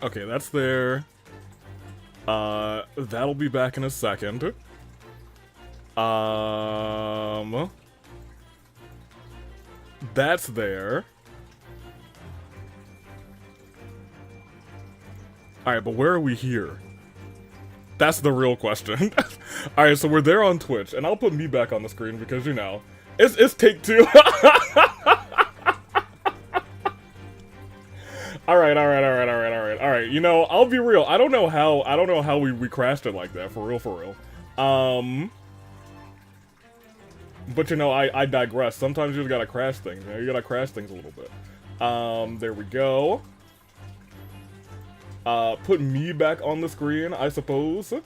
Okay, that's there. That'll be back in a second. That's there. Alright, but where are we here? That's the real question. Alright, so we're there on Twitch, and I'll put me back on the screen because, you know, it's take two. Alright. You know, I'll be real. I don't know how we crashed it like that, for real. But you know, I digress. Sometimes you just gotta crash things, you know? You gotta crash things a little bit. There we go. Put me back on the screen, I suppose. It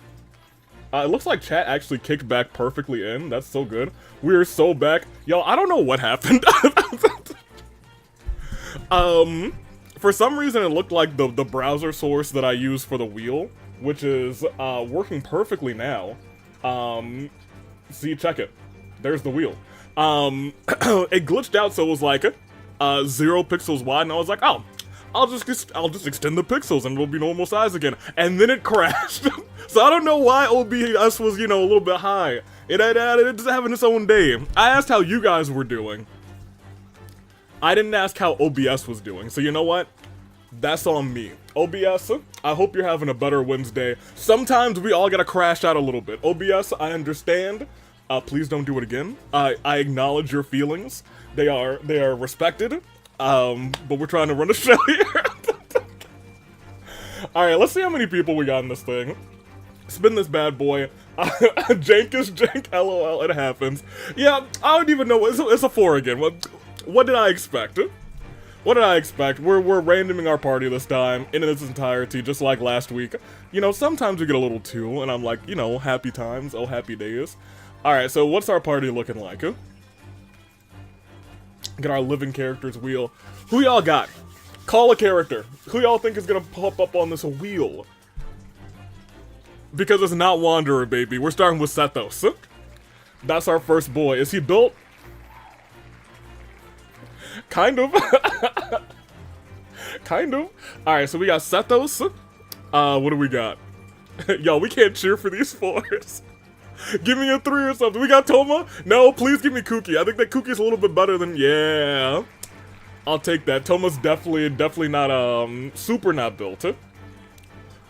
looks like chat actually kicked back perfectly in. That's so good. We're so back. Y'all, I don't know what happened. For some reason it looked like the browser source that I use for the wheel, which is, working perfectly now. See, check it. There's the wheel. It glitched out, so it was like, 0 pixels wide, and I was like, oh, I'll just extend the pixels and it'll be normal size again. And then it crashed. So I don't know why OBS was, you know, a little bit high. It's having its own day. I asked how you guys were doing. I didn't ask how OBS was doing. So you know what? That's on me. OBS, I hope you're having a better Wednesday. Sometimes we all gotta crash out a little bit. OBS, I understand. Please don't do it again. I acknowledge your feelings. They are respected. But we're trying to run a show here. Alright, let's see how many people we got in this thing. Spin this bad boy. Jank is jank, lol, it happens. Yeah, I don't even know, it's a 4 again. What did I expect? What did I expect? We're randoming our party this time, in its entirety, just like last week. You know, sometimes we get a little 2, and I'm like, you know, happy times, oh happy days. Alright, so what's our party looking like? Get our living characters wheel. Who y'all got? Call a character. Who y'all think is gonna pop up on this wheel? Because it's not Wanderer, baby. We're starting with Sethos. That's our first boy. Is he built? Kind of. Kind of. Alright, so we got Sethos. What do we got? Yo, we can't cheer for these 4s. Give me a 3 or something. We got Toma? No, please give me Kuki. I think that Kuki's a little bit better than... Yeah. I'll take that. Toma's definitely not, super not built.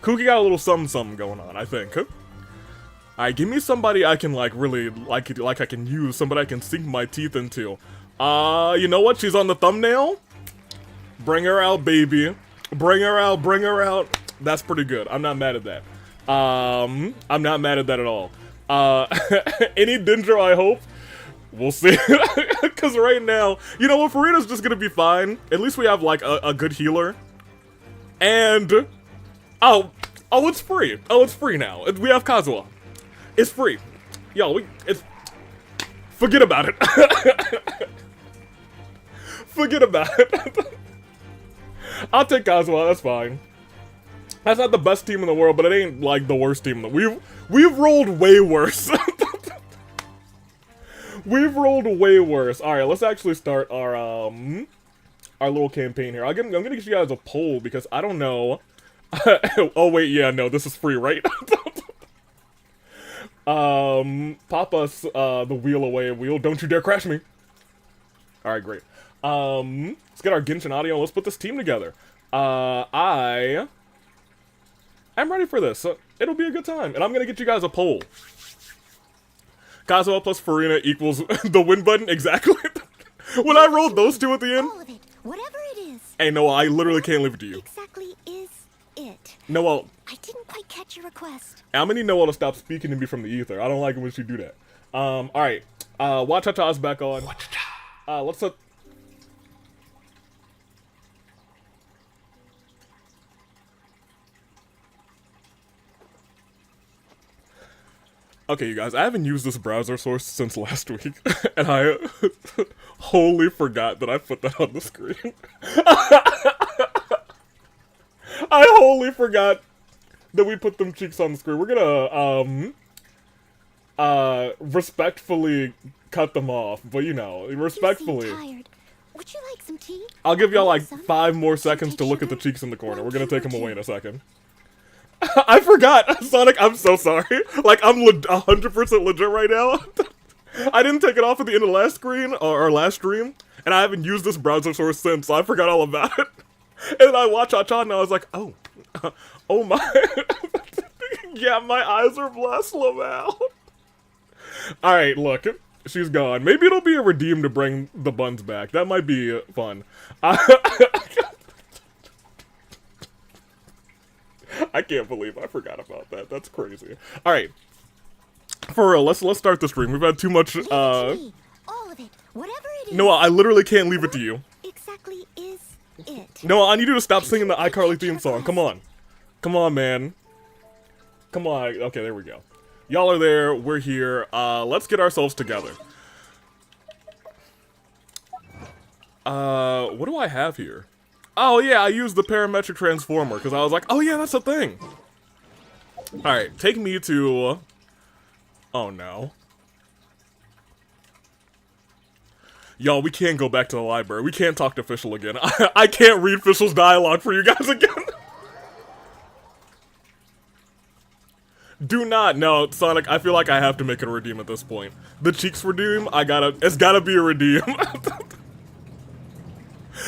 Kuki got a little something going on, I think. Alright, give me somebody I can, like, really, like I can use. Somebody I can sink my teeth into. You know what? She's on the thumbnail. Bring her out, baby. Bring her out. That's pretty good. I'm not mad at that. I'm not mad at that at all. Any Dendro, I hope. We'll see. Because right now, you know what, Farina's just gonna be fine. At least we have, like, a good healer. And... Oh, it's free. Oh, it's free now. We have Kazuha. It's free. Yo, forget about it. Forget about it. I'll take Kazuha, that's fine. That's not the best team in the world, but it ain't, like, the worst team in the... We've rolled way worse. We've rolled way worse. Alright, let's actually start our little campaign here. I'm gonna get you guys a poll, because I don't know... Oh, wait, yeah, no, this is free, right? Pop us, the wheel away, wheel. Don't you dare crash me. Alright, great. Let's get our Genshin audio, let's put this team together. I'm ready for this. It'll be a good time. And I'm gonna get you guys a poll. Kazuha plus Farina equals the win button? Exactly. When I rolled those two at the end. All of it, whatever it is. Hey, Noah, I literally can't leave it to you. Exactly is it. Noah. I didn't quite catch your request. I'm gonna need Noah to stop speaking to me from the ether. I don't like it when she do that. Alright. Wachacha's back on. Let's Okay, you guys, I haven't used this browser source since last week, and I wholly forgot that I put that on the screen. I wholly forgot that we put them cheeks on the screen. We're gonna, respectfully cut them off, but you know, respectfully. You seem tired. Would you like some tea? I'll give y'all like Some? 5 more Do you seconds to take look at the sugar? cheeks in the corner. We're gonna One take them sugar away in a cube. second. I forgot, Sonic. I'm so sorry. Like I'm 100% legit right now. I didn't take it off at the end of last screen or last stream, and I haven't used this browser source since, so I forgot all about it. And then I watched Cha-Cha and I was like, oh, oh my. Yeah, my eyes are blessed, Laval. Alright, look. She's gone. Maybe it'll be a redeem to bring the buns back. That might be fun. I can't believe I forgot about that. That's crazy. Alright. For real, let's start the stream. We've had too much, Leave it to me. All of it. Whatever it is. Noah, I literally can't leave it to you. Exactly is it. Noah, I need you to stop singing the iCarly theme song. Come on. Come on, man. Come on. Okay, there we go. Y'all are there. We're here. Let's get ourselves together. What do I have here? Oh, yeah, I used the parametric transformer, because I was like, oh, yeah, that's a thing. Alright, take me to... Oh, no. Y'all, we can't go back to the library. We can't talk to Fischl again. I can't read Fischl's dialogue for you guys again. Do not. No, Sonic, I feel like I have to make it a redeem at this point. The cheeks redeem, it's gotta be a redeem.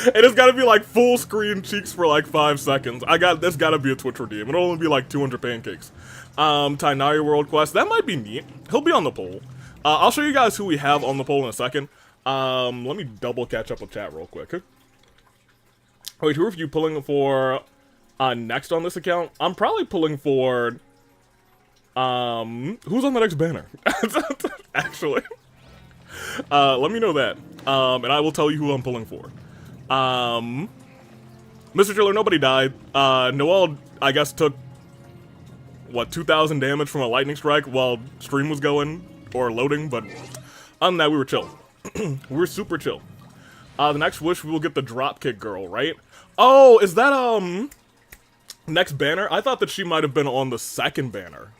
And it's gotta be like full screen cheeks for like 5 seconds. That's gotta be a Twitch redeem. It'll only be like 200 pancakes. Tighnari World Quest, that might be neat. He'll be on the poll. I'll show you guys who we have on the poll in a second. Let me double catch up with chat real quick. Wait, who are you pulling for next on this account? I'm probably pulling for who's on the next banner? Actually. Let me know that. And I will tell you who I'm pulling for. Mr. Driller, nobody died. Noel, I guess, took, what, 2,000 damage from a lightning strike while stream was going, or loading, but other than that, we were chill. We were super chill. The next wish, we will get the dropkick girl, right? Oh, is that, next banner? I thought that she might have been on the second banner.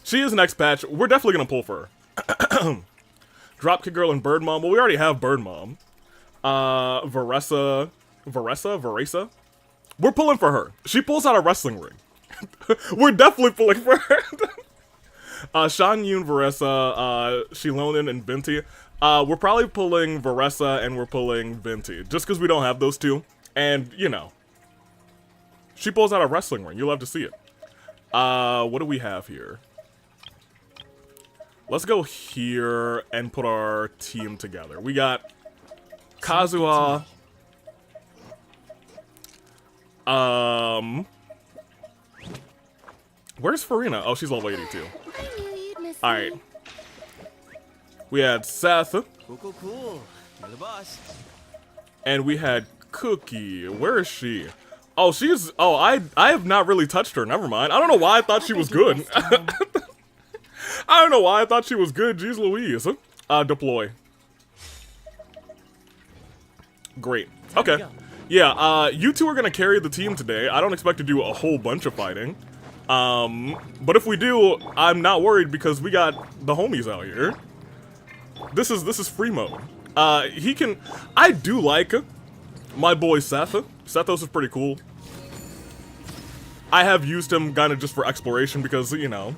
She is next patch. We're definitely gonna pull for her. Dropkick girl and Bird Mom. Well, we already have Bird Mom. Varesa. We're pulling for her. She pulls out a wrestling ring. We're definitely pulling for her. Shan Yun, Varesa, Shilonin, and Venti. We're probably pulling Varesa and we're pulling Venti. Just because we don't have those two. And, you know. She pulls out a wrestling ring. You'll have to see it. What do we have here? Let's go here and put our team together. We got Kazuha. Where's Farina? Oh, she's level 82. I knew you'd miss Alright. me. We had Seth. Cool. You're the boss. And we had Cookie. Where is she? Oh, she's... Oh, I have not really touched her. Never mind. I don't know why I thought she was good. I don't know why I thought she was good. Jeez Louise. Deploy. Great. Okay. Yeah, you two are gonna carry the team today. I don't expect to do a whole bunch of fighting. But if we do, I'm not worried because we got the homies out here. This is free mode. He can... I do like my boy Seth. Sethos is pretty cool. I have used him kind of just for exploration because, you know...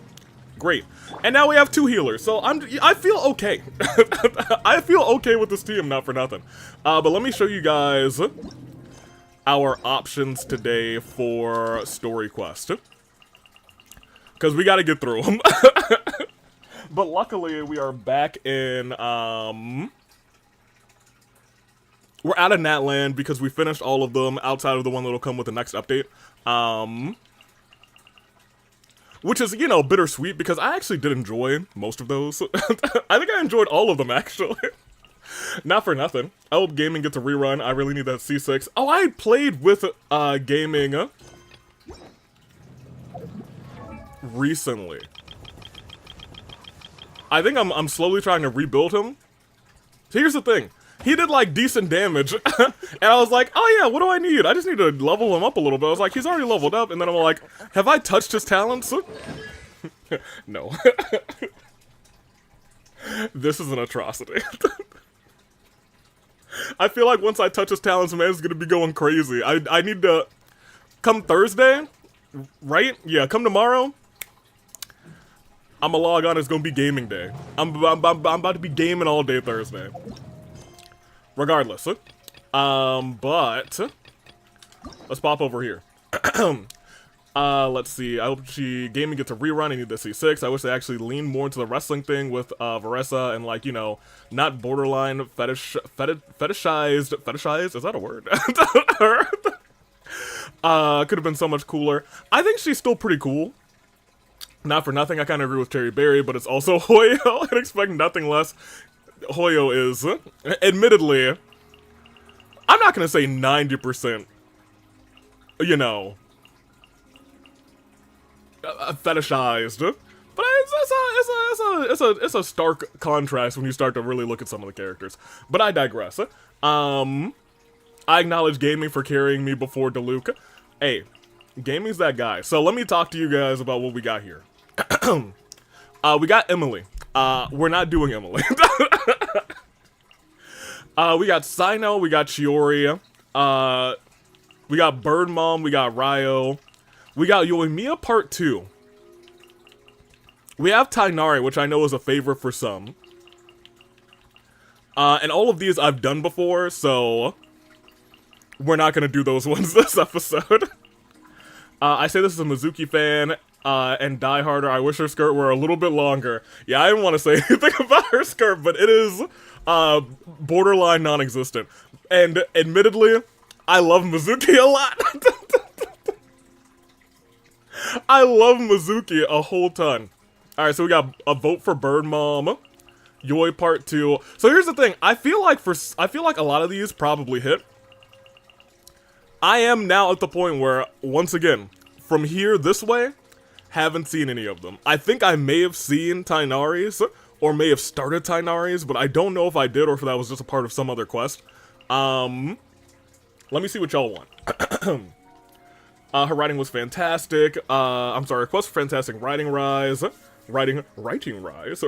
Great. And now we have 2 healers, so I feel okay. I feel okay with this team, not for nothing. But let me show you guys our options today for story quest. Because we gotta get through them. But luckily, we are back in, we're out of Natlan because we finished all of them outside of the one that'll come with the next update. Which is, you know, bittersweet because I actually did enjoy most of those. I think I enjoyed all of them, actually. Not for nothing. I hope gaming gets a rerun. I really need that C6. Oh, I played with gaming recently. I think I'm slowly trying to rebuild him. So here's the thing. He did, like, decent damage, and I was like, oh yeah, what do I need? I just need to level him up a little bit. I was like, he's already leveled up, and then I'm like, have I touched his talents? No. This is an atrocity. I feel like once I touch his talents, man, it's gonna be going crazy. I need to come Thursday, right? Yeah, come tomorrow. I'ma log on. It's gonna be gaming day. I'm about to be gaming all day Thursday. Regardless, but let's pop over here. Let's see. I hope gaming gets a rerun. I need the C6. I wish they actually leaned more into the wrestling thing with Varessa and, like, you know, not borderline fetishized. Is that a word? Could have been so much cooler. I think she's still pretty cool. Not for nothing, I kind of agree with Cherry Berry, but it's also Hoyo, and expect nothing less. Hoyo is, admittedly, I'm not gonna say 90%, you know, fetishized, but it's a stark contrast when you start to really look at some of the characters. But I digress. I acknowledge gaming for carrying me before DeLuca. Hey, gaming's that guy. So let me talk to you guys about what we got here. We got Emily. We're not doing Emily. We got Sino, we got Chiori, we got Bird Mom, we got Ryo, we got Yoimiya Part 2. We have Tighnari, which I know is a favorite for some. And all of these I've done before, so we're not gonna do those ones this episode. I say this as a Mizuki fan, and dieharder. I wish her skirt were a little bit longer. Yeah, I didn't want to say anything about her skirt, but it is, borderline non-existent. And admittedly, I love Mizuki a lot. I love Mizuki a whole ton. Alright, so we got a vote for Bird Mom, Yoi Part 2. So here's the thing, I feel like a lot of these probably hit. I am now at the point where, once again, from here this way, haven't seen any of them. I think I may have seen Tighnari's, or may have started Tighnari's, but I don't know if I did or if that was just a part of some other quest. Let me see what y'all want. Her writing was fantastic. I'm sorry, quest for fantastic writing wise. Writing wise.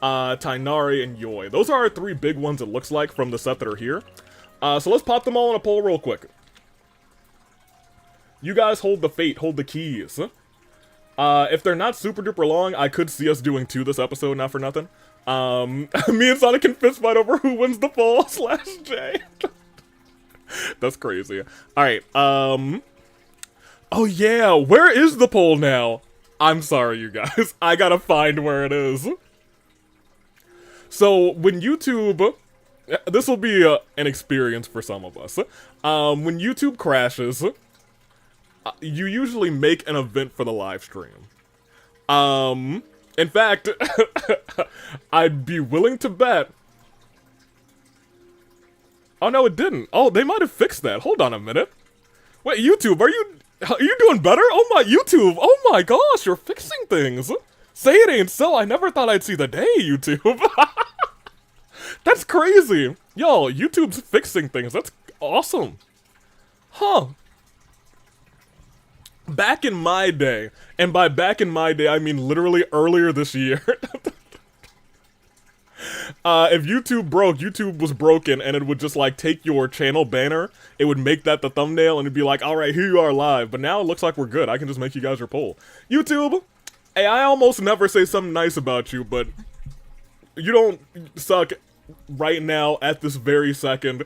Tighnari and Yoi. Those are our three big ones, it looks like, from the set that are here. So let's pop them all in a poll real quick. You guys hold the fate, hold the keys. If they're not super duper long, I could see us doing 2 this episode, not for nothing. Me and Sonic can fist fight over who wins the poll / J. That's crazy. Alright, oh yeah, where is the poll now? I'm sorry, you guys. I gotta find where it is. So, when YouTube... This will be an experience for some of us. When YouTube crashes... you usually make an event for the live stream. In fact, I'd be willing to bet... Oh, no, it didn't. Oh, they might have fixed that. Hold on a minute. Wait, YouTube, are you doing better? Oh my, YouTube. Oh my gosh, you're fixing things. Say it ain't so. I never thought I'd see the day, YouTube. That's crazy. Yo, YouTube's fixing things. That's awesome. Huh. Back in my day, and by back in my day, I mean literally earlier this year. If YouTube was broken, and it would just, like, take your channel banner, it would make that the thumbnail, and it'd be like, alright, here you are live. But now it looks like we're good. I can just make you guys your poll. YouTube, hey, I almost never say something nice about you, but you don't suck right now at this very second.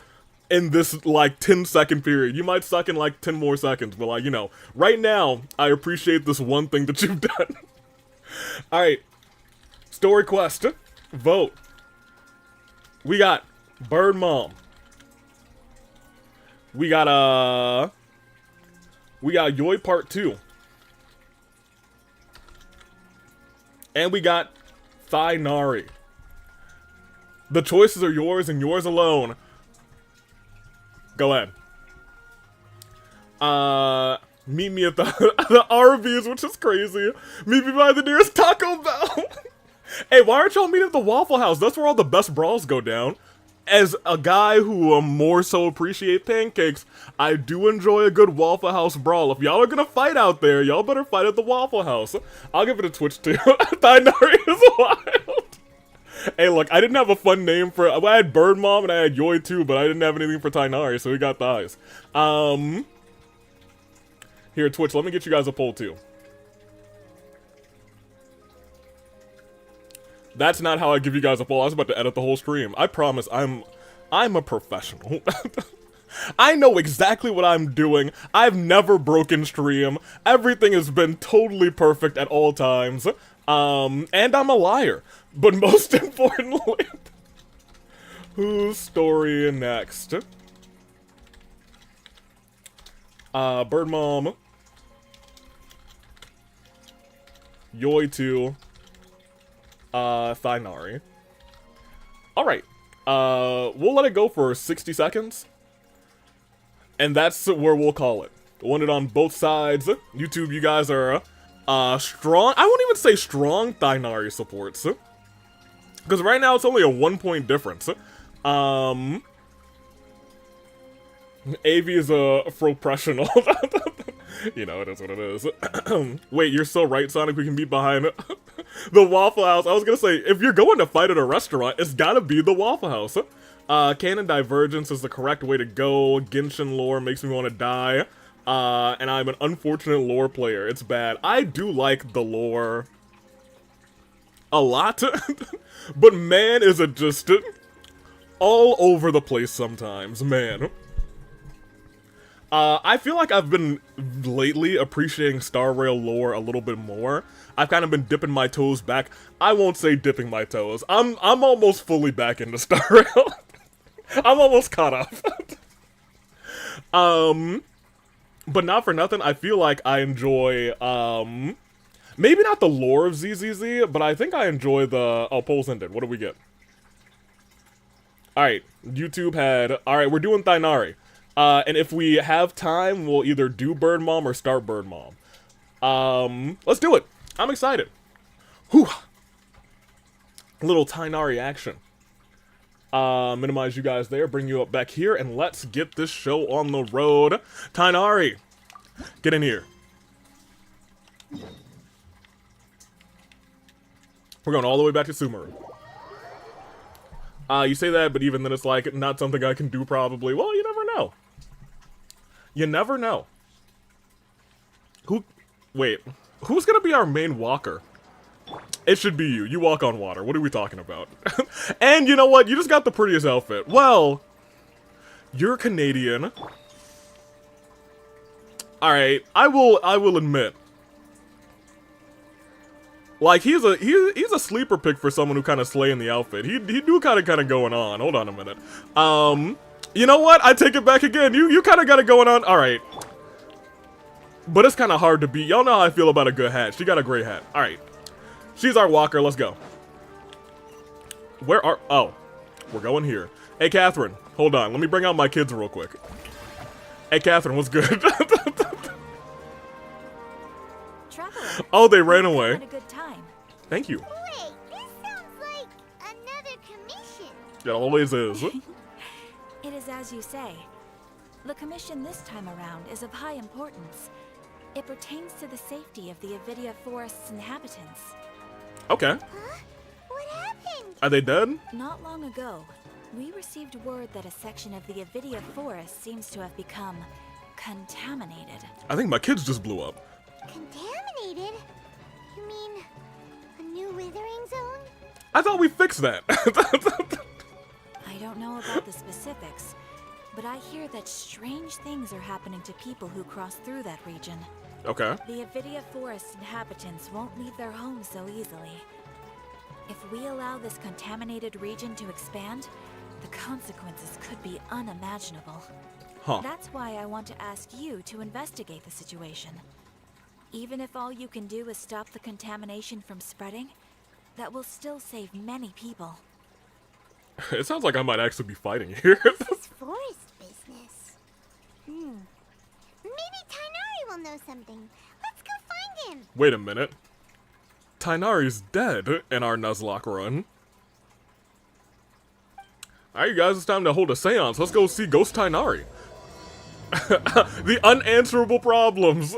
In this, like, 10-second period. You might suck in, like, 10 more seconds, but, like, you know, right now, I appreciate this one thing that you've done. Alright. Story quest. Vote. We got Bird Mom. We got Yoi Part 2. And we got Tighnari. The choices are yours and yours alone. Go ahead. Meet me at the Arby's, which is crazy. Meet me by the nearest Taco Bell. Hey, why aren't y'all meeting at the Waffle House? That's where all the best brawls go down. As a guy who more so appreciate pancakes, I do enjoy a good Waffle House brawl. If y'all are gonna fight out there, y'all better fight at the Waffle House. I'll give it a Twitch too. Tighnari is wild. Hey, look, I didn't have a fun name for. I had Bird Mom and I had Yoi too, but I didn't have anything for Tighnari, so we got thighs. Here, Twitch, let me get you guys a poll too. That's not how I give you guys a poll. I was about to edit the whole stream. I promise, I'm a professional. I know exactly what I'm doing. I've never broken stream. Everything has been totally perfect at all times. And I'm a liar. But most importantly, whose story next? Bird Mom. Yoi 2. Tighnari. Alright. We'll let it go for 60 seconds. And that's where we'll call it. Won it on both sides. YouTube, you guys are strong. I won't even say strong Tighnari supports. Because right now it's only a 1-point difference. AV is a professional. You know, it is what it is. Wait, you're so right, Sonic. We can be behind the Waffle House. I was gonna say, if you're going to fight at a restaurant, it's gotta be the Waffle House. Canon Divergence is the correct way to go. Genshin lore makes me want to die. And I'm an unfortunate lore player. It's bad. I do like the lore a lot. But man, is it just all over the place sometimes, man. I feel like I've been lately appreciating Star Rail lore a little bit more. I've kind of been dipping my toes back. I won't say dipping my toes. I'm almost fully back into Star Rail. I'm almost caught up. But not for nothing, I feel like I enjoy, maybe not the lore of ZZZ, but I think I enjoy the, oh, polls ended. What do we get? Alright, YouTube had, alright, we're doing Tighnari. And if we have time, we'll either do Bird Mom or start Bird Mom. Let's do it. I'm excited. Whew. Little Tighnari action. Minimize you guys there, bring you up back here, and let's get this show on the road. Tighnari, get in here. We're going all the way back to Sumeru. You say that, but even then it's like, not something I can do probably. Well, you never know. You never know. Wait, who's gonna be our main walker? It should be you. You walk on water. What are we talking about? And you know what? You just got the prettiest outfit. Well, you're Canadian. Alright, I will admit. Like, he's a sleeper pick for someone who kind of slay in the outfit. He do kind of going on. Hold on a minute. You know what? I take it back again. You kind of got it going on. All right. But it's kind of hard to beat. Y'all know how I feel about a good hat. She got a great hat. All right. She's our walker. Let's go. Where are... Oh. We're going here. Hey, Catherine. Hold on. Let me bring out my kids real quick. Hey, Catherine. What's good? Oh, they ran away. Had a good time. Thank you. Wait, this sounds like another commission. It always is. It is as you say. The commission this time around is of high importance. It pertains to the safety of the Avidia Forest's inhabitants. Okay. Huh? What happened? Are they dead? Not long ago, we received word that a section of the Avidia Forest seems to have become contaminated. I think my kids just blew up. Contaminated? You mean a new withering zone? I thought we fixed that. I don't know about the specifics, but I hear that strange things are happening to people who cross through that region. Okay. The Avidia Forest inhabitants won't leave their homes so easily. If we allow this contaminated region to expand, the consequences could be unimaginable. Huh. That's why I want to ask you to investigate the situation. Even if all you can do is stop the contamination from spreading, that will still save many people. It sounds like I might actually be fighting here. This is forest business. Maybe Tighnari will know something. Let's go find him. Wait a minute. Tighnari's dead in our Nuzlocke run. Alright, you guys, it's time to hold a seance. Let's go see Ghost Tighnari. The unanswerable problems.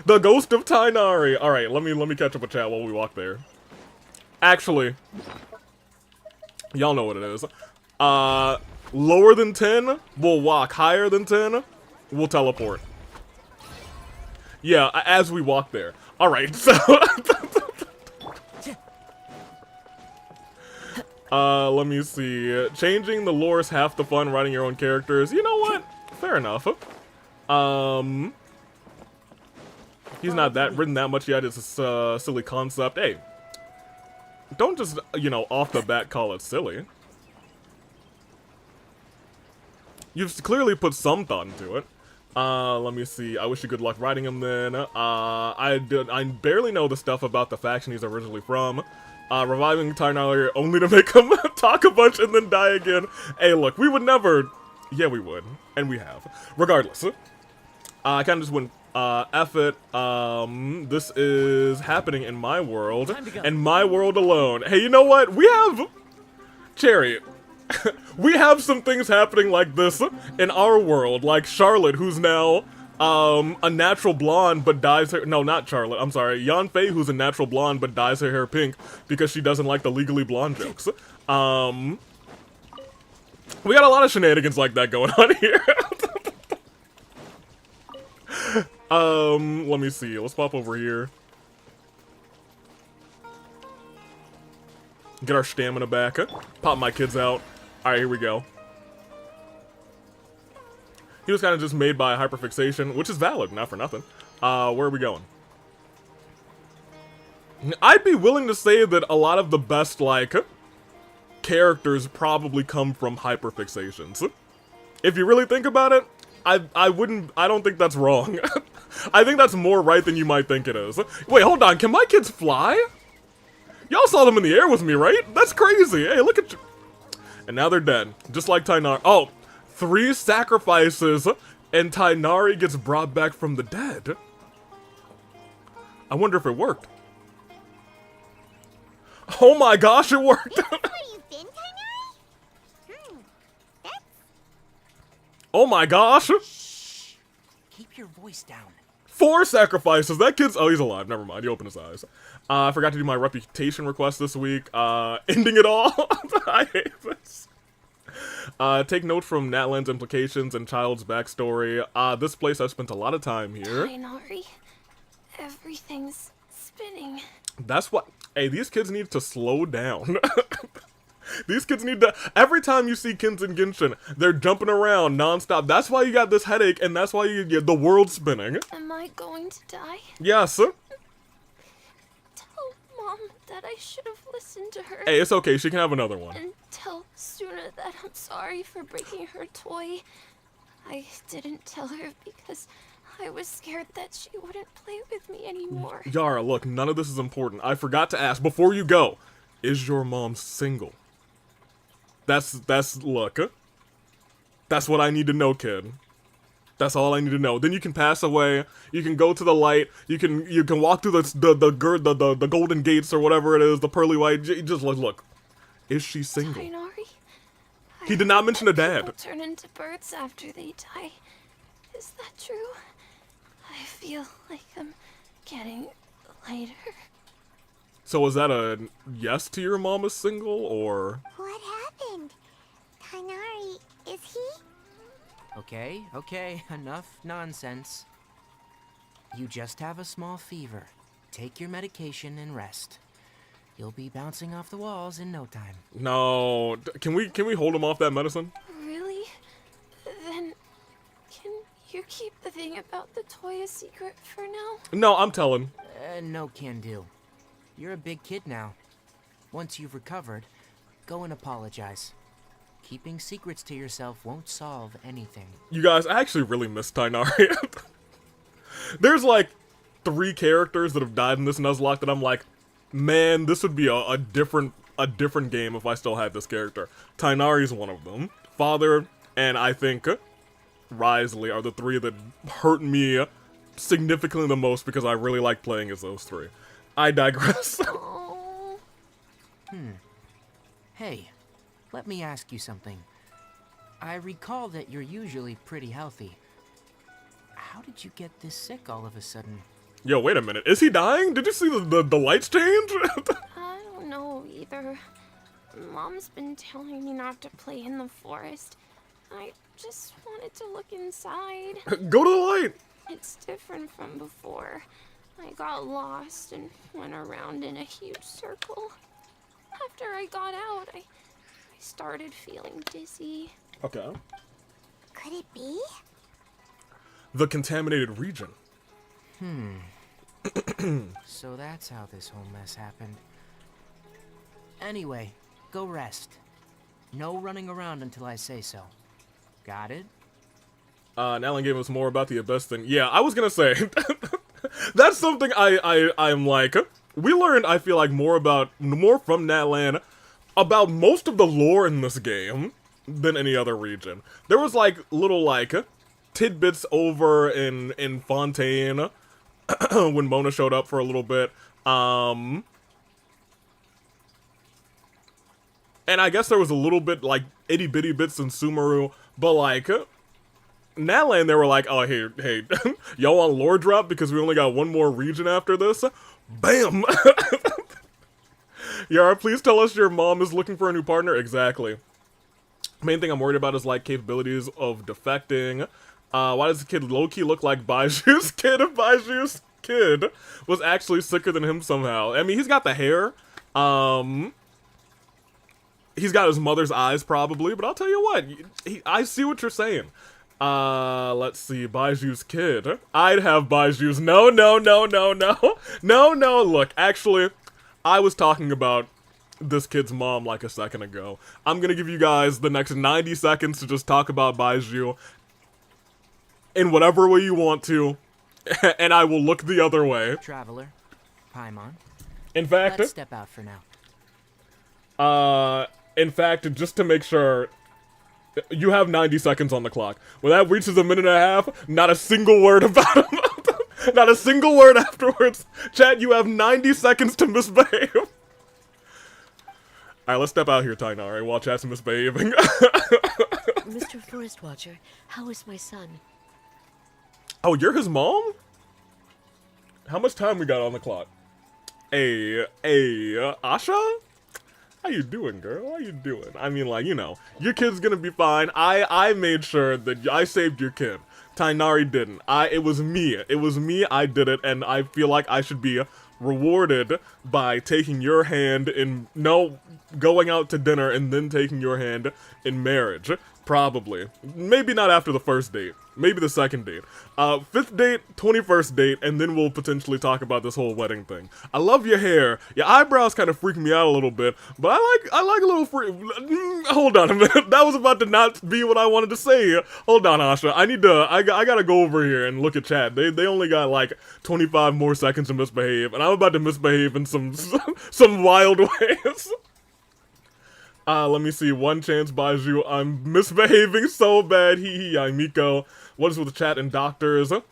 The ghost of Tighnari. Alright, let me catch up with chat while we walk there. Actually, y'all know what it is. Lower than 10, we'll walk. Higher than 10, we'll teleport. Yeah, as we walk there. Alright, so... let me see. Changing the lore is half the fun, writing your own characters. You know what? Fair enough. He's not written that much yet. It's a silly concept. Hey, don't just, you know, off the bat call it silly. You've clearly put some thought into it. Let me see. I wish you good luck writing him then. I barely know the stuff about the faction he's originally from. Reviving Tighnari only to make him talk a bunch and then die again. Hey, look, we would never... Yeah, we would. And we have. Regardless. I kind of just went, F it. This is happening in my world. And my world alone. Hey, you know what? We have... Cherry. We have some things happening like this in our world. Like Charlotte, who's now... a natural blonde, but dyes her- no, not Charlotte, I'm sorry, Yanfei, who's a natural blonde, but dyes her hair pink because she doesn't like the Legally Blonde jokes. We got a lot of shenanigans like that going on here. Let me see, let's pop over here. Get our stamina back. Pop my kids out. Alright, here we go. He was kind of just made by hyperfixation, which is valid, not for nothing. Where are we going? I'd be willing to say that a lot of the best, like, characters probably come from hyperfixations. If you really think about it, I don't think that's wrong. I think that's more right than you might think it is. Wait, hold on, can my kids fly? Y'all saw them in the air with me, right? That's crazy. Hey, look at you. And now they're dead, just like Tighnari. Oh. 3 sacrifices, and Tighnari gets brought back from the dead. I wonder if it worked. Oh my gosh, it worked! Is this where you've been, Tighnari? That's... Oh my gosh! Shh. Keep your voice down. 4 sacrifices. That kid's... Oh, he's alive. Never mind. He opened his eyes. I forgot to do my reputation request this week. Ending it all. I hate this. Take note from Natlan's implications and Child's backstory. This place, I've spent a lot of time here. Tighnari, everything's spinning. That's what... Hey, these kids need to slow down. These kids need to... Every time you see kids in Genshin, they're jumping around non-stop. That's why you got this headache, and that's why you get the world spinning. Am I going to die? Yes. Tell Mom that I should have listened to her. Hey, it's okay. She can have another one. And tell Suna that I'm sorry for breaking her toy. I didn't tell her because I was scared that she wouldn't play with me anymore. Yara, look, none of this is important. I forgot to ask, before you go, is your mom single? Look. That's what I need to know, kid. That's all I need to know. Then you can pass away. You can go to the light. You can walk through the golden gates or whatever it is, the pearly white. Just look. Is she single? Tighnari, He did not mention a dad. People turn into birds after they die. Is that true? I feel like I'm getting lighter. So is that a yes to your mom is single, or? What happened? Tighnari, is he? Okay, enough nonsense. You just have a small fever. Take your medication and rest. You'll be bouncing off the walls in no time. No, can we hold him off that medicine? Really? Then can you keep the thing about the toy a secret for now? No, I'm telling. No can do. You're a big kid now. Once you've recovered, go and apologize. Keeping secrets to yourself won't solve anything. You guys, I actually really miss Tighnari. There's like 3 characters that have died in this Nuzlocke that I'm like, man, this would be a different game if I still had this character. Tighnari's one of them. Father and I think Risley are the 3 that hurt me significantly the most because I really like playing as those 3. I digress. Oh. Hey, let me ask you something. I recall that you're usually pretty healthy. How did you get this sick all of a sudden? Yo, wait a minute. Is he dying? Did you see the lights change? I don't know. sure. Mom's been telling me not to play in the forest. I just wanted to look inside. Go to the light. It's different from before. I got lost and went around in a huge circle. After I got out, I started feeling dizzy. Okay. Could it be? The contaminated region. So that's how this whole mess happened. Anyway, go rest. No running around until I say so. Got it? Natlan gave us more about the Abyss thing. Yeah, I was gonna say, that's something I'm like, we learned, I feel like, more from Natlan about most of the lore in this game than any other region. There was, like, little, like, tidbits over in Fontaine when Mona showed up for a little bit. And I guess there was a little bit, like, itty-bitty bits in Sumeru, but, like, Natlan, they were like, oh, hey, y'all want lore drop because we only got one more region after this? Bam! Yara, please tell us your mom is looking for a new partner. Exactly. Main thing I'm worried about is, like, capabilities of defecting. Why does the kid low-key look like Baiju's kid if Baiju's kid was actually sicker than him somehow? I mean, he's got the hair. He's got his mother's eyes, probably, but I'll tell you what, I see what you're saying. Let's see, Baiju's kid. I'd have Baiju's. No. Look, actually, I was talking about this kid's mom like a second ago. I'm gonna give you guys the next 90 seconds to just talk about Baiju in whatever way you want to, and I will look the other way. Traveler, Paimon. In fact, Let's step out for now. in fact, just to make sure, you have 90 seconds on the clock. When that reaches a minute and a half, not a single word about him. Not a single word afterwards. Chat, you have 90 seconds to misbehave. Alright, let's step out here, Tighnari, while chat's misbehaving. Mr. Forest Watcher, how is my son? Oh, you're his mom? How much time we got on the clock? Hey, Asha? How you doing, girl? How you doing? I mean, like, you know, your kid's gonna be fine. I made sure that I saved your kid. Tighnari didn't. It was me. I did it, and I feel like I should be rewarded by taking your hand in, going out to dinner and then taking your hand in marriage. Probably. Maybe not after the first date. Maybe the second date. 5th date, 21st date, and then we'll potentially talk about this whole wedding thing. I love your hair. Your eyebrows kind of freak me out a little bit, but I like a little hold on a minute. That was about to not be what I wanted to say. Hold on, Asha. I gotta go over here and look at chat. They only got like 25 more seconds to misbehave, and I'm about to misbehave in some wild ways. Let me see. One chance, Baiju. I'm misbehaving so bad. I'm Miko. What is with the chat and doctors? Woo,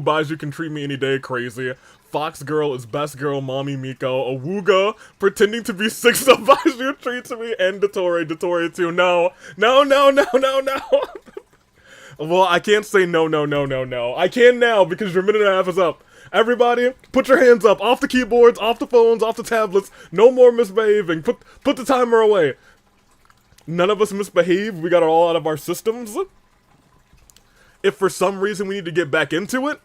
Baiju can treat me any day. Crazy. Fox girl is best girl. Mommy Miko. Awooga pretending to be sick so Baiju treats me. And Dottore too. No. Well, I can't say no. I can now because your minute and a half is up. Everybody, put your hands up, off the keyboards, off the phones, off the tablets. No more misbehaving. Put the timer away. None of us misbehave. We got it all out of our systems. If for some reason we need to get back into it,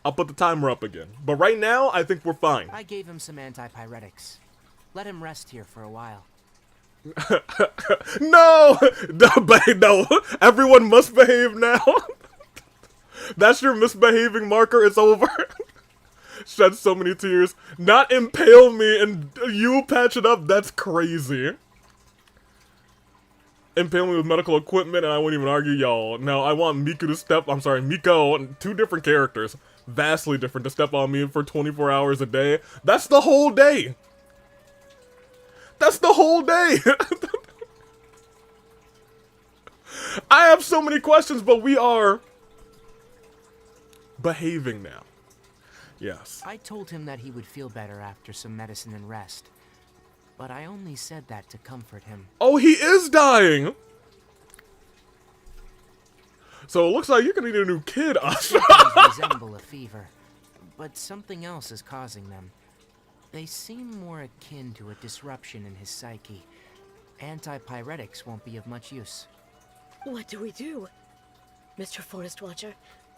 I'll put the timer up again. But right now, I think we're fine. I gave him some antipyretics. Let him rest here for a while. No! No, everyone must behave now. That's your misbehaving marker, it's over. Shed so many tears. Not impale me and you patch it up, that's crazy. Impale me with medical equipment and I won't even argue, y'all. No, I want Miko, 2 different characters. Vastly different to step on me for 24 hours a day. That's the whole day. That's the whole day. I have so many questions, but we are behaving now. Yes. I told him that he would feel better after some medicine and rest. But I only said that to comfort him. Oh, he is dying! So it looks like you're gonna need a new kid, Asha. Symptoms resemble a fever, but something else is causing them. They seem more akin to a disruption in his psyche. Antipyretics won't be of much use. What do we do? Mr. Forest Watcher,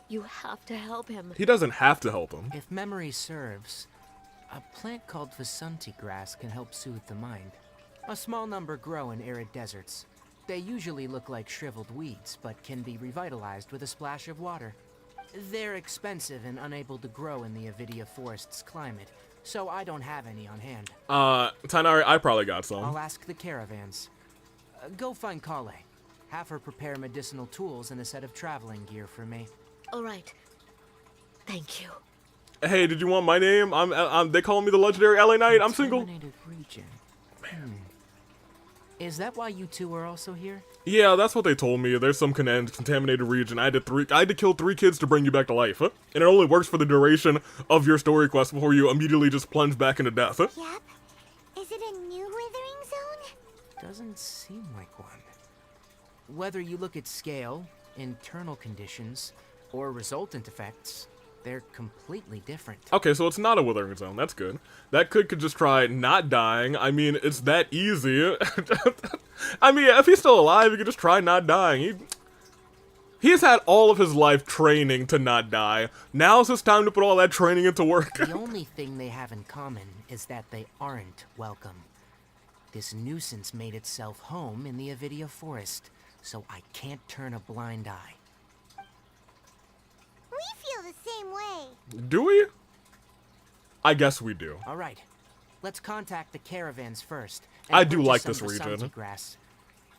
you have to help him. He doesn't have to help him. If memory serves, a plant called Vasanti grass can help soothe the mind. A small number grow in arid deserts. They usually look like shriveled weeds, but can be revitalized with a splash of water. They're expensive and unable to grow in the Avidia Forest's climate, so I don't have any on hand. Tighnari, I probably got some. I'll ask the caravans. Go find Kale. Have her prepare medicinal tools and a set of traveling gear for me. All right. Thank you. Hey, did you want my name? They call me the legendary LA Knight. I'm single. Contaminated region. Is that why you two are also here? Yeah, that's what they told me. There's some contaminated region. I had to kill 3 kids to bring you back to life, huh? And it only works for the duration of your story quest before you immediately just plunge back into death, huh? Yep. Is it a new withering zone? Doesn't seem like one. Whether you look at scale, internal conditions, or resultant effects, they're completely different. Okay, so it's not a withering zone. That's good. That kid could just try not dying. I mean, it's that easy. I mean, if he's still alive, he could just try not dying. He's had all of his life training to not die. Now's his time to put all that training into work. The only thing they have in common is that they aren't welcome. This nuisance made itself home in the Avidia Forest, so I can't turn a blind eye. We feel the same way. Do we? I guess we do. All right, let's contact the caravans first. I do purchase like some this Vasanti region. grass.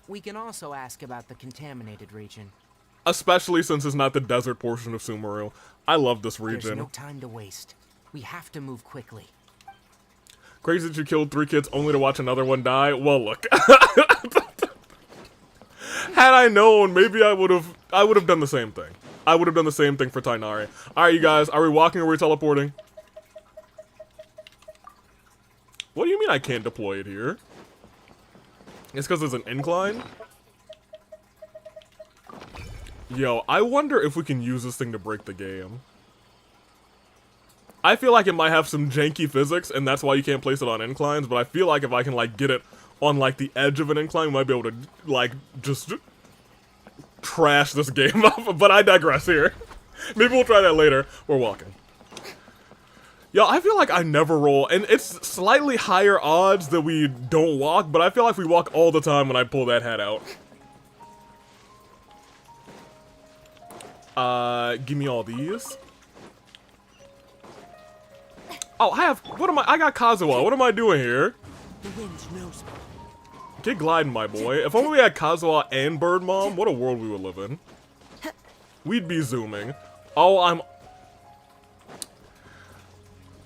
We can also ask about the contaminated region. Especially since it's not the desert portion of Sumeru. I love this There's region. no time to waste. We have to move quickly. Crazy that you killed 3 kids only to watch another one die. Well, look. Had I known, maybe I would have done the same thing. I would have done the same thing for Tighnari. Alright, you guys, are we walking or are we teleporting? What do you mean I can't deploy it here? It's because there's an incline? Yo, I wonder if we can use this thing to break the game. I feel like it might have some janky physics, and that's why you can't place it on inclines, but I feel like if I can, like, get it on, like, the edge of an incline, we might be able to, like, just trash this game up, but I digress here. Maybe we'll try that later. We're walking. Yo, I feel like I never roll, and it's slightly higher odds that we don't walk, but I feel like we walk all the time when I pull that hat out. Give me all these. Oh, I got Kazuha. What am I doing here? The wind knows. Get gliding, my boy. If only we had Kazuha and Bird Mom, what a world we would live in. We'd be zooming. Oh,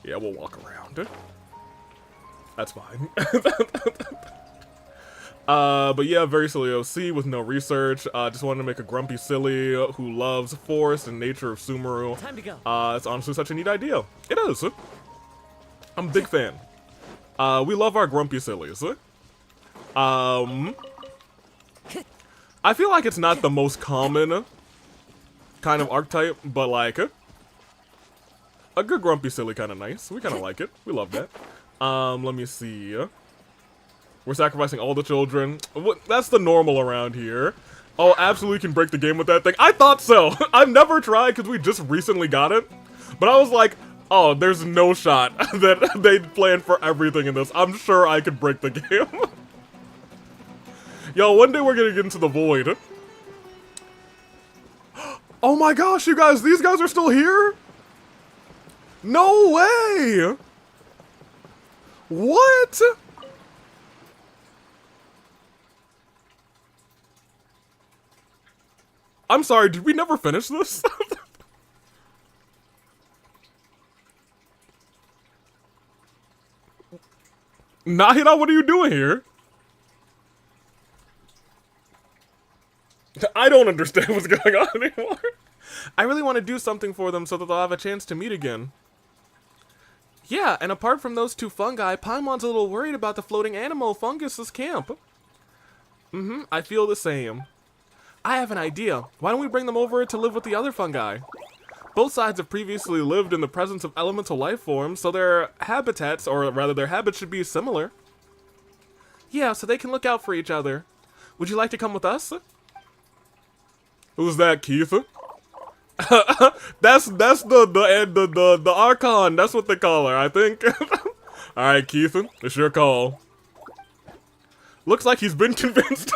yeah, we'll walk around. That's fine. But yeah, very silly OC with no research. Just wanted to make a grumpy silly who loves forest and nature of Sumeru. Time to go. It's honestly such a neat idea. It is. I'm a big fan. We love our grumpy sillies. I feel like it's not the most common kind of archetype, but like a good grumpy silly kind of nice. We kind of like it. We love that. Let me see. We're sacrificing all the children. That's the normal around here. Oh, absolutely can break the game with that thing. I thought so. I've never tried because we just recently got it. But I was like, oh, there's no shot that they planned for everything in this. I'm sure I could break the game. Yo, one day we're gonna get into the void. Oh my gosh, you guys, these guys are still here? No way! What? I'm sorry, did we never finish this? Nahida, what are you doing here? I don't understand what's going on anymore. I really want to do something for them so that they'll have a chance to meet again. Yeah, and apart from those 2 fungi, Paimon's a little worried about the floating animal fungus's camp. I feel the same. I have an idea. Why don't we bring them over to live with the other fungi? Both sides have previously lived in the presence of elemental life forms, so their habitats, or rather their habits, should be similar. Yeah, so they can look out for each other. Would you like to come with us? Who's that, Keith? that's the Archon. That's what they call her, I think. All right, Keith, it's your call. Looks like he's been convinced.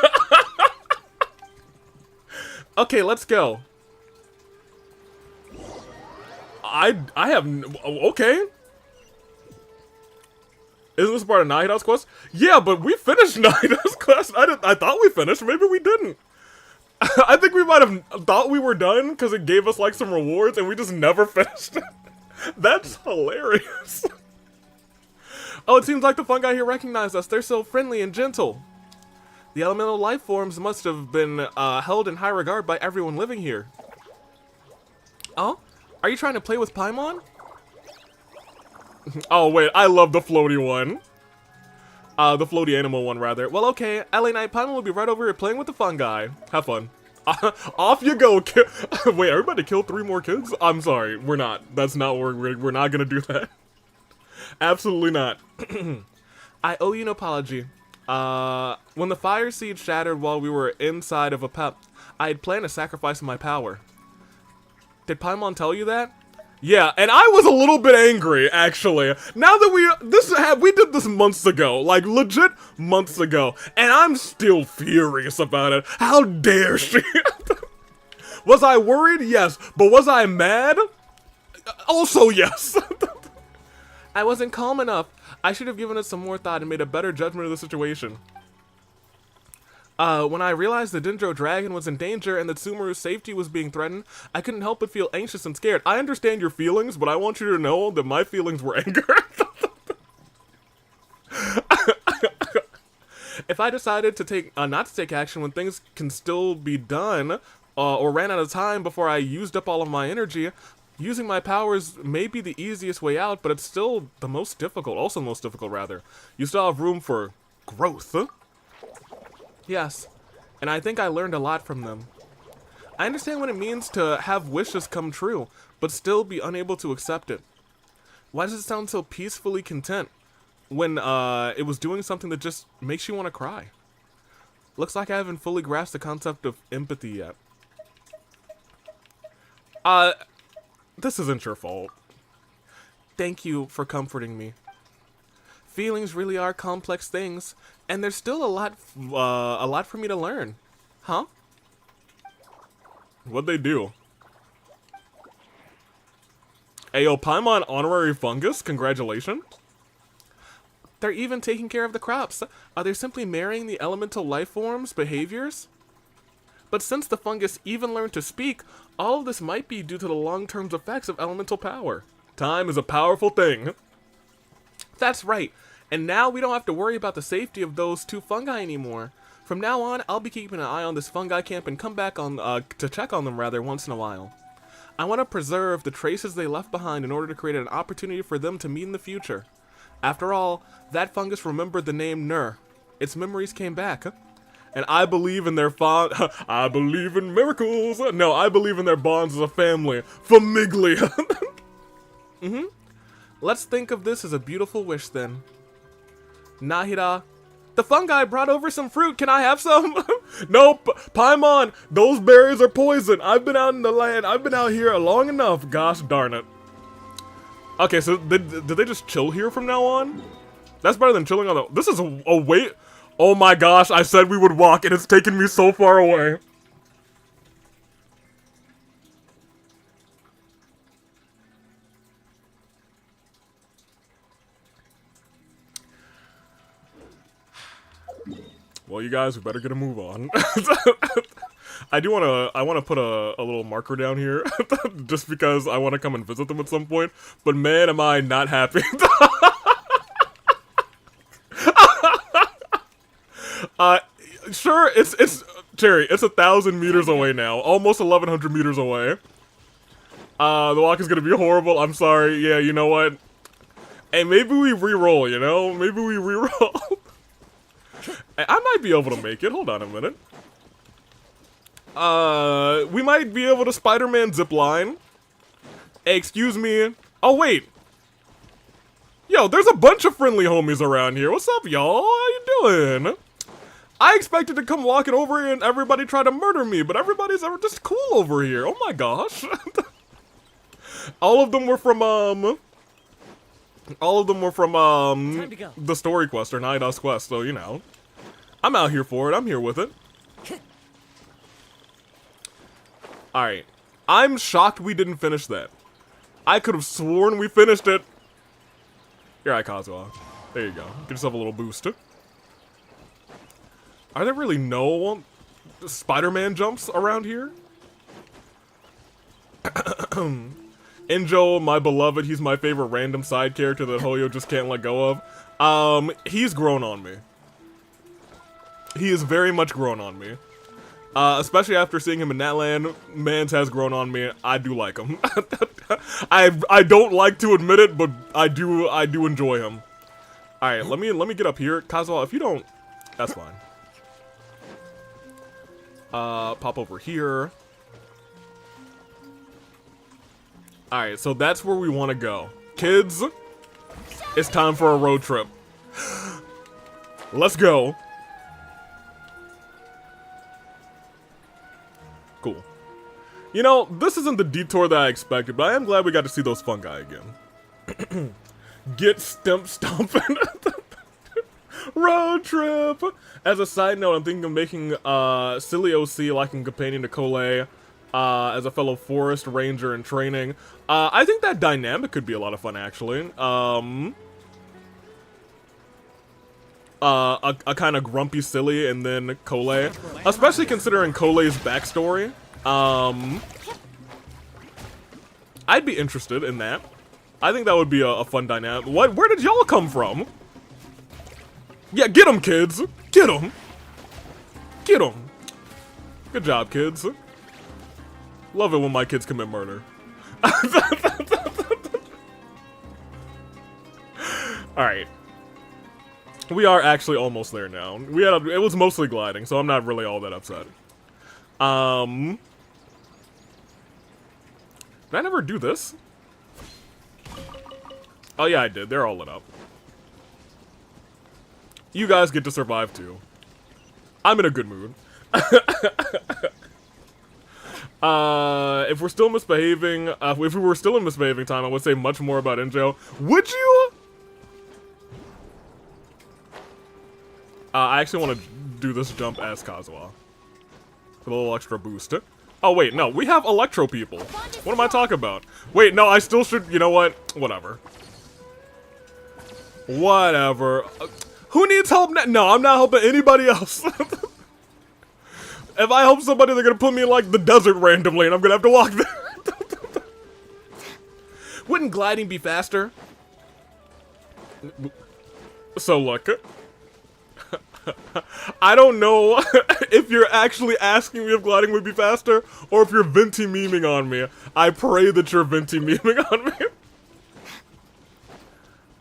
Okay, let's go. I have okay. Isn't this part of Nahida's quest? Yeah, but we finished Nahida's quest. I thought we finished. Maybe we didn't. I think we might have thought we were done because it gave us like some rewards and we just never finished. That's hilarious. Oh, it seems like the fungi here recognize us. They're so friendly and gentle. The elemental life forms must have been held in high regard by everyone living here. Oh? Are you trying to play with Paimon? Oh, wait. I love the floaty one. The floaty animal one, rather. Well, okay. LA Knight Paimon will be right over here playing with the fungi. Have fun. Off you go. Wait, everybody kill 3 more kids? I'm sorry. We're not. That's not what we're not gonna do that. Absolutely not. I owe you an apology. When the fire seed shattered while we were inside of a pep, I had planned to sacrifice my power. Did Paimon tell you that? Yeah, and I was a little bit angry, actually. Now that we did this months ago, like legit months ago, and I'm still furious about it. How dare she? Was I worried? Yes. But was I mad? Also, yes. I wasn't calm enough. I should have given it some more thought and made a better judgment of the situation. When I realized the Dendro Dragon was in danger and that Sumeru's safety was being threatened, I couldn't help but feel anxious and scared. I understand your feelings, but I want you to know that my feelings were anger. If I decided to not to take action when things can still be done, or ran out of time before I used up all of my energy, using my powers may be the easiest way out, but it's still the most difficult. Also the most difficult, rather. You still have room for growth. Yes, and I think I learned a lot from them. I understand what it means to have wishes come true, but still be unable to accept it. Why does it sound so peacefully content when it was doing something that just makes you want to cry? Looks like I haven't fully grasped the concept of empathy yet. This isn't your fault. Thank you for comforting me. Feelings really are complex things, and there's still a lot for me to learn. Huh? What'd they do? Ayo, Paimon honorary fungus? Congratulations. They're even taking care of the crops. Are they simply marrying the elemental life forms' behaviors? But since the fungus even learned to speak, all of this might be due to the long-term effects of elemental power. Time is a powerful thing. That's right. And now we don't have to worry about the safety of those 2 fungi anymore. From now on, I'll be keeping an eye on this fungi camp and come back on to check on them rather once in a while. I want to preserve the traces they left behind in order to create an opportunity for them to meet in the future. After all, that fungus remembered the name Nur. Its memories came back. And I believe in their I believe in miracles. No, I believe in their bonds as a family. Famiglia. Let's think of this as a beautiful wish then. Nahida, the fungi brought over some fruit. Can I have some? Nope. Paimon, those berries are poison. I've been out in the land. I've been out here long enough. Gosh darn it. Okay, so did they just chill here from now on? That's better than chilling on the... This is a wait... Oh my gosh, I said we would walk and it's taken me so far away. Well, you guys, we better get a move on. I want to put a little marker down here just because I want to come and visit them at some point. But man, am I not happy. Sure, it's Cherry, it's 1,000 meters away now. Almost 1,100 meters away. The walk is gonna be horrible. I'm sorry. Yeah, you know what? Hey, maybe we re-roll, you know? Maybe we re-roll. I might be able to make it. Hold on a minute. We might be able to Spider-Man zipline. Hey, excuse me. Oh, wait. Yo, there's a bunch of friendly homies around here. What's up, y'all? How you doing? I expected to come walking over here and everybody try to murder me, but everybody's just cool over here. Oh my gosh. All of them were from, Time to go. the story quest, or Night quest, so, you know. I'm out here for it. I'm here with it. Alright. I'm shocked we didn't finish that. I could have sworn we finished it. Here, Kazuha. There you go. Get yourself a little boost. Are there really no Spider-Man jumps around here? Injo, my beloved, he's my favorite random side character that Hoyo just can't let go of. He's grown on me. He is very much grown on me. Especially after seeing him in Natlan, Mans has grown on me. I do like him. I don't like to admit it, but I do enjoy him. All right, let me get up here, Kazuha. If you don't, that's fine. Pop over here. All right, so that's where we want to go, kids. It's time for a road trip. Let's go. Cool. You know, this isn't the detour that I expected, but I am glad we got to see those fungi again. Get stomping. Road trip! As a side note, I'm thinking of making silly OC like a companion to Cole as a fellow forest ranger in training. I think that dynamic could be a lot of fun, actually. A kind of grumpy silly and then Cole. Especially considering Cole's backstory. I'd be interested in that. I think that would be a fun dynamic. Where did y'all come from? Yeah, get them, kids! Get them! Get them! Good job, kids. Love it when my kids commit murder. Alright. We are actually almost there now. It was mostly gliding, so I'm not really all that upset. Did I never do this? Oh yeah, I did. They're all lit up. You guys get to survive too. I'm in a good mood. If we're still misbehaving, if we were still in misbehaving time, I would say much more about Injo. Would you? I actually want to do this jump as Kazuha. For a little extra boost. Oh wait, no, we have Electro people. What am I talking about? Wait, no, I still should, you know what? Whatever. Whatever. Who needs help now? No, I'm not helping anybody else. If I help somebody, they're gonna put me in, like, the desert randomly, and I'm gonna have to walk there. Wouldn't gliding be faster? So, look. I don't know if you're actually asking me if gliding would be faster, or if you're venti memeing on me. I pray that you're venti memeing on me.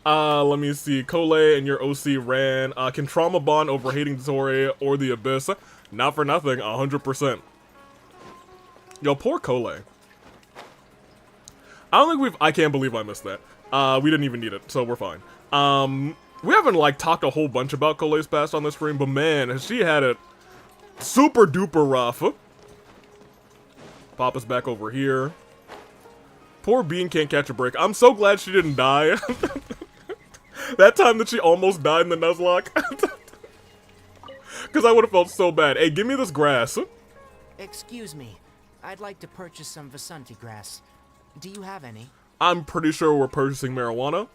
Let me see. Cole and your OC ran. Can trauma bond over hating Tori or the Abyss? Not for nothing, 100%. Yo, poor Cole. I don't think I can't believe I missed that. We didn't even need it, so we're fine. We haven't, like, talked a whole bunch about Cole's past on this stream, but man, has she had it super duper rough. Pop us back over here. Poor Bean can't catch a break. I'm so glad she didn't die. That time that she almost died in the Nuzlocke. Because I would have felt so bad. Hey, give me this grass. Excuse me. I'd like to purchase some Vasanti grass. Do you have any? I'm pretty sure we're purchasing marijuana.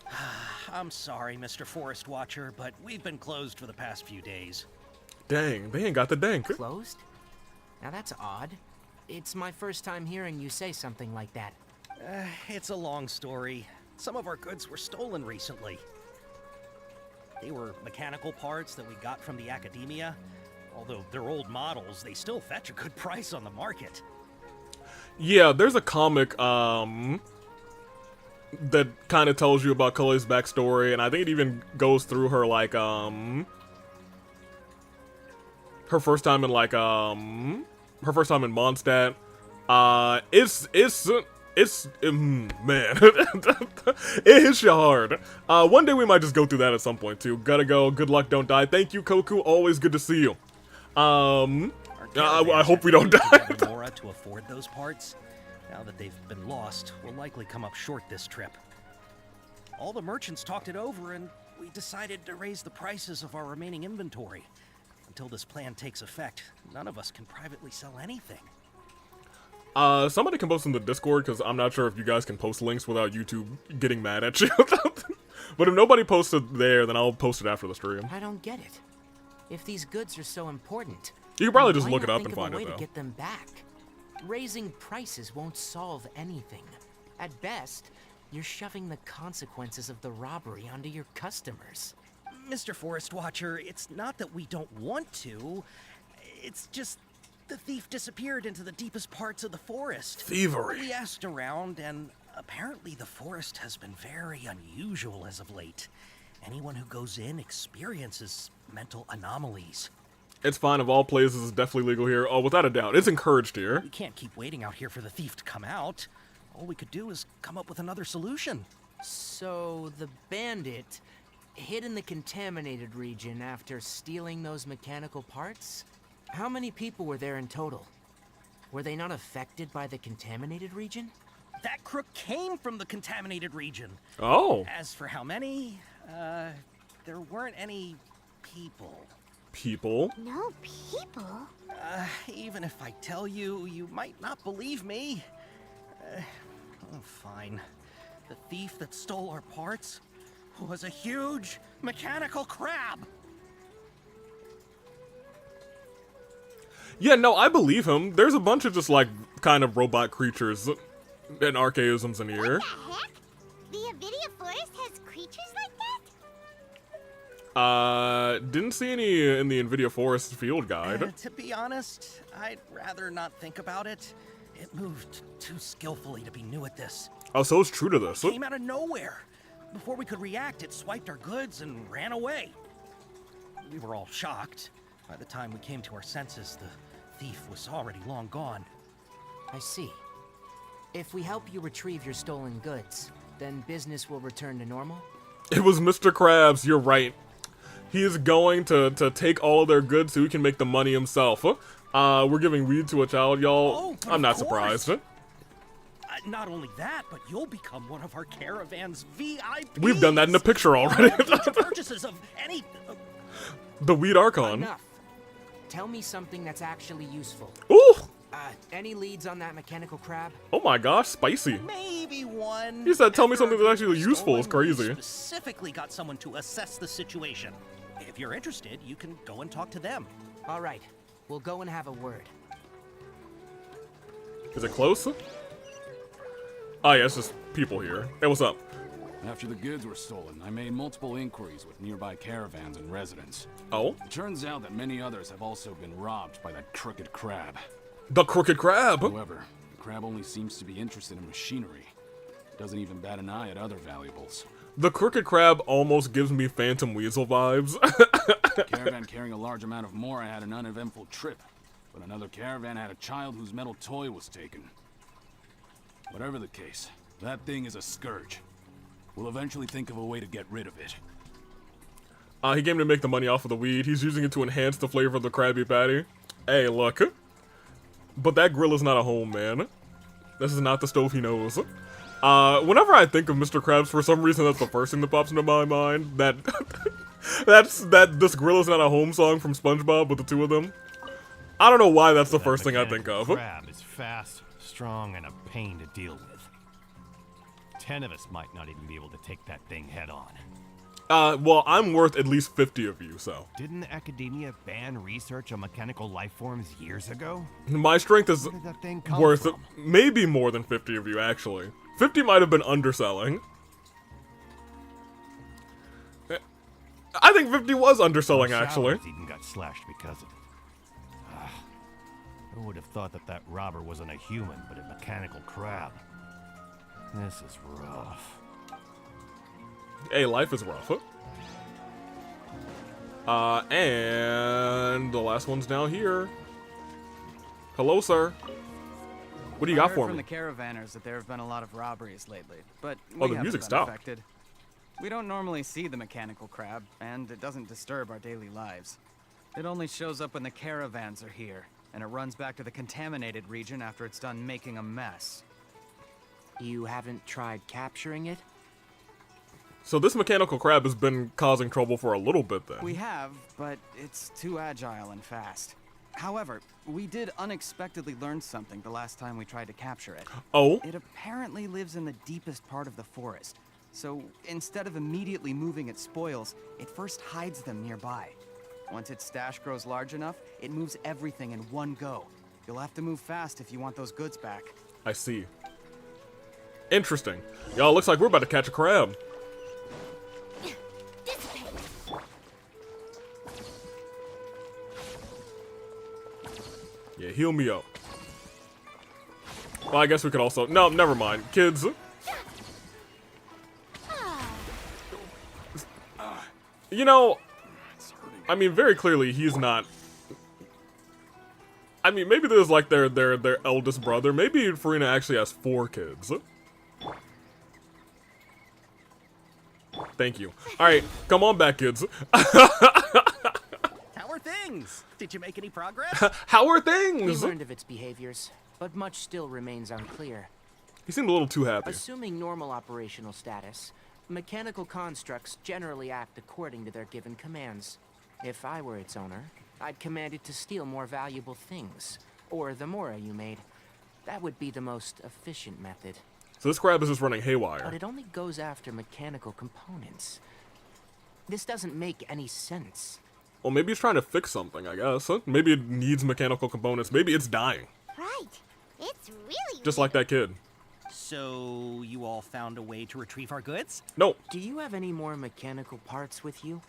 I'm sorry, Mr. Forest Watcher, but we've been closed for the past few days. Dang, they ain't got the dank. Closed? Now that's odd. It's my first time hearing you say something like that. It's a long story. Some of our goods were stolen recently. They were mechanical parts that we got from the academia. Although they're old models, they still fetch a good price on the market. Yeah, there's a comic, that kind of tells you about Cully's backstory, and I think it even goes through her, like, her first time in, like, her first time in Mondstadt. It's man, it hits you hard. One day we might just go through that at some point too. Gotta go. Good luck, don't die. Thank you, Koku. Always good to see you. I hope we don't die. Mora to afford those parts. Now that they've been lost, we'll likely come up short this trip. All the merchants talked it over, and we decided to raise the prices of our remaining inventory. Until this plan takes effect, none of us can privately sell anything. Somebody can post in the Discord, because I'm not sure if you guys can post links without YouTube getting mad at you. But if nobody posts it there, then I'll post it after the stream. I don't get it. If these goods are so important, You can probably then just why look it not up think and of find a way it, though. to get them back. Raising prices won't solve anything. At best, you're shoving the consequences of the robbery onto your customers. Mr. Forest Watcher, it's not that we don't want to. It's just the thief disappeared into the deepest parts of the forest. Thievery. We asked around, and apparently the forest has been very unusual as of late. Anyone who goes in experiences mental anomalies. It's fine. Of all places, it's definitely legal here. Oh, without a doubt. It's encouraged here. We can't keep waiting out here for the thief to come out. All we could do is come up with another solution. So, the bandit hid in the contaminated region after stealing those mechanical parts? How many people were there in total? Were they not affected by the contaminated region? That crook came from the contaminated region. Oh. As for how many, there weren't any people. People. No people? Even if I tell you, you might not believe me. Fine. The thief that stole our parts was a huge mechanical crab. Yeah, no, I believe him. There's a bunch of just, like, kind of robot creatures and archaisms in here. What the heck? The Avidia Forest has creatures like that? Didn't see any in the NVIDIA Forest field guide. To be honest, I'd rather not think about it. It moved too skillfully to be new at this. Oh, so it's true to this. Came out of nowhere. Before we could react, it swiped our goods and ran away. We were all shocked. By the time we came to our senses, the thief was already long gone. I see. If we help you retrieve your stolen goods, then business will return to normal? It was Mr. Krabs, you're right. He is going to take all of their goods so he can make the money himself. We're giving weed to a child, y'all. Oh, but I'm not of course. surprised. Not only that, but you'll become one of our caravan's VIPs. We've done that in the picture already. Future purchases of any... The weed Archon. Enough. Tell me something that's actually useful. Ooh! Any leads on that mechanical crab? Oh my gosh, spicy. Maybe one. He said, "Tell me After something that's actually it was useful." It's stolen, we crazy. Specifically got someone to assess the situation. If you're interested, you can go and talk to them. All right. We'll go and have a word. Is it close? Oh yeah, it's just people here. Hey, what's up? After the goods were stolen, I made multiple inquiries with nearby caravans and residents. Oh? It turns out that many others have also been robbed by that crooked crab. The crooked crab! However, the crab only seems to be interested in machinery. Doesn't even bat an eye at other valuables. The crooked crab almost gives me Phantom Weasel vibes. Caravan carrying a large amount of Mora had an uneventful trip, but another caravan had a child whose metal toy was taken. Whatever the case, that thing is a scourge. We'll eventually think of a way to get rid of it. He came to make the money off of the weed. He's using it to enhance the flavor of the Krabby Patty. Hey, look. But that grill is not a home, man. This is not the stove he knows. Whenever I think of Mr. Krabs, for some reason that's the first thing that pops into my mind. That this grill is not a home song from SpongeBob with the two of them. I don't know why that's the first thing I think of. Crab is fast, strong, and a pain to deal with. 10 of us might not even be able to take that thing head on. Well, I'm worth at least 50 of you, so. Didn't academia ban research on mechanical life forms years ago? My strength is Where did that thing come worth from? maybe more than 50 of you, actually. 50 might have been underselling. I think 50 was underselling, Our actually. showers even got slashed because of it. Who would have thought that that robber wasn't a human, but a mechanical crab? This is rough. Hey, life is rough. And the last one's down here. Hello, sir. What do you got I for heard from me? the caravanners that there have been a lot of robberies lately, but Oh, we the haven't music been stopped. affected. We don't normally see the mechanical crab, and it doesn't disturb our daily lives. It only shows up when the caravans are here, and it runs back to the contaminated region after it's done making a mess. You haven't tried capturing it? So this mechanical crab has been causing trouble for a little bit then. We have, but it's too agile and fast. However, we did unexpectedly learn something the last time we tried to capture it. Oh? It apparently lives in the deepest part of the forest. So instead of immediately moving its spoils, it first hides them nearby. Once its stash grows large enough, it moves everything in one go. You'll have to move fast if you want those goods back. I see. Interesting. Y'all, looks like we're about to catch a crab. Yeah, heal me up. Well, I guess we could also... No, never mind. Kids. You know, I mean, very clearly he's not... I mean, maybe this is like their eldest brother. Maybe Farina actually has 4 kids. Thank you. Alright, come on back, kids. How are things? Did you make any progress? How are We things? learned of its behaviors, but much still remains unclear. He seemed a little too happy. Assuming normal operational status, mechanical constructs generally act according to their given commands. If I were its owner, I'd command it to steal more valuable things, or the mora you made. That would be the most efficient method. So this crab is just running But haywire. it only goes after mechanical components. This doesn't make any sense. Well, maybe he's trying to fix something, I guess. Maybe it needs mechanical components. Maybe it's dying. Right. It's really Just like that kid. So, you all found a way to retrieve our goods? No. Do you have any more mechanical parts with you?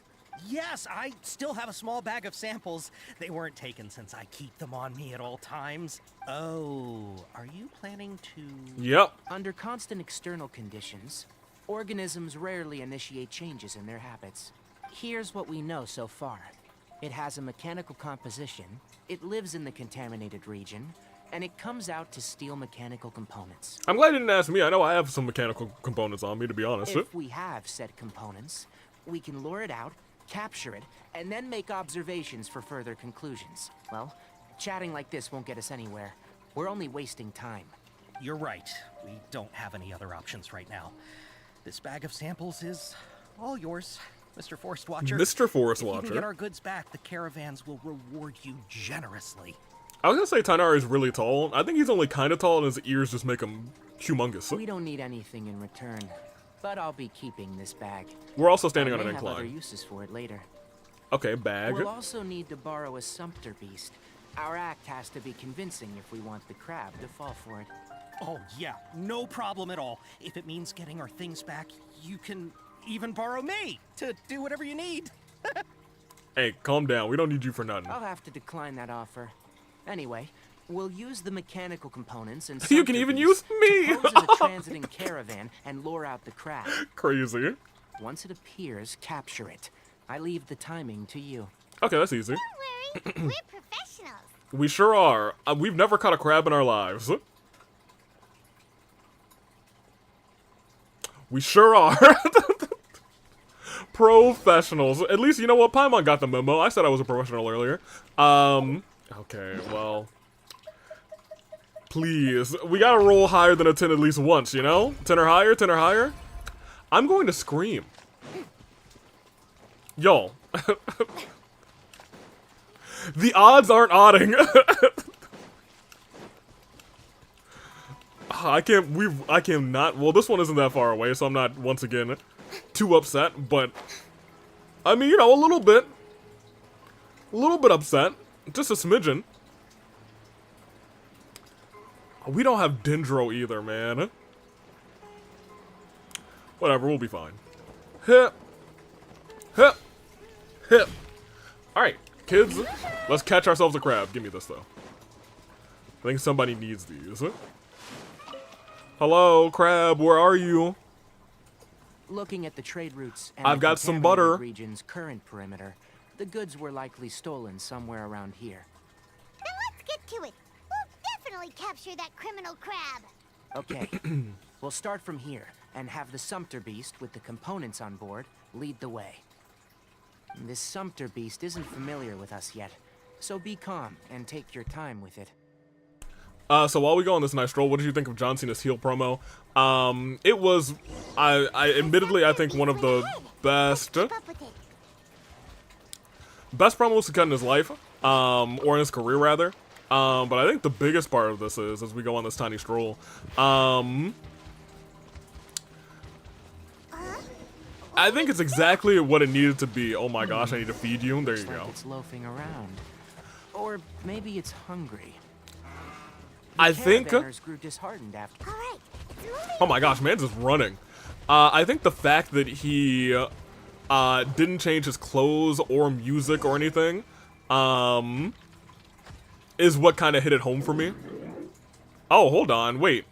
Yes, I still have a small bag of samples. They weren't taken since I keep them on me at all times. Oh, are you planning to... Yep. Under constant external conditions, organisms rarely initiate changes in their habits. Here's what we know so far. It has a mechanical composition, it lives in the contaminated region, and it comes out to steal mechanical components. I'm glad you didn't ask me. I know I have some mechanical components on me, to be honest. If we have said components, we can lure it out, capture it, and then make observations for further conclusions. Well, chatting like this won't get us anywhere. We're only wasting time. You're right. We don't have any other options right now. This bag of samples is all yours, Mr. Forest Watcher. Mr. Forest If you Watcher. can get our goods back, the caravans will reward you generously. I was gonna say Tighnari is really tall. I think he's only kind of tall, and his ears just make him humongous. We don't need anything in return, but I'll be keeping this bag. We're also standing I on an may have other incline. uses for it later. Okay, bag. We'll also need to borrow a sumpter beast. Our act has to be convincing if we want the crab to fall for it. Oh, yeah, no problem at all. If it means getting our things back, you can even borrow me to do whatever you need. Hey, calm down. We don't need you for nothing. I'll have to decline that offer. Anyway, we'll use the mechanical components and You can even use me! to pose as a transiting caravan and lure out the crab. Crazy. Once it appears, capture it. I leave the timing to you. Okay, that's easy. Don't worry. We're professionals. We sure are. We've never caught a crab in our lives. We sure are. Professionals. At least, you know what? Paimon got the memo. I said I was a professional earlier. Okay, well. Please. We gotta roll higher than a 10 at least once, you know? 10 or higher, 10 or higher. I'm going to scream. Y'all. The odds aren't odding. I can't not. Well, this one isn't that far away, so I'm not, once again, too upset, but I mean, you know, a little bit upset. Just a smidgen. We don't have Dendro either, man. Whatever, we'll be fine. Hip. Hip. Hip. Alright, kids, let's catch ourselves a crab. Give me this, though. I think somebody needs these. Hello, crab, where are you? Looking at the trade routes and I've the got some contaminated butter. region's current perimeter, the goods were likely stolen somewhere around here. Then let's get to it. We'll finally capture that criminal crab. Okay, we'll start from here and have the Sumpter Beast with the components on board lead the way. This Sumpter Beast isn't familiar with us yet, so be calm and take your time with it. So while we go on this nice stroll, what did you think of John Cena's heel promo? It was, admittedly, I think one of the best promos to cut in his life, or in his career rather. But I think the biggest part of this is, as we go on this tiny stroll, I think it's exactly what it needed to be. Oh my gosh, I need to feed you. There you go. It's loafing around. Or maybe it's hungry. I think. Grew disheartened after. Oh my gosh, man's just running. I think the fact that he didn't change his clothes or music or anything, is what kind of hit it home for me. Oh, hold on, wait.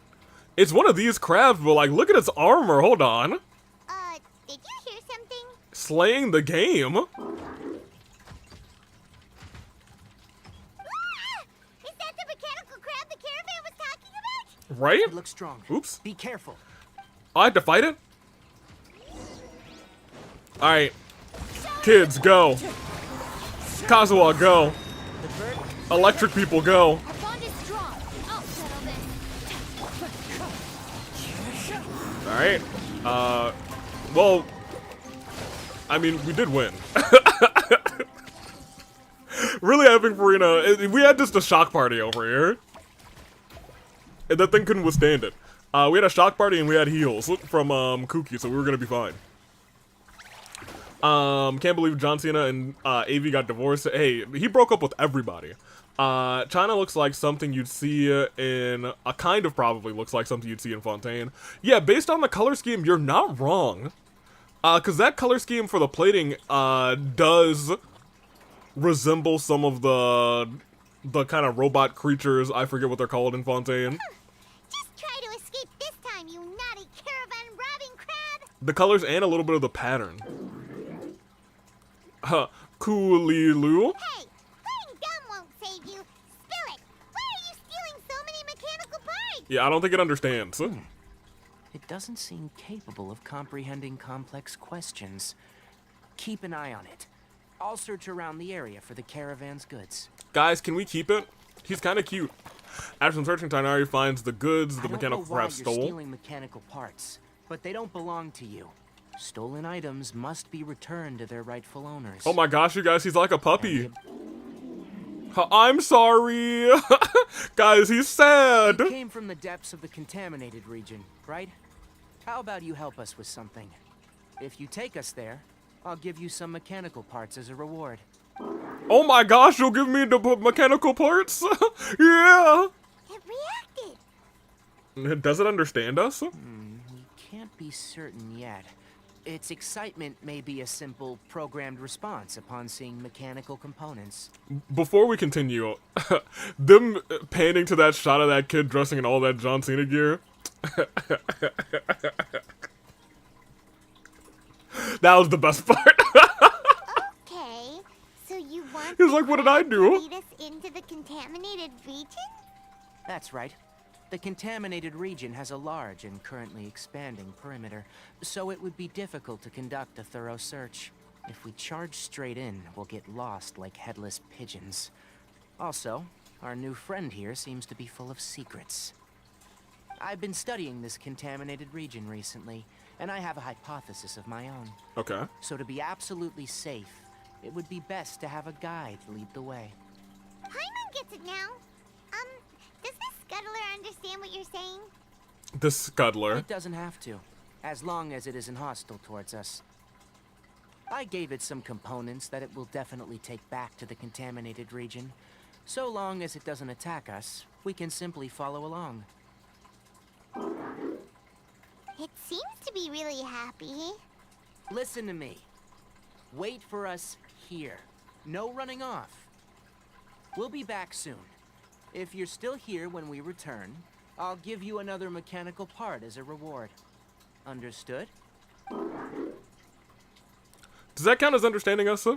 It's one of these crabs, but like, look at its armor. Hold on. Did you hear something? Slaying the game. Ah! Is that the mechanical crab the caravan was talking about? Right? It looks strong. Oops. Be careful. I have to fight it? Alright. Kids, go. Kazuha, go. Electric people, go. Our bond is strong. I'll settle this. Alright. Well, I mean, we did win. Really having Farina, we had just a shock party over here. And that thing couldn't withstand it. We had a shock party and we had heals from Kuki, so we were gonna be fine. Can't believe John Cena and AV got divorced. Hey, he broke up with everybody. China looks like something you'd see in, kind of probably looks like something you'd see in Fontaine. Yeah, based on the color scheme, you're not wrong. Cause that color scheme for the plating, does resemble some of the kind of robot creatures, I forget what they're called in Fontaine. Just try to escape this time, you naughty caravan robbing crab! The colors and a little bit of the pattern. Coolilu. Hey, playing dumb won't save you. Spill it. Why are you stealing so many mechanical parts? Yeah, I don't think it understands. It doesn't seem capable of comprehending complex questions. Keep an eye on it. I'll search around the area for the caravan's goods. Guys, can we keep it? He's kind of cute. After some searching, Tighnari finds the goods the I don't mechanical know why crab you're stole. stealing mechanical parts, but they don't belong to you. Stolen items must be returned to their rightful owners. Oh my gosh, you guys, he's like a puppy. I'm sorry. Guys, he's sad. You came from the depths of the contaminated region, right? How about you help us with something? If you take us there, I'll give you some mechanical parts as a reward. Oh my gosh, you'll give me the mechanical parts? Yeah. It reacted. Does it understand us? We can't be certain yet. Its excitement may be a simple programmed response upon seeing mechanical components. Before we continue, them panning to that shot of that kid dressing in all that John Cena gear. That was the best part. Okay, so you want He was like, what did I to do? lead us into the contaminated region? That's right. The contaminated region has a large and currently expanding perimeter, so it would be difficult to conduct a thorough search. If we charge straight in, we'll get lost like headless pigeons. Also, our new friend here seems to be full of secrets. I've been studying this contaminated region recently, and I have a hypothesis of my own. Okay. So to be absolutely safe, it would be best to have a guide lead the way. Paimon gets it now. Does this scuttler understand what you're saying? The scuttler. It doesn't have to, as long as it isn't hostile towards us. I gave it some components that it will definitely take back to the contaminated region. So long as it doesn't attack us, we can simply follow along. It seems to be really happy. Listen to me. Wait for us here. No running off. We'll be back soon. If you're still here when we return, I'll give you another mechanical part as a reward. Understood? Does that count as understanding us?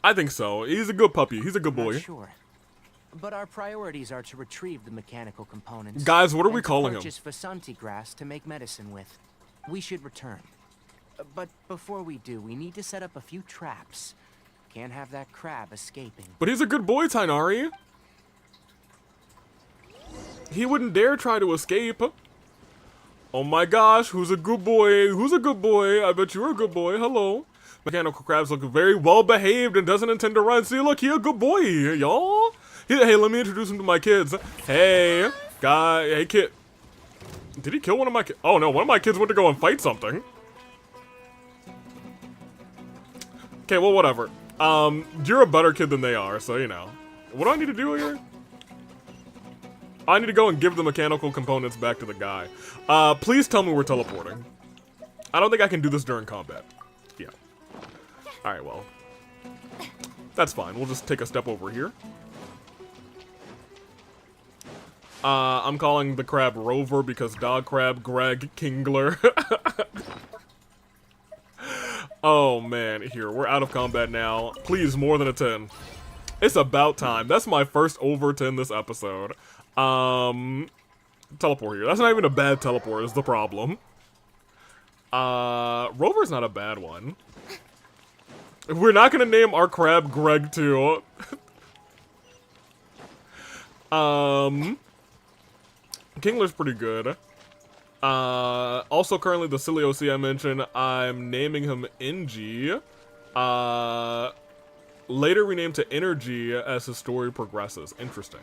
I think so. He's a good puppy. He's a good boy. Not sure. but our priorities are to retrieve the mechanical components. Guys, what are we and to calling him? purchase Vasanti grass to make medicine with. We should return. But before we do, we need to set up a few traps. Can't have that crab escaping. But he's a good boy, Tighnari. He wouldn't dare try to escape. Oh my gosh, who's a good boy? Who's a good boy? I bet you're a good boy. Hello. Mechanical crabs look very well behaved and doesn't intend to run. See, look, he a good boy, y'all. Hey, let me introduce him to my kids. Hey, guy. Hey, kid. Did he kill one of my kids? Oh no, one of my kids went to go and fight something. Okay, well, whatever. You're a better kid than they are, so you know. What do I need to do here? I need to go and give the mechanical components back to the guy. Please tell me we're teleporting. I don't think I can do this during combat. Yeah. Alright, well. That's fine. We'll just take a step over here. I'm calling the crab Rover because Dog Crab, Greg, Kingler. Oh, man. Here, we're out of combat now. Please, more than a 10. It's about time. That's my first over 10 this episode. Teleport here. That's not even a bad teleport is the problem. Rover's not a bad one. We're not gonna name our crab Greg too. Kingler's pretty good. Also currently the silly OC I mentioned, I'm naming him NG. Later renamed to Energy as his story progresses. Interesting.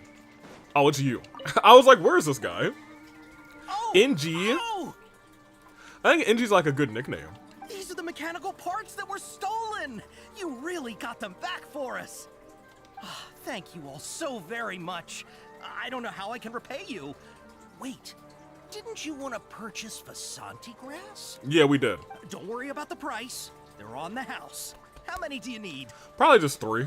Oh, it's you. I was like, where is this guy? Oh, NG? oh! I think NG's like a good nickname. These are the mechanical parts that were stolen! You really got them back for us! Ah, thank you all so very much. I don't know how I can repay you. Wait, didn't you want to purchase Vasanti grass? Yeah, we did. Don't worry about the price. They're on the house. How many do you need? Probably just 3.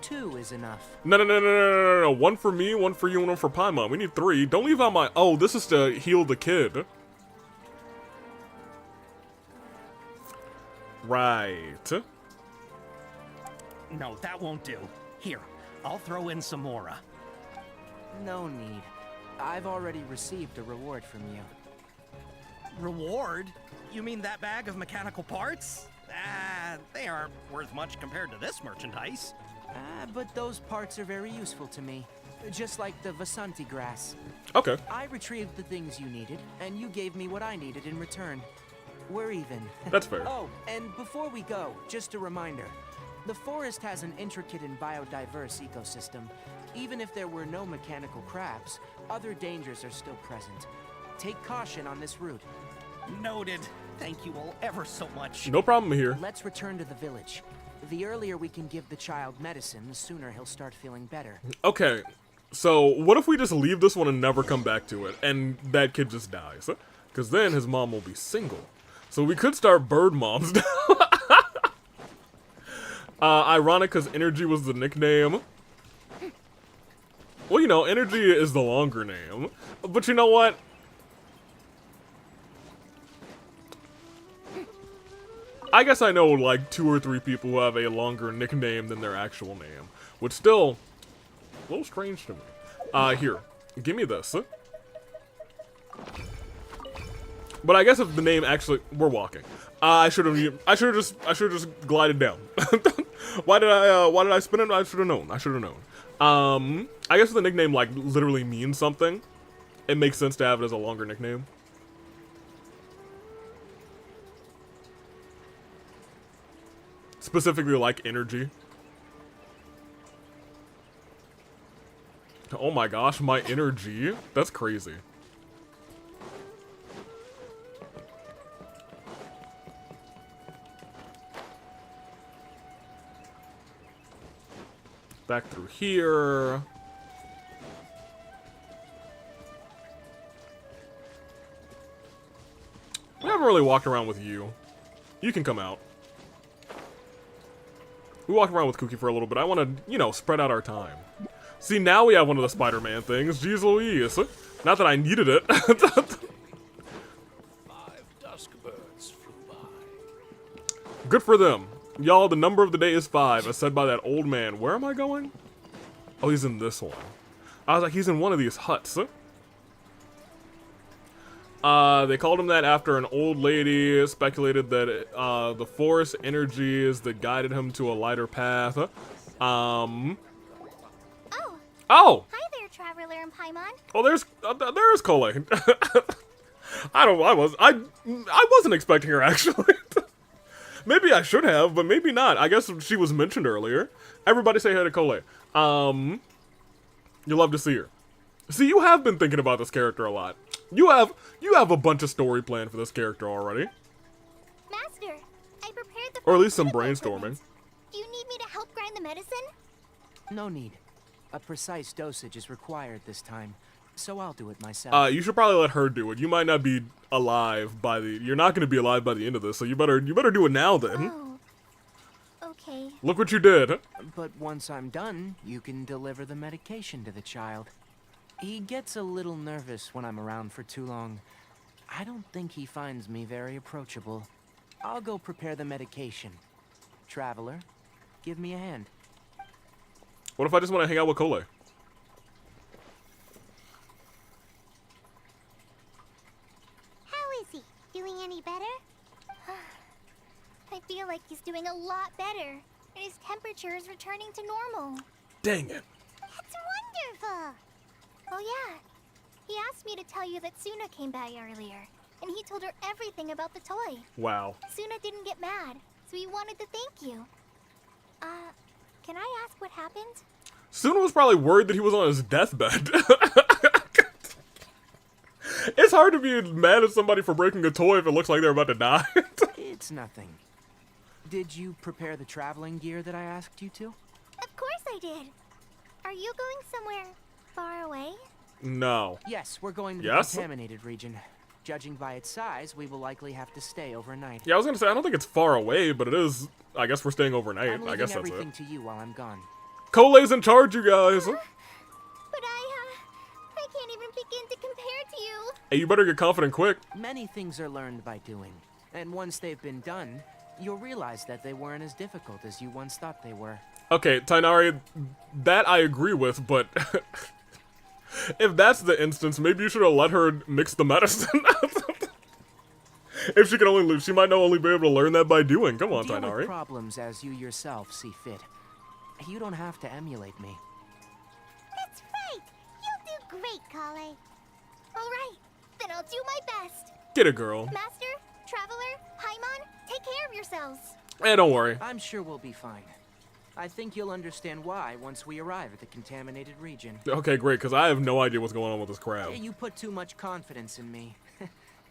2 is enough. No. One for me, one for you, and one for Paimon. We need 3. Don't leave out my... Oh, this is to heal the kid. Right. No, that won't do. Here, I'll throw in some more. No need. I've already received a reward from you. Reward? You mean that bag of mechanical parts? They aren't worth much compared to this merchandise. But those parts are very useful to me. Just like the Vasanti grass. Okay. I retrieved the things you needed, and you gave me what I needed in return. We're even. That's fair. Oh, and before we go, just a reminder. The forest has an intricate and biodiverse ecosystem. Even if there were no mechanical crabs, other dangers are still present. Take caution on this route. Noted. Thank you all ever so much. No problem here. Let's return to the village. The earlier we can give the child medicine, the sooner he'll start feeling better. Okay. So, what if we just leave this one and never come back to it, and that kid just dies? Because then his mom will be single. So we could start bird moms now. Ironic because Energy was the nickname. Well, you know, Energy is the longer name. But you know what? I guess I know like 2 or 3 people who have a longer nickname than their actual name. Which still, a little strange to me. Here, give me this. But I guess if the name actually, we're walking. I should have just glided down. Why did I spin it? I should have known. I guess if the nickname like literally means something, it makes sense to have it as a longer nickname. Specifically like Energy. Oh my gosh, my energy? That's crazy. Back through here. We haven't really walked around with you. You can come out. We walked around with Cookie for a little bit. I want to, you know, spread out our time. See, now we have one of the Spider-Man things. Jeez Louise. Not that I needed it. 5 dusk birds flew by. Good for them. Y'all, the number of the day is 5, as said by that old man. Where am I going? Oh, he's in this one. I was like, he's in one of these huts. They called him that after an old lady speculated that the forest energies that guided him to a lighter path. Oh, Oh! hi there, Traveler and Paimon. Oh, there's Cole. I wasn't expecting her, actually. Maybe I should have, but maybe not. I guess she was mentioned earlier. Everybody say hi to Cole. You'll love to see her. See, you have been thinking about this character a lot. You have a bunch of story planned for this character already. Master, I prepared the Or at least some pharmaceutical brainstorming. equipment. Do you need me to help grind the medicine? No need. A precise dosage is required this time, so I'll do it myself. You should probably let her do it. You might not be alive by the. You're not going to be alive by the end of this, so you better do it now then. Oh, okay. Look what you did. But once I'm done, you can deliver the medication to the child. He gets a little nervous when I'm around for too long. I don't think he finds me very approachable. I'll go prepare the medication. Traveler, give me a hand. What if I just want to hang out with Cole? How is he? Doing any better? I feel like he's doing a lot better, and his temperature is returning to normal. Dang it. That's wonderful! Oh yeah, he asked me to tell you that Suna came by earlier, and he told her everything about the toy. Wow. Suna didn't get mad, so he wanted to thank you. Can I ask what happened? Suna was probably worried that he was on his deathbed. It's hard to be mad at somebody for breaking a toy if it looks like they're about to die. It's nothing. Did you prepare the traveling gear that I asked you to? Of course I did. Are you going somewhere far away? No. Yes, we're going to the Yes? contaminated region. Judging by its size, we will likely have to stay overnight. Yeah, I was gonna say, I don't think it's far away, but it is. I guess we're staying overnight. I'm leaving I guess that's everything it. to you while I'm gone. Cole's in charge, you guys. But I can't even begin to compare to you. Hey, you better get confident quick. Many things are learned by doing, and once they've been done, you'll realize that they weren't as difficult as you once thought they were. Okay, Tighnari, that I agree with, but if that's the instance, maybe you should have let her mix the medicine. If she can only live, she might not only be able to learn that by doing. Come on, Deal with Tighnari. problems as you yourself see fit. You don't have to emulate me. That's right. You'll do great, Kale. All right, then I'll do my best. Get it, girl. Master, Traveler, Paimon, take care of yourselves. Eh, don't worry. I'm sure we'll be fine. I think you'll understand why once we arrive at the contaminated region. Okay, great, because I have no idea what's going on with this crab. You put too much confidence in me.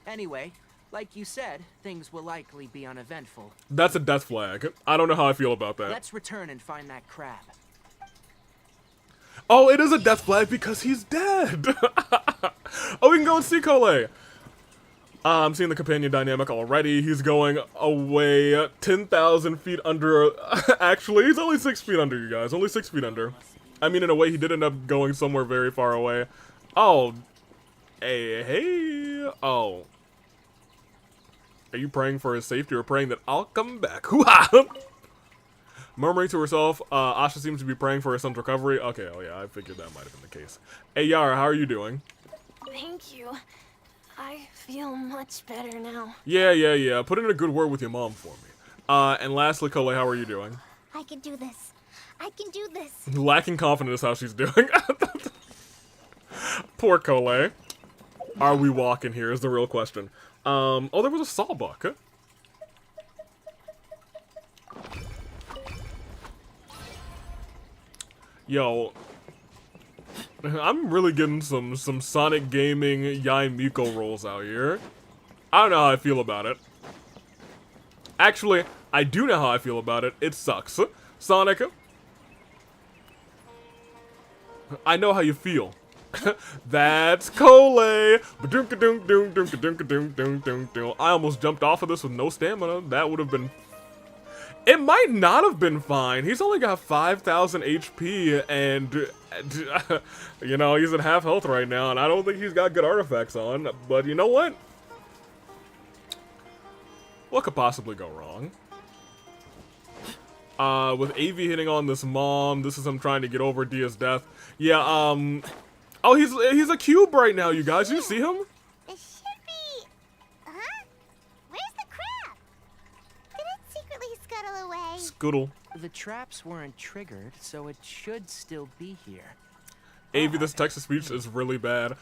Anyway, like you said, things will likely be uneventful. That's a death flag. I don't know how I feel about that. Let's return and find that crab. Oh, it is a death flag because he's dead. Oh, we can go and see Cole. I'm seeing the companion dynamic already. He's going away 10,000 feet under. Actually, he's only 6 feet under, you guys. Only 6 feet under. I mean, in a way, he did end up going somewhere very far away. Oh. Hey. Oh. Are you praying for his safety or praying that I'll come back? Hoo-ha! Murmuring to herself, Asha seems to be praying for her son's recovery. Okay, oh yeah, I figured that might have been the case. Hey, Yara, how are you doing? Thank you. I feel much better now. Yeah. Put in a good word with your mom for me. And lastly, Cole, how are you doing? I can do this. I can do this. Lacking confidence how she's doing. Poor Cole. Are we walking here is the real question. Oh, there was a sawbuck. Yo, I'm really getting some Sonic Gaming Yai Miko rolls out here. I don't know how I feel about it. Actually, I do know how I feel about it. It sucks. Sonic, I know how you feel. That's Cole. I almost jumped off of this with no stamina. That would have been... It might not have been fine. He's only got 5,000 HP, and, you know, he's at half health right now, and I don't think he's got good artifacts on. But you know what? What could possibly go wrong? With AV hitting on this mom, this is him trying to get over Dia's death. Yeah, oh, he's a cube right now, you guys. You see him? It should be... Huh? Where's the crab? Did it secretly scuttle away? Scoodle. The traps weren't triggered, so it should still be here. AV, this text-to-speech is really bad.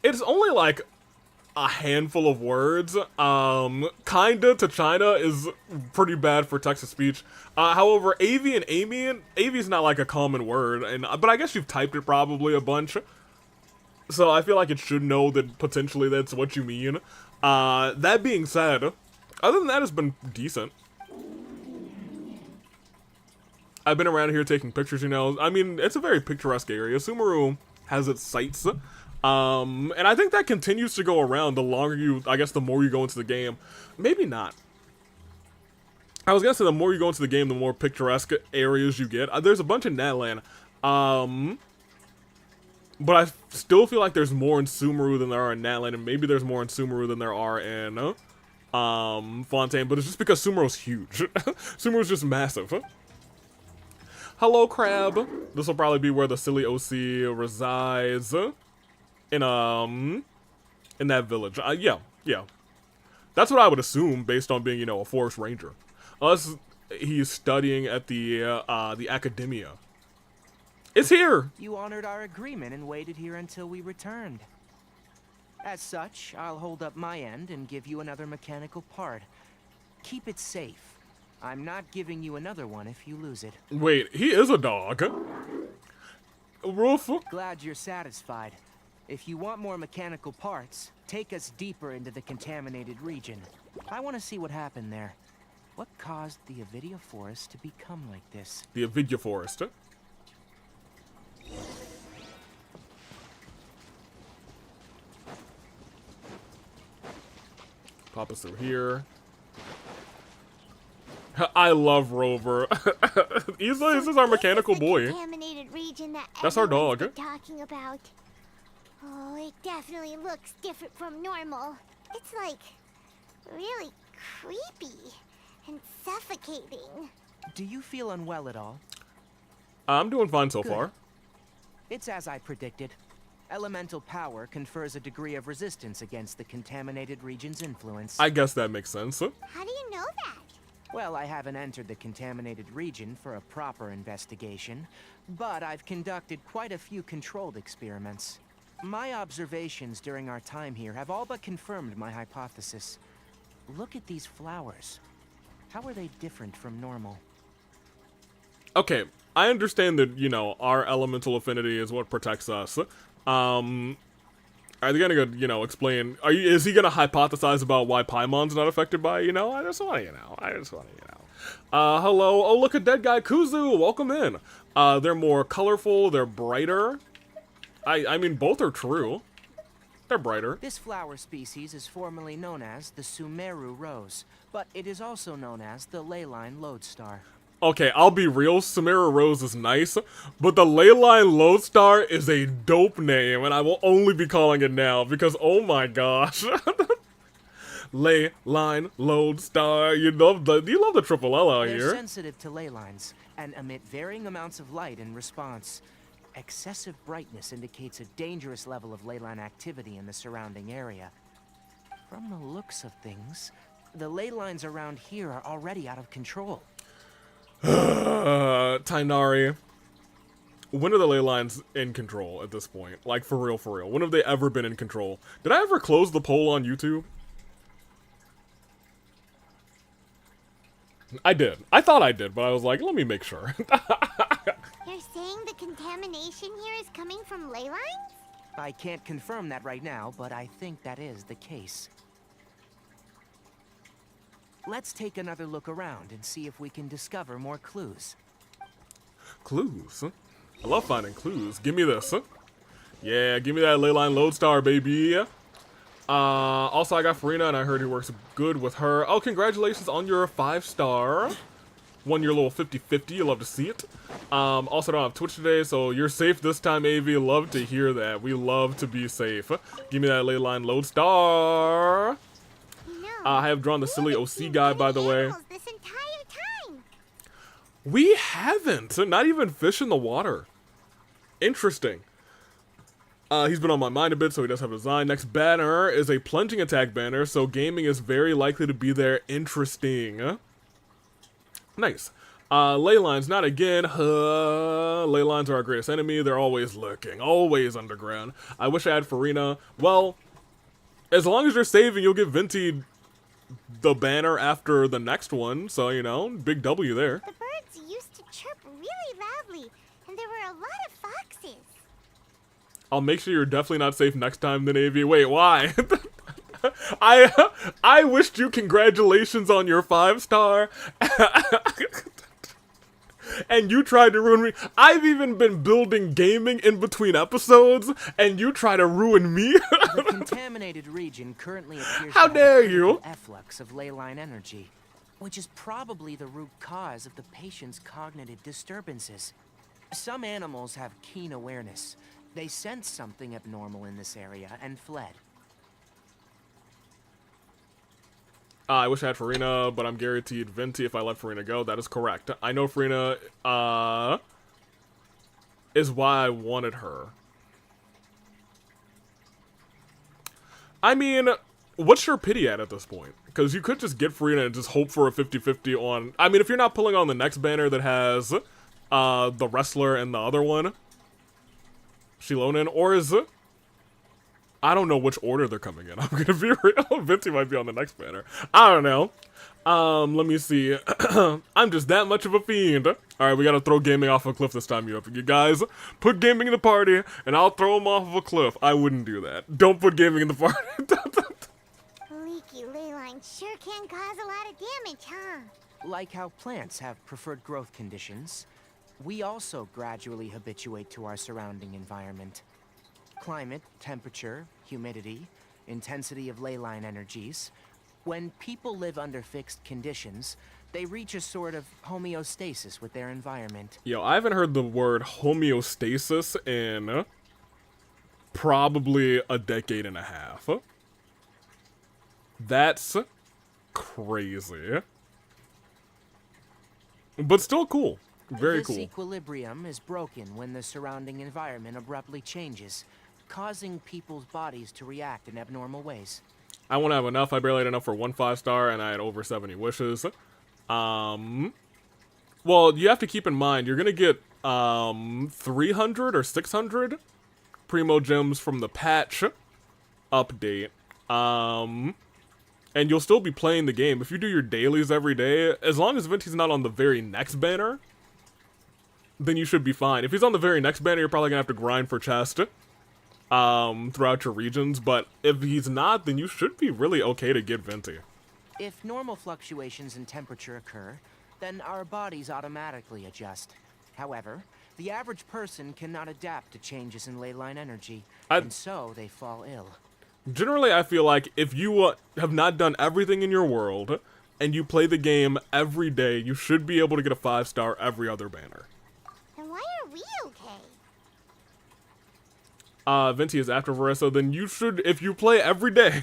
It's only like a handful of words. Kinda to China is pretty bad for text-to-speech. However, AV and Amian, AV is not like a common word, but I guess you've typed it probably a bunch. So I feel like it should know that potentially that's what you mean. That being said, other than that, it's been decent. I've been around here taking pictures, you know. I mean, it's a very picturesque area. Sumeru has its sights. And I think that continues to go around the longer you, I guess the more you go into the game. Maybe not. I was gonna say the more you go into the game, the more picturesque areas you get. There's a bunch in Natlan. But I still feel like there's more in Sumeru than there are in Natlan, and maybe there's more in Sumeru than there are in Fontaine, but it's just because Sumeru's huge. Sumeru's just massive. Hello, Crab. This will probably be where the silly OC resides. In that village. Yeah. That's what I would assume based on being, you know, a forest ranger. Unless he's studying at the academia. It's here! You honored our agreement and waited here until we returned. As such, I'll hold up my end and give you another mechanical part. Keep it safe. I'm not giving you another one if you lose it. Wait, he is a dog. Roof. Glad you're satisfied. If you want more mechanical parts, take us deeper into the contaminated region. I want to see what happened there. What caused the Avidia Forest to become like this? The Avidia Forest. Pop us through here. I love Rover. This is our mechanical boy. Contaminated region that That's our dog. everyone's been talking about. Oh, it definitely looks different from normal. It's like really creepy and suffocating. Do you feel unwell at all? I'm doing fine so Good. far. It's as I predicted. Elemental power confers a degree of resistance against the contaminated region's influence. I guess that makes sense. How do you know that? Well, I haven't entered the contaminated region for a proper investigation, but I've conducted quite a few controlled experiments. My observations during our time here have all but confirmed my hypothesis. Look at these flowers. How are they different from normal? Okay, I understand that, you know, our elemental affinity is what protects us. Are they gonna go, you know, explain, is he gonna hypothesize about why Paimon's not affected by it, you know? I just wanna, you know. Hello, oh look, a dead guy, Kuzu, welcome in. They're more colorful, they're brighter. I mean, both are true. They're brighter. This flower species is formerly known as the Sumeru rose, but it is also known as the Leyline lodestar. Okay, I'll be real, Sumeru Rose is nice, but the Leyline Lodestar is a dope name, and I will only be calling it now, because oh my gosh. Leyline Lodestar, you love the triple L out They're here. sensitive to ley lines and emit varying amounts of light in response. Excessive brightness indicates a dangerous level of ley line activity in the surrounding area. From the looks of things, the ley lines around here are already out of control. Tighnari, when are the ley lines in control at this point? Like, for real, for real. When have they ever been in control? Did I ever close the poll on YouTube? I did. I thought I did, but I was like, let me make sure. You're saying the contamination here is coming from ley lines? I can't confirm that right now, but I think that is the case. Let's take another look around and see if we can discover more clues. Clues? I love finding clues. Give me this. Yeah, give me that Leyline Lodestar, baby. Also, I got Farina, and I heard he works good with her. Oh, congratulations on your 5-star. Won your little 50-50. You love to see it. Also, don't have Twitch today, so you're safe this time, AV. Love to hear that. We love to be safe. Give me that Leyline Lodestar. No, I have drawn the silly OC guy, by the way. this entire time. We haven't. Not even fish in the water. Interesting. He's been on my mind a bit, so he does have a design. Next banner is a plunging attack banner, so gaming is very likely to be there. Interesting. Nice. Ley lines, not again. Ley lines are our greatest enemy. They're always lurking, always underground. I wish I had Farina. Well, as long as you're saving, you'll get Venti the banner after the next one. So, you know, big W there. The birds used to chirp really loudly, and there were a lot of foxes. I'll make sure you're definitely not safe next time, then AV. Wait, why? I wished you congratulations on your 5-star. And you tried to ruin me. I've even been building gaming in between episodes, and you try to ruin me? The contaminated region currently appears How to dare have a you? efflux of ley line energy, which is probably the root cause of the patient's cognitive disturbances. Some animals have keen awareness. They sensed something abnormal in this area and fled. I wish I had Farina, but I'm guaranteed Venti if I let Farina go. That is correct. I know Farina, is why I wanted her. I mean, what's your pity at this point? Because you could just get Farina and just hope for a 50-50 on... I mean, if you're not pulling on the next banner that has, the wrestler and the other one, Shilonen, or is it? I don't know which order they're coming in. I'm gonna be real. Venti might be on the next banner. I don't know. Let me see. I'm just that much of a fiend. Alright, we gotta throw gaming off a cliff this time, you guys. Put gaming in the party, and I'll throw him off of a cliff. I wouldn't do that. Don't put gaming in the party. Leaky ley lines sure can cause a lot of damage, huh? Like how plants have preferred growth conditions, we also gradually habituate to our surrounding environment. Climate, temperature, humidity, intensity of ley line energies. When people live under fixed conditions, they reach a sort of homeostasis with their environment. Yo, I haven't heard the word homeostasis in probably a decade and a half. That's crazy. But still cool. Very this cool. equilibrium is broken when the surrounding environment abruptly changes, causing people's bodies to react in abnormal ways. I won't have enough. I barely had enough for 1 5-star, and I had over 70 wishes. Well, you have to keep in mind, you're gonna get 300 or 600 Primo Gems from the patch update. And you'll still be playing the game. If you do your dailies every day, as long as Venti's not on the very next banner, then you should be fine. If he's on the very next banner, you're probably gonna have to grind for chest throughout your regions, but if he's not, then you should be really okay to get Venti. If normal fluctuations in temperature occur, then our bodies automatically adjust. However, the average person cannot adapt to changes in ley line energy, and so they fall ill. Generally, I feel like if you have not done everything in your world, and you play the game every day, you should be able to get a 5-star every other banner. Then why are we okay? Venti is after Varessa, then you should, if you play every day,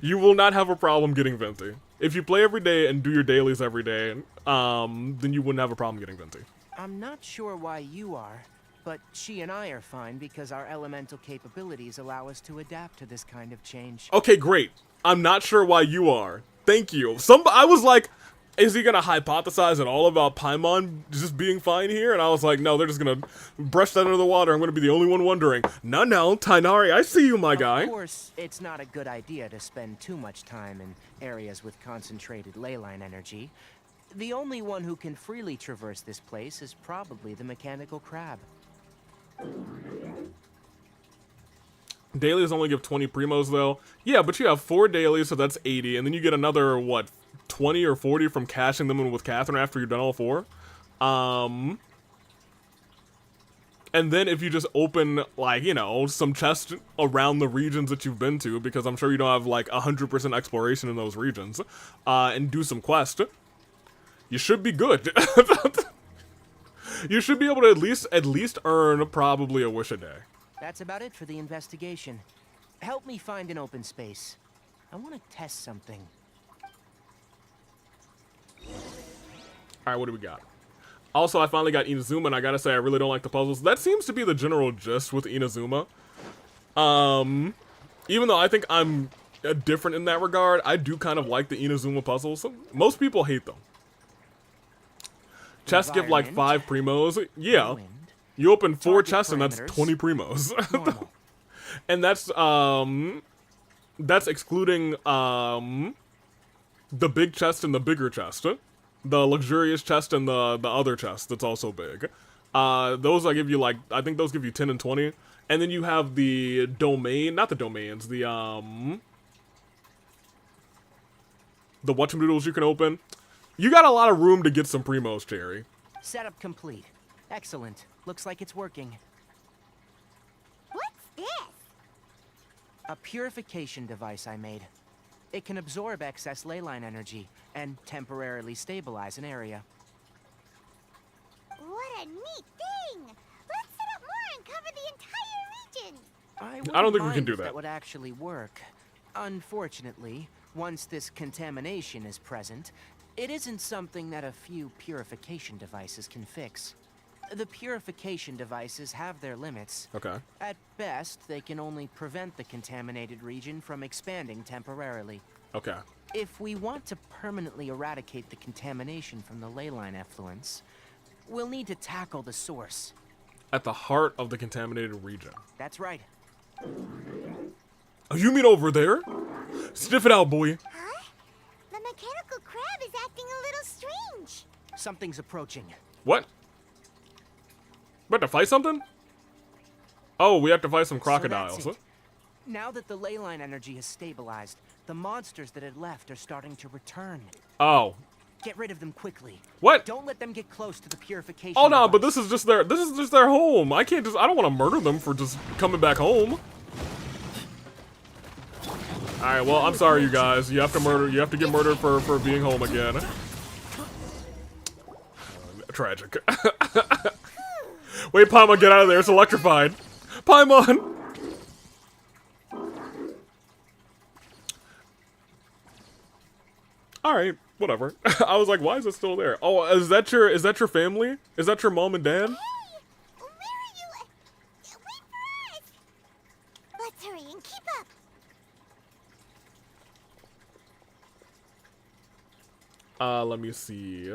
you will not have a problem getting Venti. If you play every day and do your dailies every day, then you wouldn't have a problem getting Venti. I'm not sure why you are, but she and I are fine because our elemental capabilities allow us to adapt to this kind of change. Okay, great. I'm not sure why you are. Thank you. I was like, is he gonna hypothesize at all about Paimon just being fine here? And I was like, no, they're just gonna brush that under the water. I'm gonna be the only one wondering. No, Tighnari, I see you, my guy. Of course, it's not a good idea to spend too much time in areas with concentrated ley line energy. The only one who can freely traverse this place is probably the mechanical crab. Dailies only give 20 primos, though. Yeah, but you have 4 dailies, so that's 80. And then you get another, what, 20 or 40 from cashing them in with Catherine after you've done all 4. And then if you just open, like, you know, some chests around the regions that you've been to, because I'm sure you don't have, like, 100% exploration in those regions, and do some quests, you should be good. You should be able to at least earn probably a wish a day. That's about it for the investigation. Help me find an open space. I want to test something. Alright, what do we got? Also, I finally got Inazuma, and I gotta say, I really don't like the puzzles. That seems to be the general gist with Inazuma. Even though I think I'm different in that regard, I do kind of like the Inazuma puzzles. Most people hate them. Chests give like 5 primos. Yeah. You open 4 chests and that's 20 primos. And that's excluding the big chest and the bigger chest. The luxurious chest and the other chest that's also big. Those I give you like, I think those give you 10 and 20. And then you have the domain, not the domains, the whatchamadoodles you can open. You got a lot of room to get some primos, Cherry. Setup complete. Excellent. Looks like it's working. What's this? A purification device I made. It can absorb excess ley line energy and temporarily stabilize an area. What a neat thing! Let's set up more and cover the entire region! I don't think we can mind do if that. That would actually work. Unfortunately, once this contamination is present, it isn't something that a few purification devices can fix. The purification devices have their limits. Okay. At best, they can only prevent the contaminated region from expanding temporarily. Okay. If we want to permanently eradicate the contamination from the ley line effluents, we'll need to tackle the source. At the heart of the contaminated region. That's right. Oh, you mean over there? Sniff it out, boy. Huh? The mechanical crab is acting a little strange. Something's approaching. What? We have to fight something? Oh, we have to fight some crocodiles. So that's it. Now that the ley line energy has stabilized, the monsters that had left are starting to return. Oh. Get rid of them quickly. What? Don't let them get close to the purification. Oh no, device. but this is just their home. I don't want to murder them for just coming back home. Alright, well, I'm sorry you guys. You have to get murdered for being home again. Tragic. Wait, Paimon, get out of there. It's electrified. Paimon! Alright, whatever. I was like, why is it still there? Oh, is that your family? Is that your mom and dad? Hey! Where are you? Wait for us! Let's hurry and keep up. Let me see.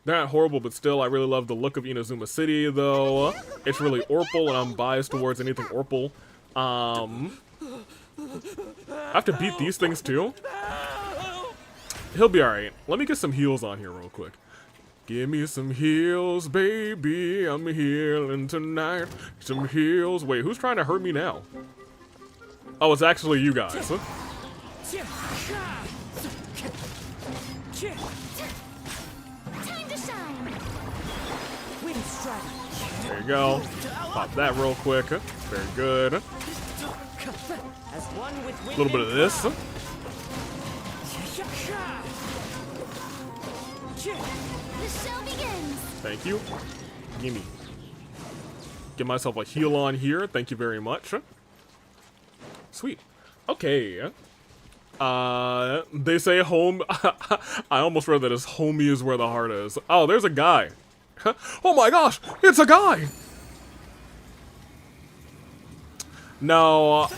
They're not horrible, but still, I really love the look of Inazuma City, though. It's really Orpal, and I'm biased towards anything Orpal. I have to beat these things, too? He'll be alright. Let me get some heals on here real quick. Give me some heals, baby. I'm healing tonight. Some heals. Wait, who's trying to hurt me now? Oh, it's actually you guys. Huh? Time to shine! There you go. Pop that real quick. Very good. A little bit of this. The show begins! Thank you. Gimme. Get myself a heal on here. Thank you very much. Sweet. Okay. They say home. I almost read that as homie is where the heart is. Oh, there's a guy. Oh my gosh, it's a guy! No,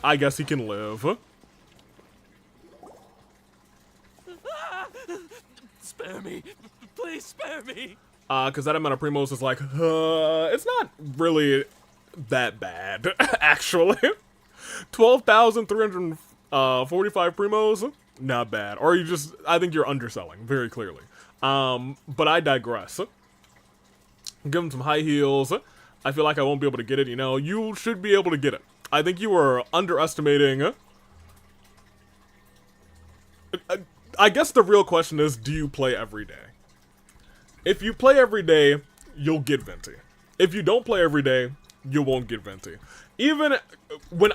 I guess he can live. Spare me. Please spare me. Cause that amount of primos is like, it's not really that bad, actually. 12,345 primos, not bad. Or I think you're underselling, very clearly. But I digress. Give him some high heels. I feel like I won't be able to get it, you know. You should be able to get it. I think you were underestimating. I guess the real question is, do you play every day? If you play every day, you'll get Venti. If you don't play every day, you won't get Venti. Even when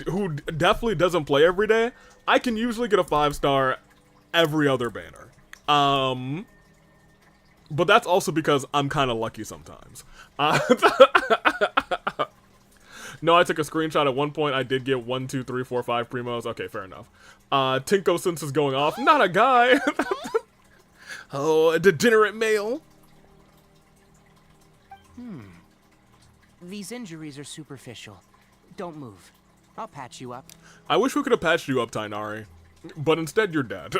who definitely doesn't play every day, I can usually get a 5-star every other banner. But that's also because I'm kind of lucky sometimes. No, I took a screenshot at one point. I did get 1, 2, 3, 4, 5 primos. Okay, fair enough. Tinko Sense is going off. Not a guy. Oh, a degenerate male. These injuries are superficial. Don't move. I'll patch you up. I wish we could have patched you up, Tighnari. But instead, you're dead.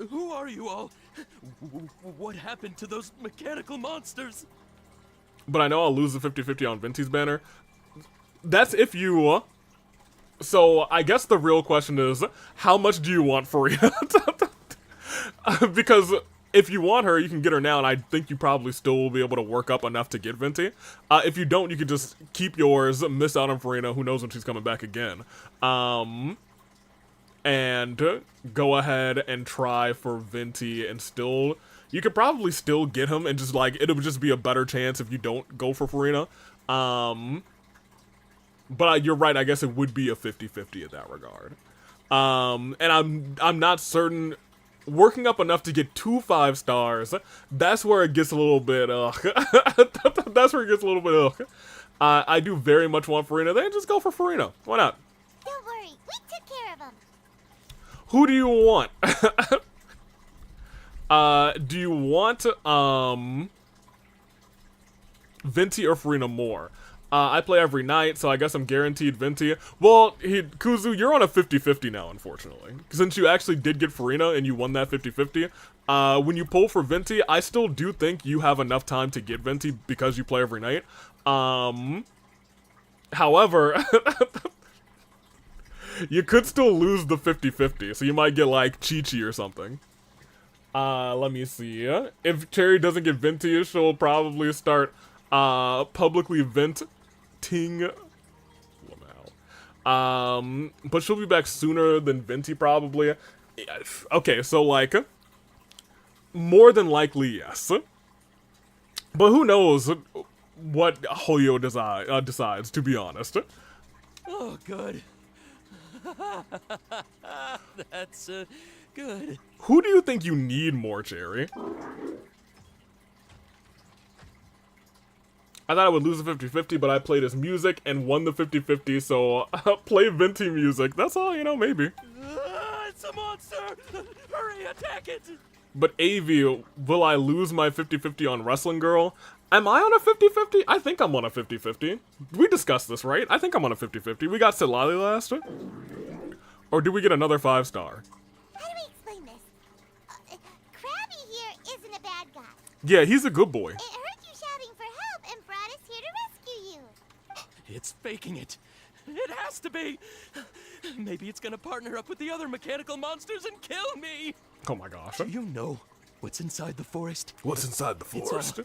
Who are you all? What happened to those mechanical monsters? But I know I'll lose the 50-50 on Venti's banner. That's if you... So, I guess the real question is, how much do you want Farina? Because if you want her, you can get her now, and I think you probably still will be able to work up enough to get Venti. If you don't, you can just keep yours, miss out on Farina, who knows when she's coming back again. And go ahead and try for Venti, and still... You could probably still get him, and just, like, it'll just be a better chance if you don't go for Farina. But you're right, I guess it would be a 50-50 in that regard. And I'm not certain... Working up enough to get 2 5 stars, that's where it gets a little bit, that's where it gets a little bit, I do very much want Farina. Then just go for Farina. Why not? Don't worry, we took care of him. Who do you want? Do you want, Venti or Farina more? I play every night, so I guess I'm guaranteed Venti. Well, Kuzu, you're on a 50-50 now, unfortunately. Since you actually did get Farina and you won that 50-50, when you pull for Venti, I still do think you have enough time to get Venti because you play every night. However, you could still lose the 50-50, so you might get, like, Chi-Chi or something. Let me see. If Cherry doesn't get Venti, she'll probably start, publicly venting Lamau. But she'll be back sooner than Venti, probably. Okay, so, like, more than likely, yes. But who knows what Hoyo decides, to be honest. Oh, good. That's, good. Who do you think you need more, Cherry? I thought I would lose the 50-50, but I played his music and won the 50-50, so play Venti music. That's all, you know, maybe. It's a monster! Hurry, attack it! But Avi, will I lose my 50-50 on Wrestling Girl? Am I on a 50-50? I think I'm on a 50-50. We discussed this, right? I think I'm on a 50-50. We got Silali last. Or did we get another 5-star? How do we explain this? Krabby here isn't a bad guy. Yeah, he's a good boy. It heard you shouting for help and brought us here to rescue you. It's faking it. It has to be. Maybe it's gonna partner up with the other mechanical monsters and kill me. Oh my gosh. Do you know what's inside the forest? What's inside the forest?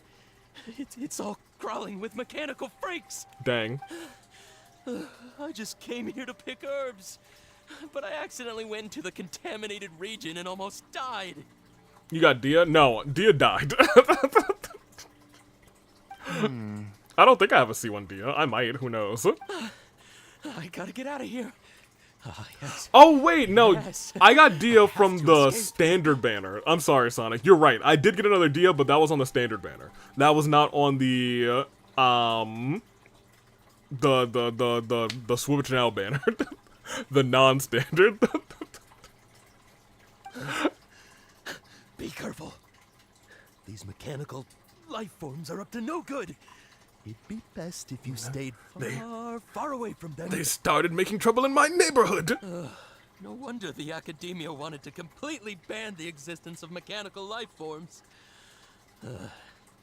It's all crawling with mechanical freaks. Dang. I just came here to pick herbs, but I accidentally went into the contaminated region and almost died. You got Dia? No, Dia died. I don't think I have a C1 Dia. I might, who knows? I gotta get out of here. Yes. Oh wait, no, Yes. I got Dia from to the escape. standard banner. I'm sorry, Sonic. You're right. I did get another Dia, but that was on the standard banner. That was not on the Switch Now banner. The non-standard. Be careful. These mechanical life forms are up to no good. It'd be best if you stayed far away from them. They started making trouble in my neighborhood. No wonder the Academia wanted to completely ban the existence of mechanical life forms.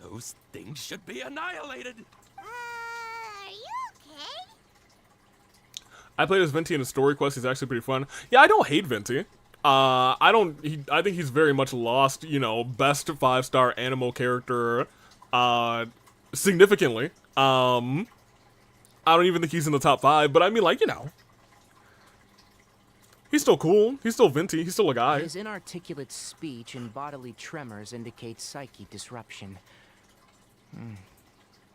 Those things should be annihilated. Are you okay? I played as Venti in a story quest. He's actually pretty fun. Yeah, I don't hate Venti. I think he's very much lost, you know, best 5-star animal character, significantly. I don't even think he's in the top 5, but I mean, like, you know. He's still cool. He's still Venti. He's still a guy. His inarticulate speech and bodily tremors indicate psyche disruption.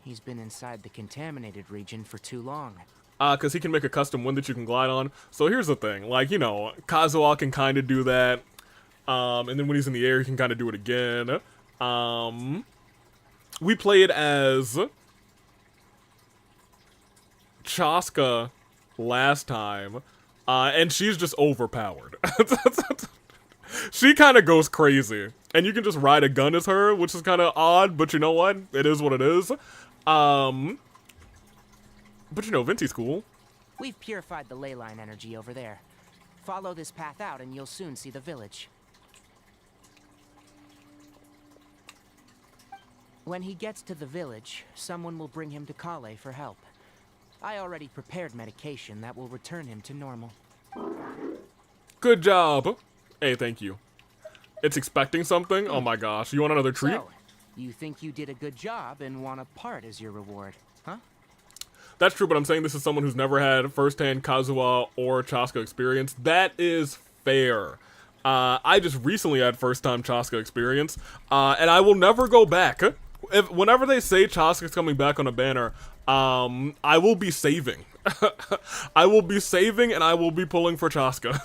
He's been inside the contaminated region for too long. Because he can make a custom one that you can glide on. So here's the thing. Like, you know, Kazuha can kind of do that. And then when he's in the air, he can kind of do it again. We played as Chaska last time. And she's just overpowered. She kind of goes crazy. And you can just ride a gun as her, which is kind of odd, but you know what? It is what it is. But you know, Vinci's cool. We've purified the ley line energy over there. Follow this path out and you'll soon see the village. When he gets to the village, someone will bring him to Kale for help. I already prepared medication that will return him to normal. Good job. Hey, thank you. It's expecting something? Oh my gosh. You want another treat? So, you think you did a good job and want a part as your reward, huh? That's true, but I'm saying this is someone who's never had first-hand Kazuha or Chaska experience. That is fair. I just recently had first-time Chaska experience, and I will never go back. Whenever they say Chaska's coming back on a banner, I will be saving. I will be saving, and I will be pulling for Chaska.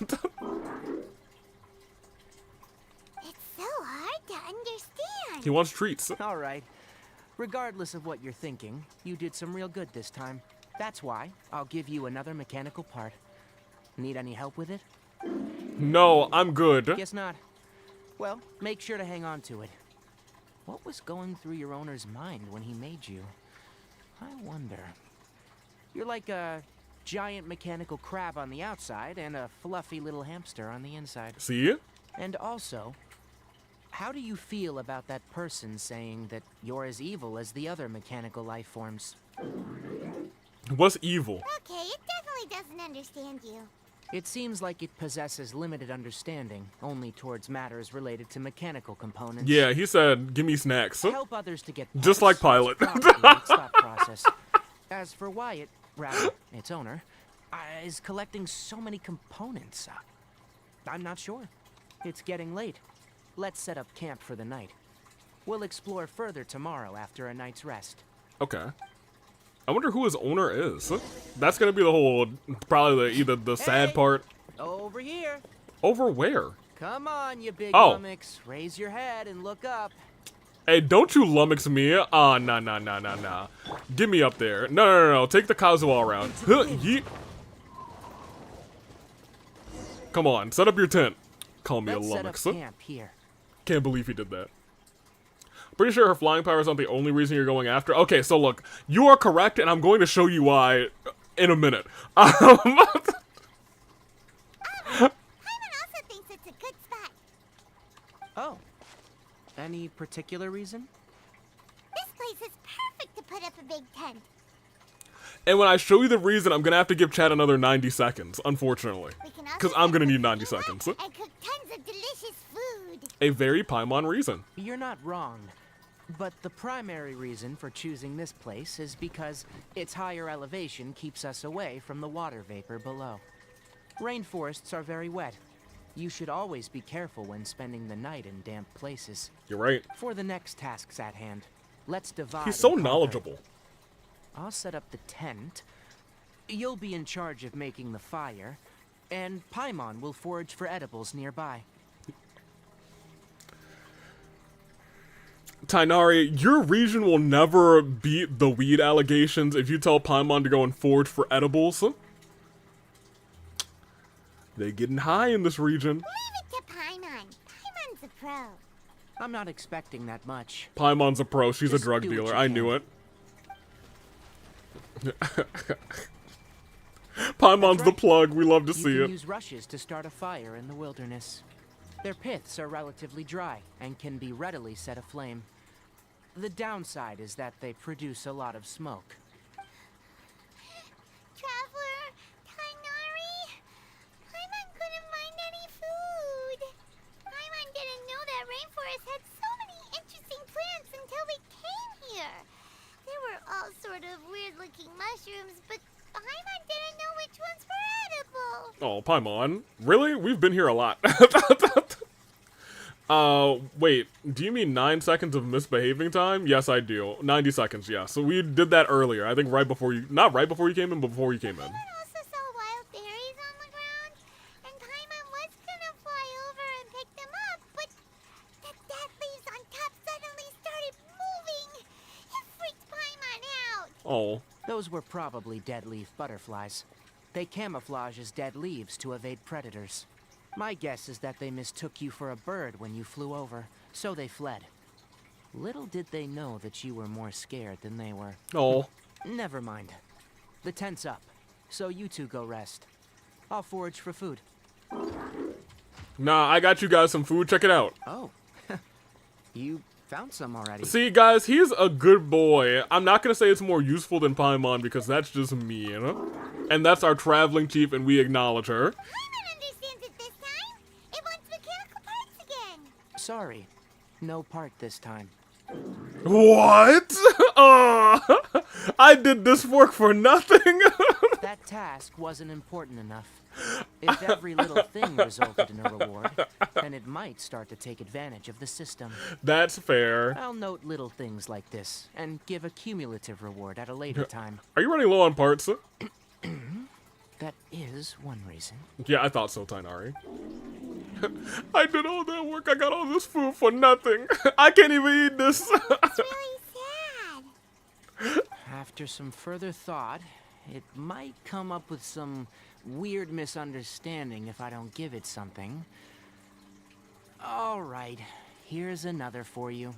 It's so hard to understand. He wants treats. All right. Regardless of what you're thinking, you did some real good this time. That's why I'll give you another mechanical part. Need any help with it? No, I'm good. Guess not. Well, make sure to hang on to it. What was going through your owner's mind when he made you? I wonder. You're like a giant mechanical crab on the outside and a fluffy little hamster on the inside. See? And also, how do you feel about that person saying that you're as evil as the other mechanical life forms? What's evil? Okay, it definitely doesn't understand you. It seems like it possesses limited understanding, only towards matters related to mechanical components. Yeah, he said, give me snacks. Help others to get Just like Pilot. process. As for Wyatt, rather, its owner, is collecting so many components. I'm not sure. It's getting late. Let's set up camp for the night. We'll explore further tomorrow after a night's rest. Okay. I wonder who his owner is. That's gonna be the whole, probably either the sad part. Over here. Over where? Come on, you big Oh. lummox. Raise your head and look up. Hey, don't you lummox me. Nah. Get me up there. No. Take the Kazuha around. Yeet. Come on, set up your tent. Call me Let's a set lummox. up camp here. Can't believe he did that. Pretty sure her flying power is not the only reason you're going after. Okay, so look, you are correct, and I'm going to show you why in a minute. Hyman also thinks it's a good spot. Oh. Any particular reason? This place is perfect to put up a big tent. And when I show you the reason, I'm going to have to give Chad another 90 seconds, unfortunately. We can also Because I'm going to set need up 90 a villa seconds. And cook tons of delicious food. A very Paimon reason. You're not wrong. But the primary reason for choosing this place is because its higher elevation keeps us away from the water vapor below. Rainforests are very wet. You should always be careful when spending the night in damp places. You're right. For the next tasks at hand, let's divide. He's so and conquer. knowledgeable. I'll set up the tent. You'll be in charge of making the fire, and Paimon will forage for edibles nearby. Tighnari, your region will never beat the weed allegations if you tell Paimon to go and forage for edibles. They getting high in this region. Leave it to Paimon. Paimon's a pro. I'm not expecting that much. Paimon's a pro. She's Just a drug do what dealer. you I can. knew it. Paimon's That's the right. plug. We love to You see can it. use rushes to start a fire in the wilderness. Their piths are relatively dry and can be readily set aflame. The downside is that they produce a lot of smoke. Traveler, Tighnari, Paimon couldn't find any food. Paimon didn't know that rainforest had so many interesting plants until we came here. There were all sort of weird-looking mushrooms, but Paimon didn't know which ones were edible. Oh, Paimon. Really? We've been here a lot. Wait. Do you mean 9 seconds of misbehaving time? Yes, I do. 90 seconds, yeah. So we did that earlier. I think right before you... Not right before you came in, but before you came in. Paimon also saw wild berries on the ground, and Paimon was gonna fly over and pick them up, but the dead leaves on top suddenly started moving. It freaked Paimon out. Oh. Those were probably dead leaf butterflies. They camouflage as dead leaves to evade predators. My guess is that they mistook you for a bird when you flew over, so they fled. Little did they know that you were more scared than they were. Oh. Never mind. The tent's up, so you two go rest. I'll forage for food. Nah, I got you guys some food. Check it out. Oh. You found some already. See, guys, he's a good boy. I'm not gonna say it's more useful than Paimon because that's just mean. And that's our traveling chief, and we acknowledge her. Paimon understands it this time. It wants mechanical parts again. Sorry. No part this time. What? I did this work for nothing. That task wasn't important enough. If every little thing resulted in a reward, then it might start to take advantage of the system. That's fair. I'll note little things like this and give a cumulative reward at a later time. Are you running low on parts? That is one reason. Yeah, I thought so, Tighnari. I did all that work. I got all this food for nothing. I can't even eat this. It's really sad. After some further thought, it might come up with some weird misunderstanding if I don't give it something. All right, here's another for you.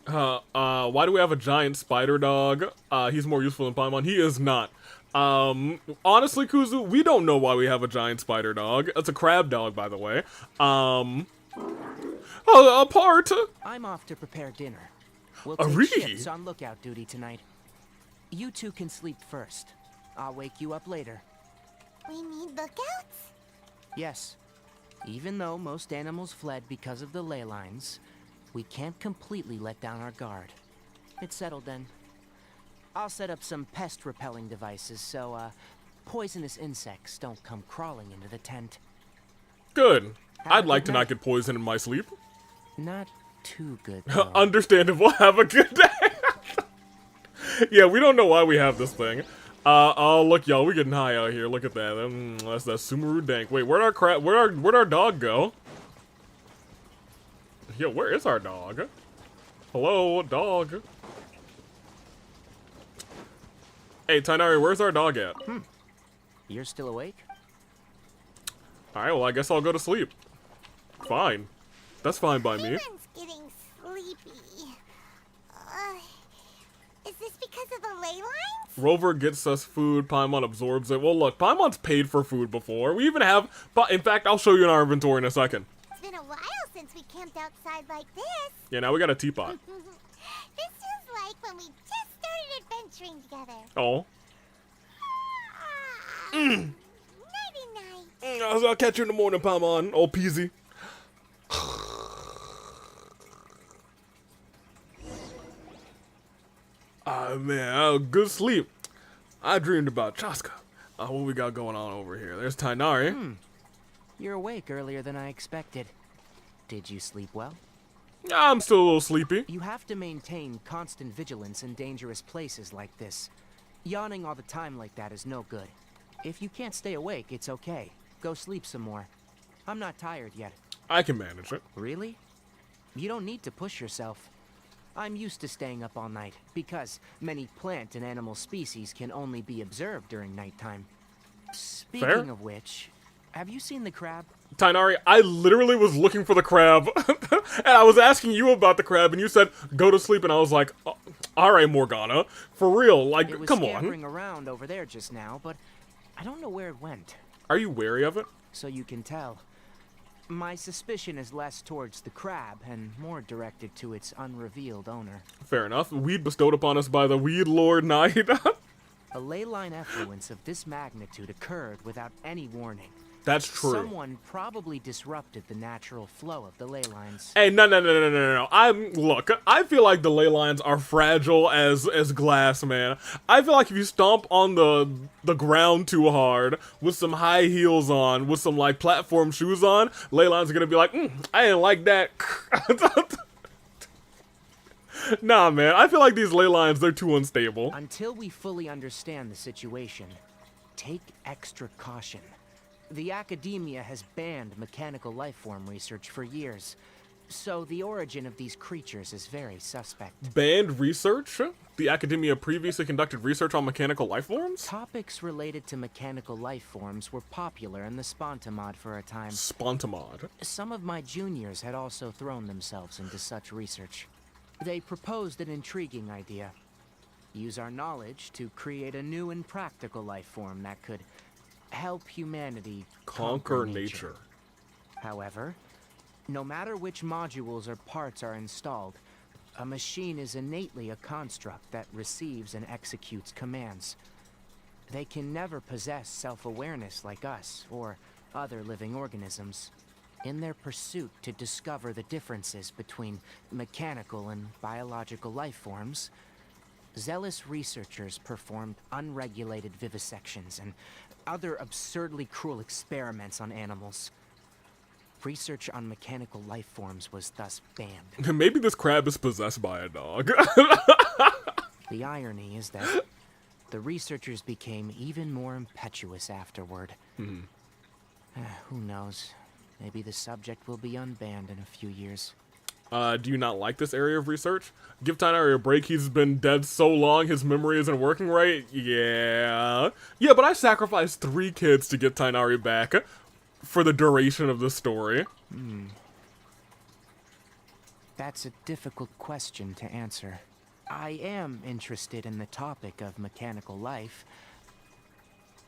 Why do we have a giant spider dog? He's more useful than Paimon. He is not. Honestly, Kuzu, we don't know why we have a giant spider dog. It's a crab dog, by the way. A part. I'm off to prepare dinner. We'll Really? take shifts on lookout duty tonight. You two can sleep first. I'll wake you up later. We need lookouts? Yes. Even though most animals fled because of the ley lines, we can't completely let down our guard. It's settled then. I'll set up some pest-repelling devices so, poisonous insects don't come crawling into the tent. Good. Have a I'd like good to night. not get poisoned in my sleep. Not too good, though. Understandable. Have a good day. Yeah, we don't know why we have this thing. Oh, look, y'all, we getting high out here. Look at that. That's that Sumeru dank. Wait, where'd our dog go? Yo, where is our dog? Hello, dog. Hey, Tighnari, where's our dog at? You're still awake? Alright, well, I guess I'll go to sleep. Fine. That's fine by me. Paimon's getting sleepy. Is this because of the ley lines? Rover gets us food, Paimon absorbs it. Well, look, Paimon's paid for food before. We even have... But in fact, I'll show you in our inventory in a second. It's been a while since we camped outside like this. Yeah, now we got a teapot. This is like when we just started adventuring together. Oh. Nighty-night. I'll catch you in the morning, Paimon. Oh, peasy. Ah, man, good sleep. I dreamed about Chaska. What we got going on over here? There's Tighnari. You're awake earlier than I expected. Did you sleep well? I'm still a little sleepy. You have to maintain constant vigilance in dangerous places like this. Yawning all the time like that is no good. If you can't stay awake, it's okay. Go sleep some more. I'm not tired yet. I can manage it. Really? You don't need to push yourself. I'm used to staying up all night, because many plant and animal species can only be observed during nighttime. Speaking of which, have you seen the crab? Tighnari, I literally was looking for the crab. And I was asking you about the crab, and you said, go to sleep, and I was like, oh, alright, Morgana. For real, like, It was come on. scampering around over there just now, but I don't know where it went. Are you wary of it? So you can tell. My suspicion is less towards the crab and more directed to its unrevealed owner. Fair enough. Weed bestowed upon us by the Weed Lord Knight. A ley line effluence of this magnitude occurred without any warning. That's true. Someone probably disrupted the natural flow of the ley lines. Hey, no. Look, I feel like the ley lines are fragile as glass, man. I feel like if you stomp on the ground too hard, with some high heels on, with some, like, platform shoes on, ley lines are gonna be like, I didn't like that. Nah, man, I feel like these ley lines, they're too unstable. Until we fully understand the situation, take extra caution. The academia has banned mechanical lifeform research for years. So the origin of these creatures is very suspect. Banned research? The Academia previously conducted research on mechanical life forms? Topics related to mechanical life forms were popular in the Spontamod for a time. Spontamod. Some of my juniors had also thrown themselves into such research. They proposed an intriguing idea. Use our knowledge to create a new and practical life form that could help humanity Conquer nature. However, no matter which modules or parts are installed, a machine is innately a construct that receives and executes commands. They can never possess self-awareness like us or other living organisms. In their pursuit to discover the differences between mechanical and biological life forms, zealous researchers performed unregulated vivisections and other absurdly cruel experiments on animals. Research on mechanical life forms was thus banned. Maybe this crab is possessed by a dog. The irony is that the researchers became even more impetuous afterward. Who knows? Maybe the subject will be unbanned in a few years. Do you not like this area of research? Give Tighnari a break, he's been dead so long, his memory isn't working right? Yeah. Yeah, but I sacrificed 3 kids to get Tighnari back for the duration of the story. That's a difficult question to answer. I am interested in the topic of mechanical life,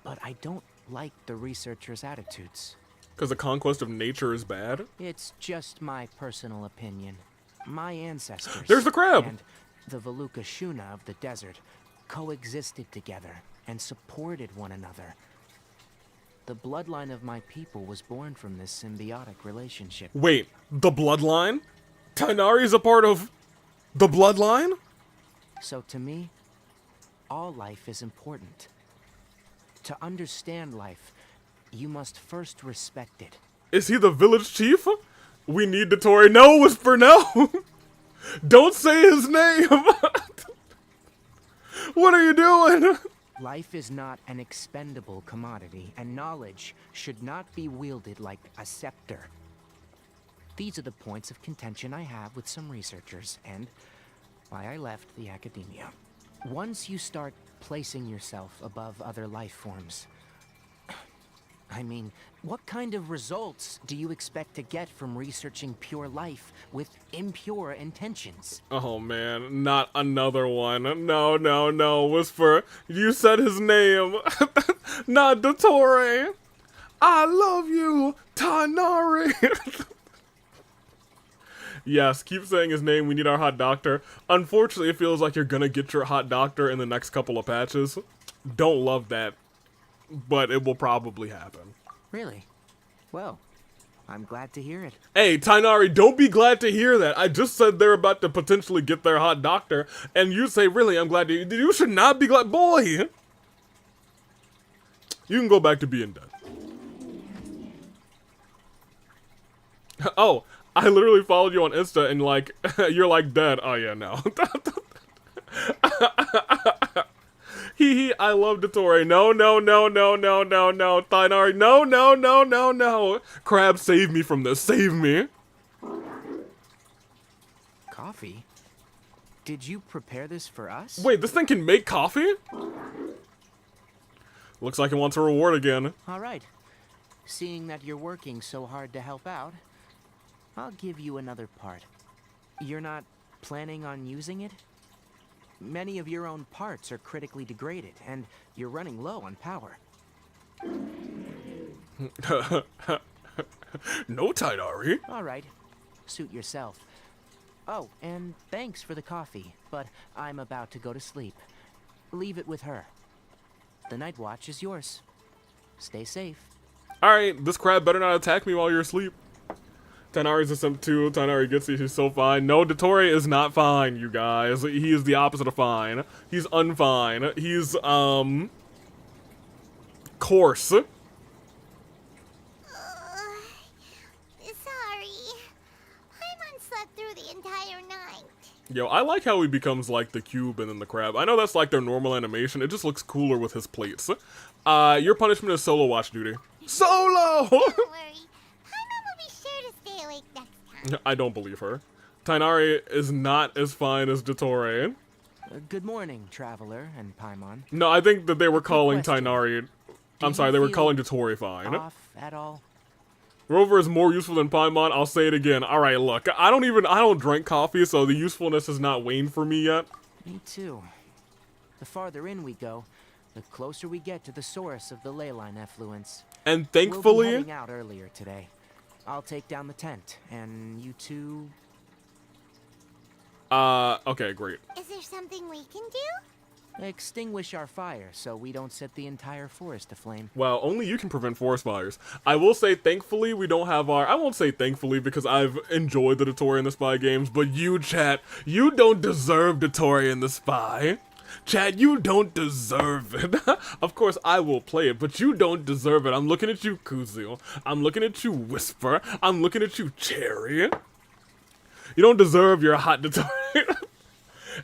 but I don't like the researchers' attitudes. Because the conquest of nature is bad? It's just my personal opinion. My ancestors... There's the crab! And the Veluca Shuna of the desert coexisted together and supported one another. The bloodline of my people was born from this symbiotic relationship. Wait, the bloodline? Tighnari's a part of the bloodline? So to me, all life is important. To understand life, you must first respect it. Is he the village chief? We need Dottore. No, Whisper, no! Don't say his name! What are you doing? Life is not an expendable commodity, and knowledge should not be wielded like a scepter. These are the points of contention I have with some researchers, and why I left the academia. Once you start placing yourself above other life forms, I mean, what kind of results do you expect to get from researching pure life with impure intentions? Oh man, not another one. No, no, no, Whisper. You said his name. Not Dottore. I love you, Tighnari. Yes, keep saying his name. We need our hot doctor. Unfortunately, it feels like you're gonna get your hot doctor in the next couple of patches. Don't love that, but it will probably happen. Really? Well, I'm glad to hear it. Hey, Tighnari, don't be glad to hear that. I just said they're about to potentially get their hot doctor, and you say, really, I'm glad to hear. You should not be glad. Boy! You can go back to being dead. Oh, I literally followed you on Insta, and, like, you're, like, dead. Oh, yeah, no. Hee, I love Dottore. No, no, no, no, no, no, no. Tighnari, no, no, no, no, no. Crab, save me from this. Save me. Coffee? Did you prepare this for us? Wait, this thing can make coffee? Looks like it wants a reward again. All right. Seeing that you're working so hard to help out, I'll give you another part. You're not planning on using it? Many of your own parts are critically degraded, and you're running low on power. No, Tighnari. All right. Suit yourself. Oh, and thanks for the coffee, but I'm about to go to sleep. Leave it with her. The night watch is yours. Stay safe. Alright, this crab better not attack me while you're asleep. Tighnari's a simp too. Tighnari gets it. He's so fine. No, Dottore is not fine, you guys. He is the opposite of fine. He's unfine. He's, coarse. Sorry. Paimon slept through the entire night. Yo, I like how he becomes like the cube and then the crab. I know that's like their normal animation. It just looks cooler with his plates. Your punishment is solo watch duty. Solo! Don't worry. Paimon will be sure to stay awake next time. I don't believe her. Tighnari is not as fine as Dottore. Good morning, traveler and Paimon. No, I think that they were calling question. Tighnari. Do I'm sorry, you they were feel calling Dottore fine. Off at all? Rover is more useful than Paimon. I'll say it again. Alright, look. I don't drink coffee, so the usefulness has not waned for me yet. Me too. The farther in we go, the closer we get to the source of the ley line effluence. And We'll thankfully... be heading out earlier today. I'll take down the tent, and you two... Okay, great. Is there something we can do? extinguish our fire so we don't set the entire forest aflame. Well, only you can prevent forest fires. I will say, thankfully, we don't have our... I won't say thankfully, because I've enjoyed the Dottore and the Spy games, but you, chat, you don't deserve Dottore and the Spy. Chat, you don't deserve it. Of course, I will play it, but you don't deserve it. I'm looking at you, Kuzio. I'm looking at you, Whisper. I'm looking at you, Cherry. You don't deserve your hot Dottore.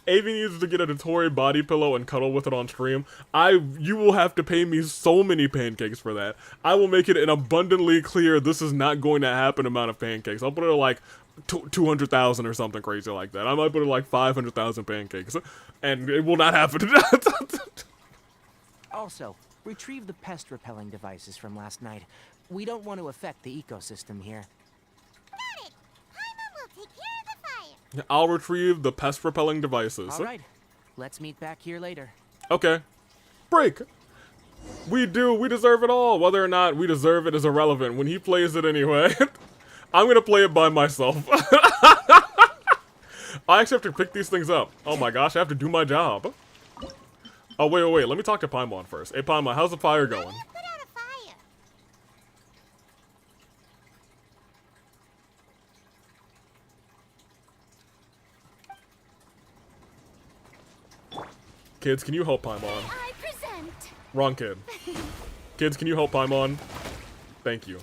Avi needs to get a Dottore body pillow and cuddle with it on stream. You will have to pay me so many pancakes for that. I will make it an abundantly clear this is not going to happen amount of pancakes. I'll put it like 200,000 or something crazy like that. I might put it like 500,000 pancakes. And it will not happen. Also, retrieve the pest repelling devices from last night. We don't want to affect the ecosystem here. Got it! Paimon will take care of the fire. I'll retrieve the pest repelling devices. All right. Let's meet back here later. Okay. Break. We deserve it all. Whether or not we deserve it is irrelevant. When he plays it anyway, I'm gonna play it by myself. I actually have to pick these things up. Oh my gosh, I have to do my job. Oh, wait. Let me talk to Paimon first. Hey, Paimon, how's the fire going? Put out a fire. Kids, can you help Paimon? I present. Wrong kid. Kids, can you help Paimon? Thank you.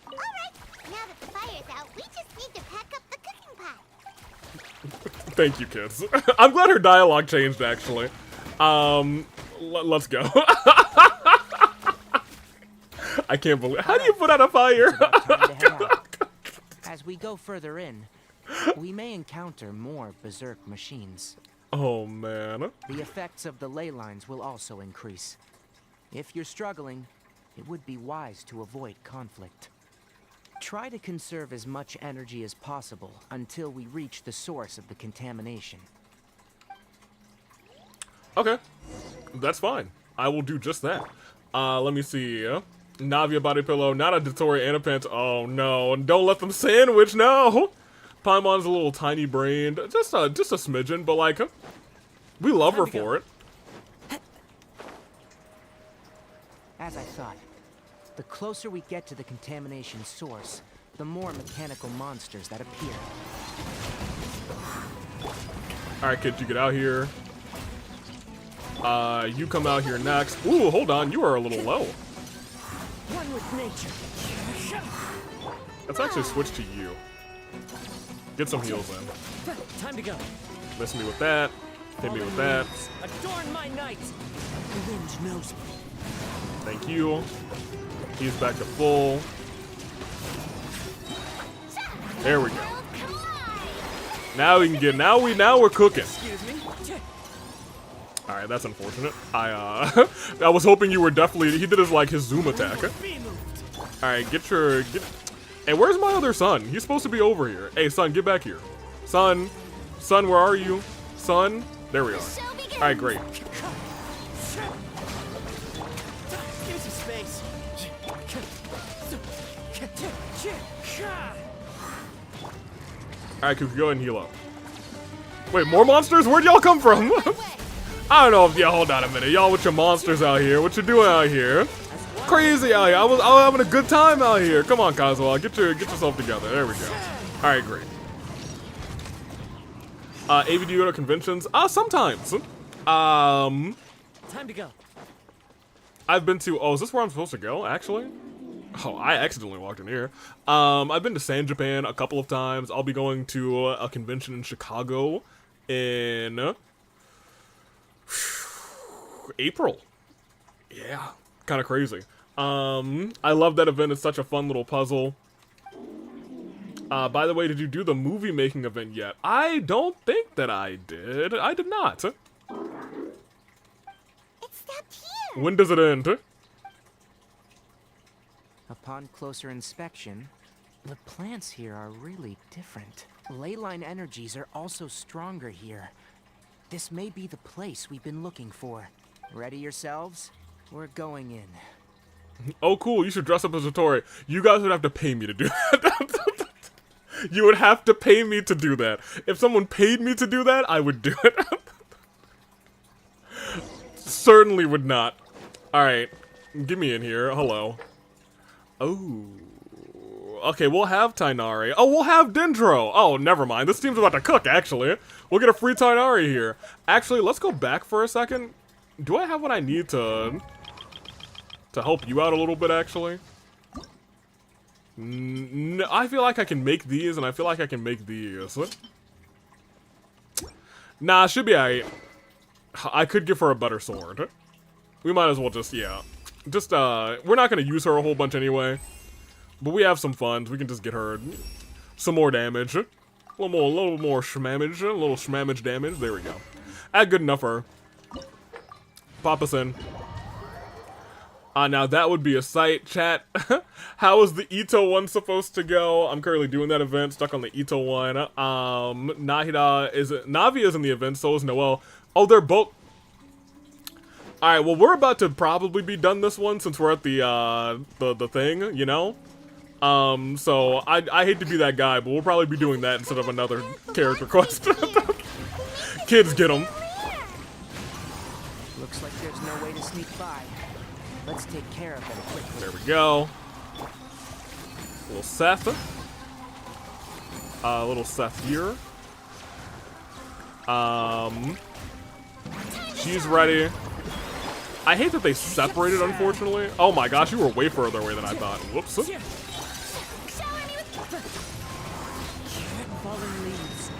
Alright, now that the fire's out, we just need to pack up the cooking pot. Thank you, kids. I'm glad her dialogue changed, actually. Let's go. I can't believe... How do you put out a fire? Time to head out. As we go further in, we may encounter more berserk machines. Oh, man. The effects of the ley lines will also increase. If you're struggling, it would be wise to avoid conflict. Try to conserve as much energy as possible until we reach the source of the contamination. Okay. That's fine. I will do just that. Let me see. Navia body pillow, not a Dottore and a pant. Oh, no. Don't let them sandwich, no! Paimon's a little tiny brained. Just a smidgen, but like, we love her for it. As I thought, the closer we get to the contamination source, the more mechanical monsters that appear. Alright, kid, you get out here. You come out here next. Ooh, hold on, you are a little low. One with nature. Let's actually switch to you. Get some heals in. Time to go. Miss me with that. Hit me with that. Adorn my night. The wind knows me. Thank you. He's back to full. There we go. Now we can get. Now we're cooking. Excuse me. All right, that's unfortunate. I was hoping you were definitely. He did his zoom attack. All right, get. Hey, where's my other son? He's supposed to be over here. Hey, son, get back here. Son, where are you? Son, there we are. All right, great. Give me some space. All right, Kuki, go ahead and heal up. Wait, more monsters? Where'd y'all come from? I don't know if y'all, hold on a minute. Y'all with your monsters out here. What you doing out here? Crazy out here. I was having a good time out here. Come on, Kazuha. Get yourself together. There we go. All right, great. AV, do you go to conventions? Sometimes. Time to go. I've been to, is this where I'm supposed to go, actually? Oh, I accidentally walked in here. I've been to San Japan a couple of times. I'll be going to a convention in Chicago in April. Yeah, kind of crazy. I love that event. It's such a fun little puzzle. By the way, did you do the movie making event yet? I don't think that I did. I did not. It stopped here. When does it end? Upon closer inspection, the plants here are really different. Leyline energies are also stronger here. This may be the place we've been looking for. Ready yourselves? We're going in. Oh, cool. You should dress up as a Tori. You guys would have to pay me to do that. You would have to pay me to do that. If someone paid me to do that, I would do it. Certainly would not. Alright. Get me in here. Hello. Oh. Okay, we'll have Tighnari. Oh, we'll have Dendro. Oh, never mind. This team's about to cook, actually. We'll get a free Tighnari here. Actually, let's go back for a second. Do I have what I need to help you out a little bit, actually? No, I feel like I can make these, and I feel like I can make these. Nah, should be alright. I could give her a better sword. We might as well just, yeah. Just, we're not gonna use her a whole bunch anyway. But we have some funds. We can just get her some more damage. A little more shmamage. A little shmamage damage. There we go. Good enough for her. Pop us in. Now that would be a sight, chat. How is the Ito one supposed to go? I'm currently doing that event, stuck on the Ito one. Navi is in the event, so is Noel. Oh, they're both. Alright, well, we're about to probably be done this one since we're at the thing, you know? So I hate to be that guy, but we'll probably be doing that instead of another character quest. Kids, get them. Looks like there's no way to sneak by. Let's take care of them quickly. There we go. Little Seth. Little Seth here. She's ready. I hate that they separated, unfortunately. Oh my gosh, you were way further away than I thought. Whoops.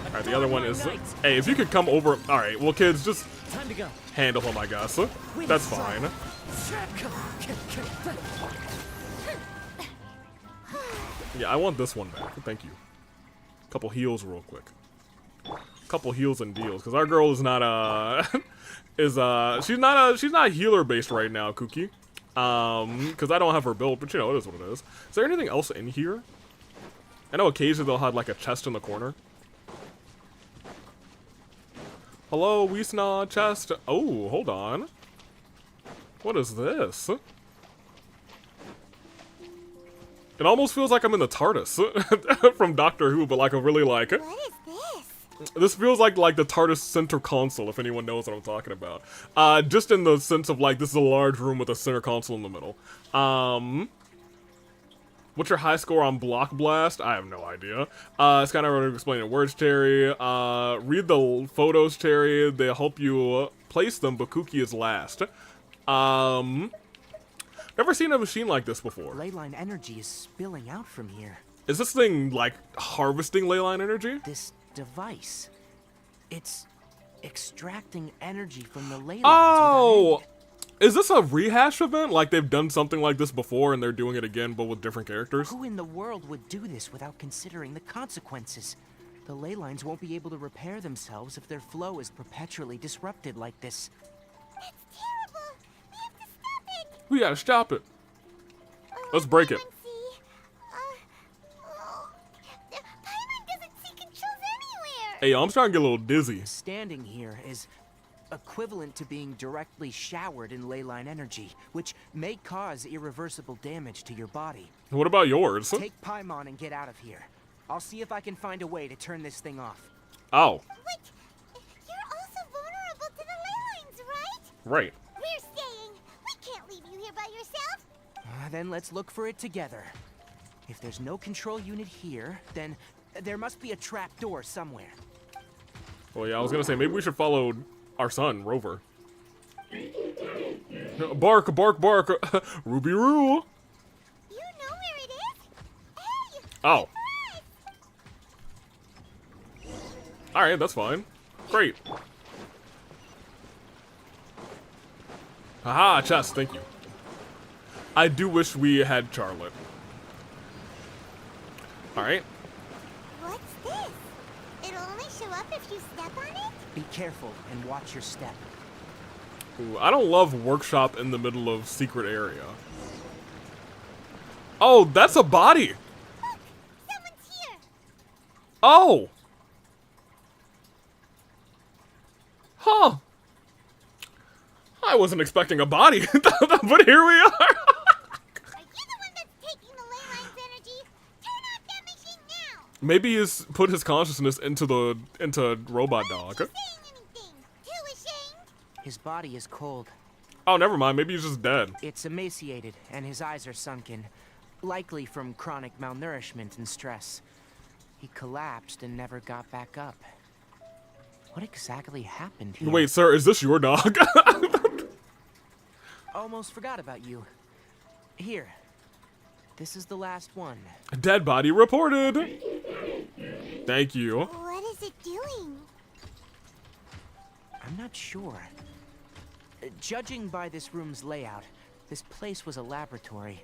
Alright, the other one is... Hey, if you could come over... Alright, well, kids, just handle him, I guess. That's fine. Yeah, I want this one back. Thank you. Couple heals real quick. Couple heals and deals, because our girl is not, she's not healer based right now, Kookie. Because I don't have her build, but you know, it is what it is. Is there anything else in here? I know occasionally they'll have like a chest in the corner. Hello, Wiesna chest. Oh, hold on. What is this? It almost feels like I'm in the TARDIS from Doctor Who, but like a really like... What is this? This feels like the TARDIS center console, if anyone knows what I'm talking about. Just in the sense of like, this is a large room with a center console in the middle. What's your high score on Block Blast? I have no idea. It's kind of hard to explain in words, Terry. Read the photos, Terry. They help you place them, but Kookie is last. Never seen a machine like this before. Leyline energy is spilling out from here. Is this thing, like, harvesting leyline energy? This device. It's extracting energy from the ley lines. Oh! Is this a rehash event? Like they've done something like this before and they're doing it again, but with different characters? Who in the world would do this without considering the consequences? The ley lines won't be able to repair themselves if their flow is perpetually disrupted like this. That's terrible. We have to stop it. We gotta stop it. Let's break it. Paimon doesn't see controls anywhere. Hey, I'm starting to get a little dizzy. Standing here is equivalent to being directly showered in leyline energy, which may cause irreversible damage to your body. What about yours? Take Paimon and get out of here. I'll see if I can find a way to turn this thing off. Oh. Wait, you're also vulnerable to the ley lines, right? Right. We're staying. We can't leave you here by yourself. Then let's look for it together. If there's no control unit here, then there must be a trap door somewhere. Well, yeah, I was gonna say, maybe we should follow our son, Rover. Bark, bark, bark. Ruby Roo. You know where it is? Hey! Oh. Alright, that's fine. Great. Haha, chest, thank you. I do wish we had Charlotte. Alright. only show up if you step on it? Be careful and watch your step. Ooh, I don't love workshop in the middle of secret area. Oh, that's a body. Look, someone's here. Oh. Huh. I wasn't expecting a body, but here we are. Are you the one that's taking the ley line's energy? Turn off that machine now. Maybe he's put his consciousness into robot dog. Saying anything? Too ashamed? His body is cold. Oh, never mind. Maybe he's just dead. It's emaciated, and his eyes are sunken, likely from chronic malnourishment and stress. He collapsed and never got back up. What exactly happened here? Wait, sir, is this your dog? Almost forgot about you. Here. This is the last one. Dead body reported. Thank you. What is it doing? I'm not sure. Judging by this room's layout, this place was a laboratory.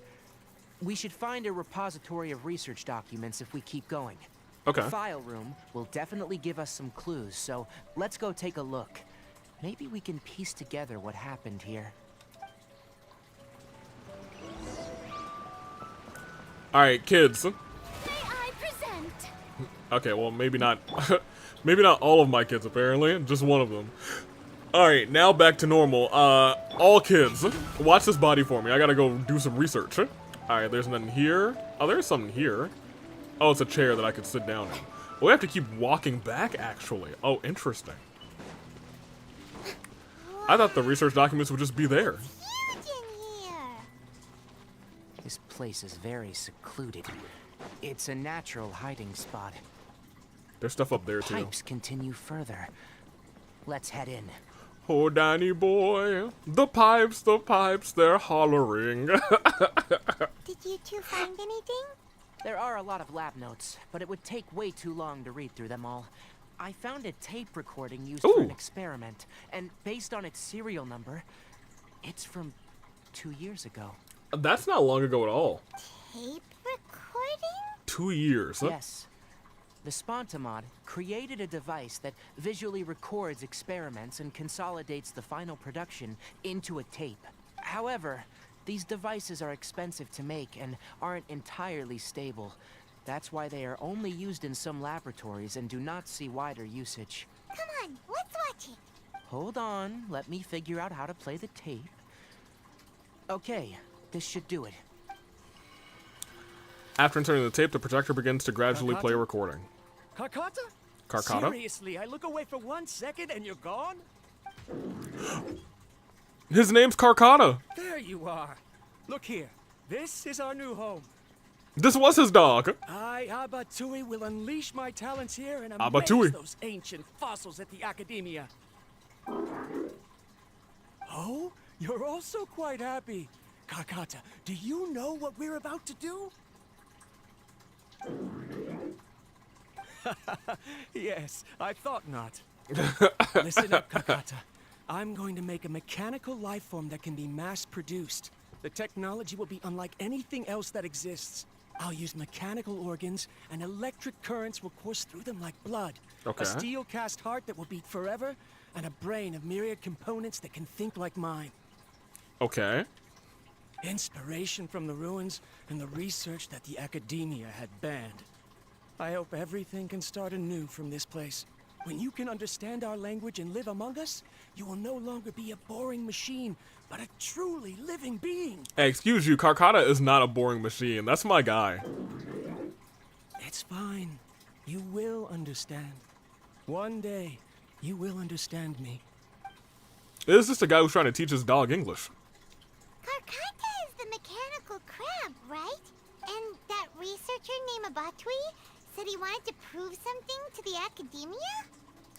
We should find a repository of research documents if we keep going. Okay. The file room will definitely give us some clues, so let's go take a look. Maybe we can piece together what happened here. Alright, kids. May I present? Okay, well, maybe not. Maybe not all of my kids, apparently. Just one of them. Alright, now back to normal. All kids, watch this body for me. I gotta go do some research. Alright, there's nothing here. Oh, there's something here. Oh, it's a chair that I could sit down in. Well, we have to keep walking back, actually. Oh, interesting. I thought the research documents would just be there. Huge in here. This place is very secluded. It's a natural hiding spot. There's stuff up there, too. Pipes continue further. Let's head in. Oh, Danny boy, the pipes, they're hollering. Did you two find anything? There are a lot of lab notes, but it would take way too long to read through them all. I found a tape recording used for an experiment, and based on its serial number, it's from 2 years ago. That's not long ago at all. Tape recording? 2 years. Huh? Yes. The Spontamod created a device that visually records experiments and consolidates the final production into a tape. However, these devices are expensive to make and aren't entirely stable. That's why they are only used in some laboratories and do not see wider usage. Come on, let's watch it. Hold on, let me figure out how to play the tape. Okay, this should do it. After inserting the tape, the projector begins to gradually play a recording. Carcata? Carcata? Seriously, I look away for 1 second and you're gone? His name's Carcata. There you are. Look here. This is our new home. This was his dog. I, Abatui, will unleash my talents here and amaze Abatui. those ancient fossils at the Academia. Oh, you're also quite happy. Carcata, do you know what we're about to do? Yes, I thought not. Listen up, Carcata. I'm going to make a mechanical life form that can be mass-produced. The technology will be unlike anything else that exists. I'll use mechanical organs, and electric currents will course through them like blood. Okay. A steel-cast heart that will beat forever, and a brain of myriad components that can think like mine. Okay. Inspiration from the ruins and the research that the Academia had banned. I hope everything can start anew from this place. When you can understand our language and live among us, you will no longer be a boring machine, but a truly living being. Hey, excuse you, Carcata is not a boring machine. That's my guy. It's fine. You will understand. One day, you will understand me. This is just a guy who's trying to teach his dog English. Carcata is the mechanical crab, right? And that researcher named Abatui said he wanted to prove something to the Academia?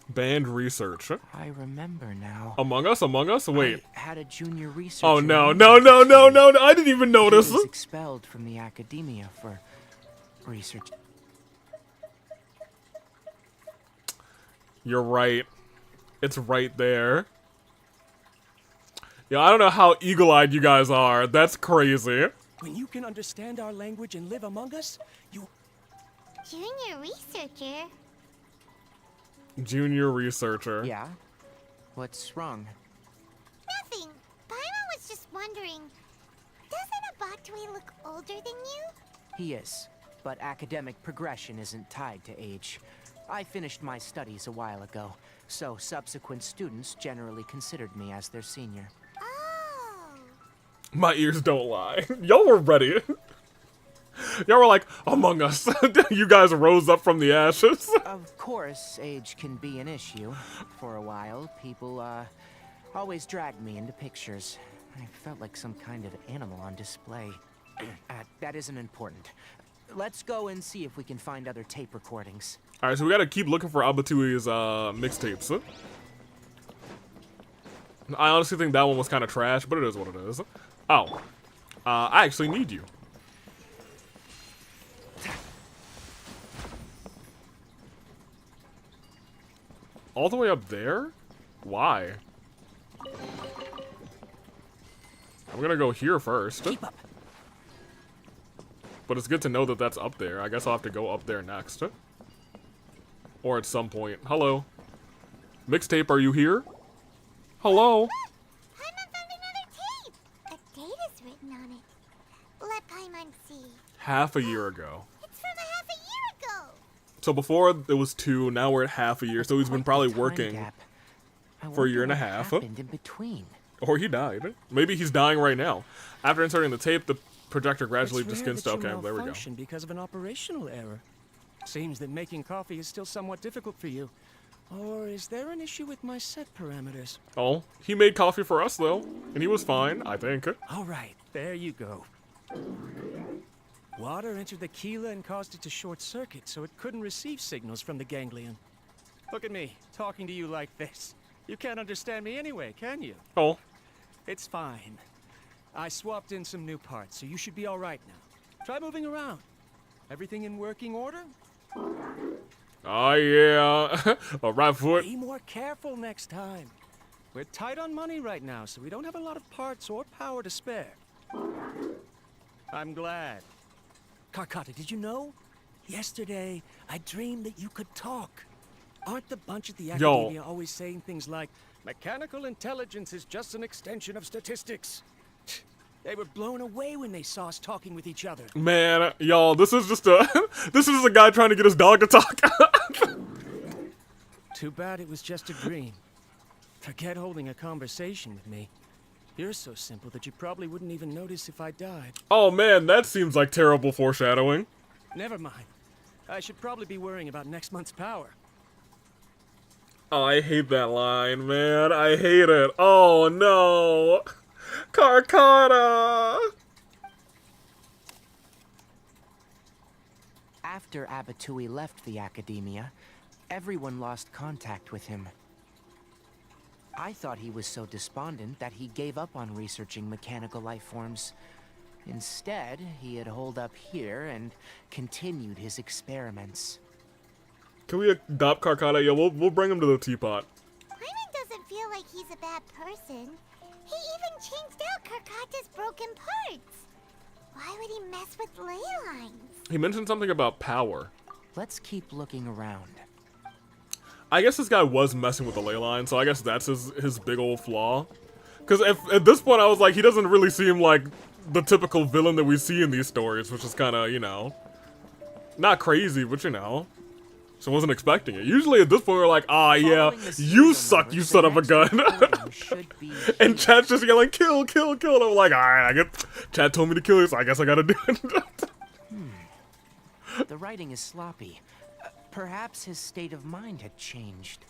Banned research. I remember now. Among Us? Among Us? Wait. I had a junior researcher. Oh, no, no, no, no, no, no. I didn't even notice. He was expelled from the Academia for research. You're right. It's right there. Yeah, I don't know how eagle-eyed you guys are. That's crazy. When you can understand our language and live among us, you... Junior researcher? Junior researcher. Yeah? What's wrong? Nothing. Paimon was just wondering, doesn't Abatui look older than you? He is, but academic progression isn't tied to age. I finished my studies a while ago, so subsequent students generally considered me as their senior. Oh. My ears don't lie. Y'all were ready. Y'all were like, Among Us. You guys rose up from the ashes. Of course, age can be an issue. For a while, people, always dragged me into pictures. I felt like some kind of animal on display. That isn't important. Let's go and see if we can find other tape recordings. Alright, so we gotta keep looking for Abatui's mixtapes. I honestly think that one was kind of trash, but it is what it is. Oh. I actually need you. All the way up there? Why? I'm gonna go here first. Keep up. But it's good to know that that's up there. I guess I'll have to go up there next. Or at some point. Hello. Mixtape, are you here? Hello? Paimon found another tape. A date is written on it. Let Paimon see. Half a year ago. It's from a half a year ago. So before it was 2, now we're at half a year. So he's been probably working for a year and a half. Happened in between. Or he died. Maybe he's dying right now. After inserting the tape, the projector gradually It's just rare gets that to... you Okay, there we go. malfunction because of an operational error. Seems that making coffee is still somewhat difficult for you. Or is there an issue with my set parameters? Oh, he made coffee for us, though. And he was fine, I think. All right, there you go. Water entered the chela and caused it to short circuit, so it couldn't receive signals from the ganglion. Look at me, talking to you like this. You can't understand me anyway, can you? Oh. It's fine. I swapped in some new parts, so you should be all right now. Try moving around. Everything in working order? Oh, yeah. A right foot. Be more careful next time. We're tight on money right now, so we don't have a lot of parts or power to spare. I'm glad. Carcata, did you know? Yesterday, I dreamed that you could talk. Aren't the bunch at the Academia always saying things like, mechanical intelligence is just an extension of statistics? They were blown away when they saw us talking with each other. Man, y'all, this is just a... this is a guy trying to get his dog to talk. Too bad it was just a dream. Forget holding a conversation with me. You're so simple that you probably wouldn't even notice if I died. Oh man, that seems like terrible foreshadowing. Never mind. I should probably be worrying about next month's power. Oh, I hate that line, man. I hate it. Oh no. Carcata! After Abatui left the Academia, everyone lost contact with him. I thought he was so despondent that he gave up on researching mechanical life forms. Instead, he had holed up here and continued his experiments. Can we adopt Carcata? Yeah, we'll bring him to the teapot. Paimon doesn't feel like he's a bad person. He even changed out Carcata's broken parts. Why would he mess with ley lines? He mentioned something about power. Let's keep looking around. I guess this guy was messing with the ley line, so I guess that's his big old flaw. Because at this point I was like, he doesn't really seem like the typical villain that we see in these stories, which is kind of, you know, not crazy, but you know. So I wasn't expecting it. Usually at this point we're like, ah, yeah, you suck, you son of a gun. And Chad's just yelling, kill, kill, kill. And I'm like, alright, I get. Chad told me to kill you, so I guess I gotta do it. The writing is sloppy. Perhaps his state of mind had changed.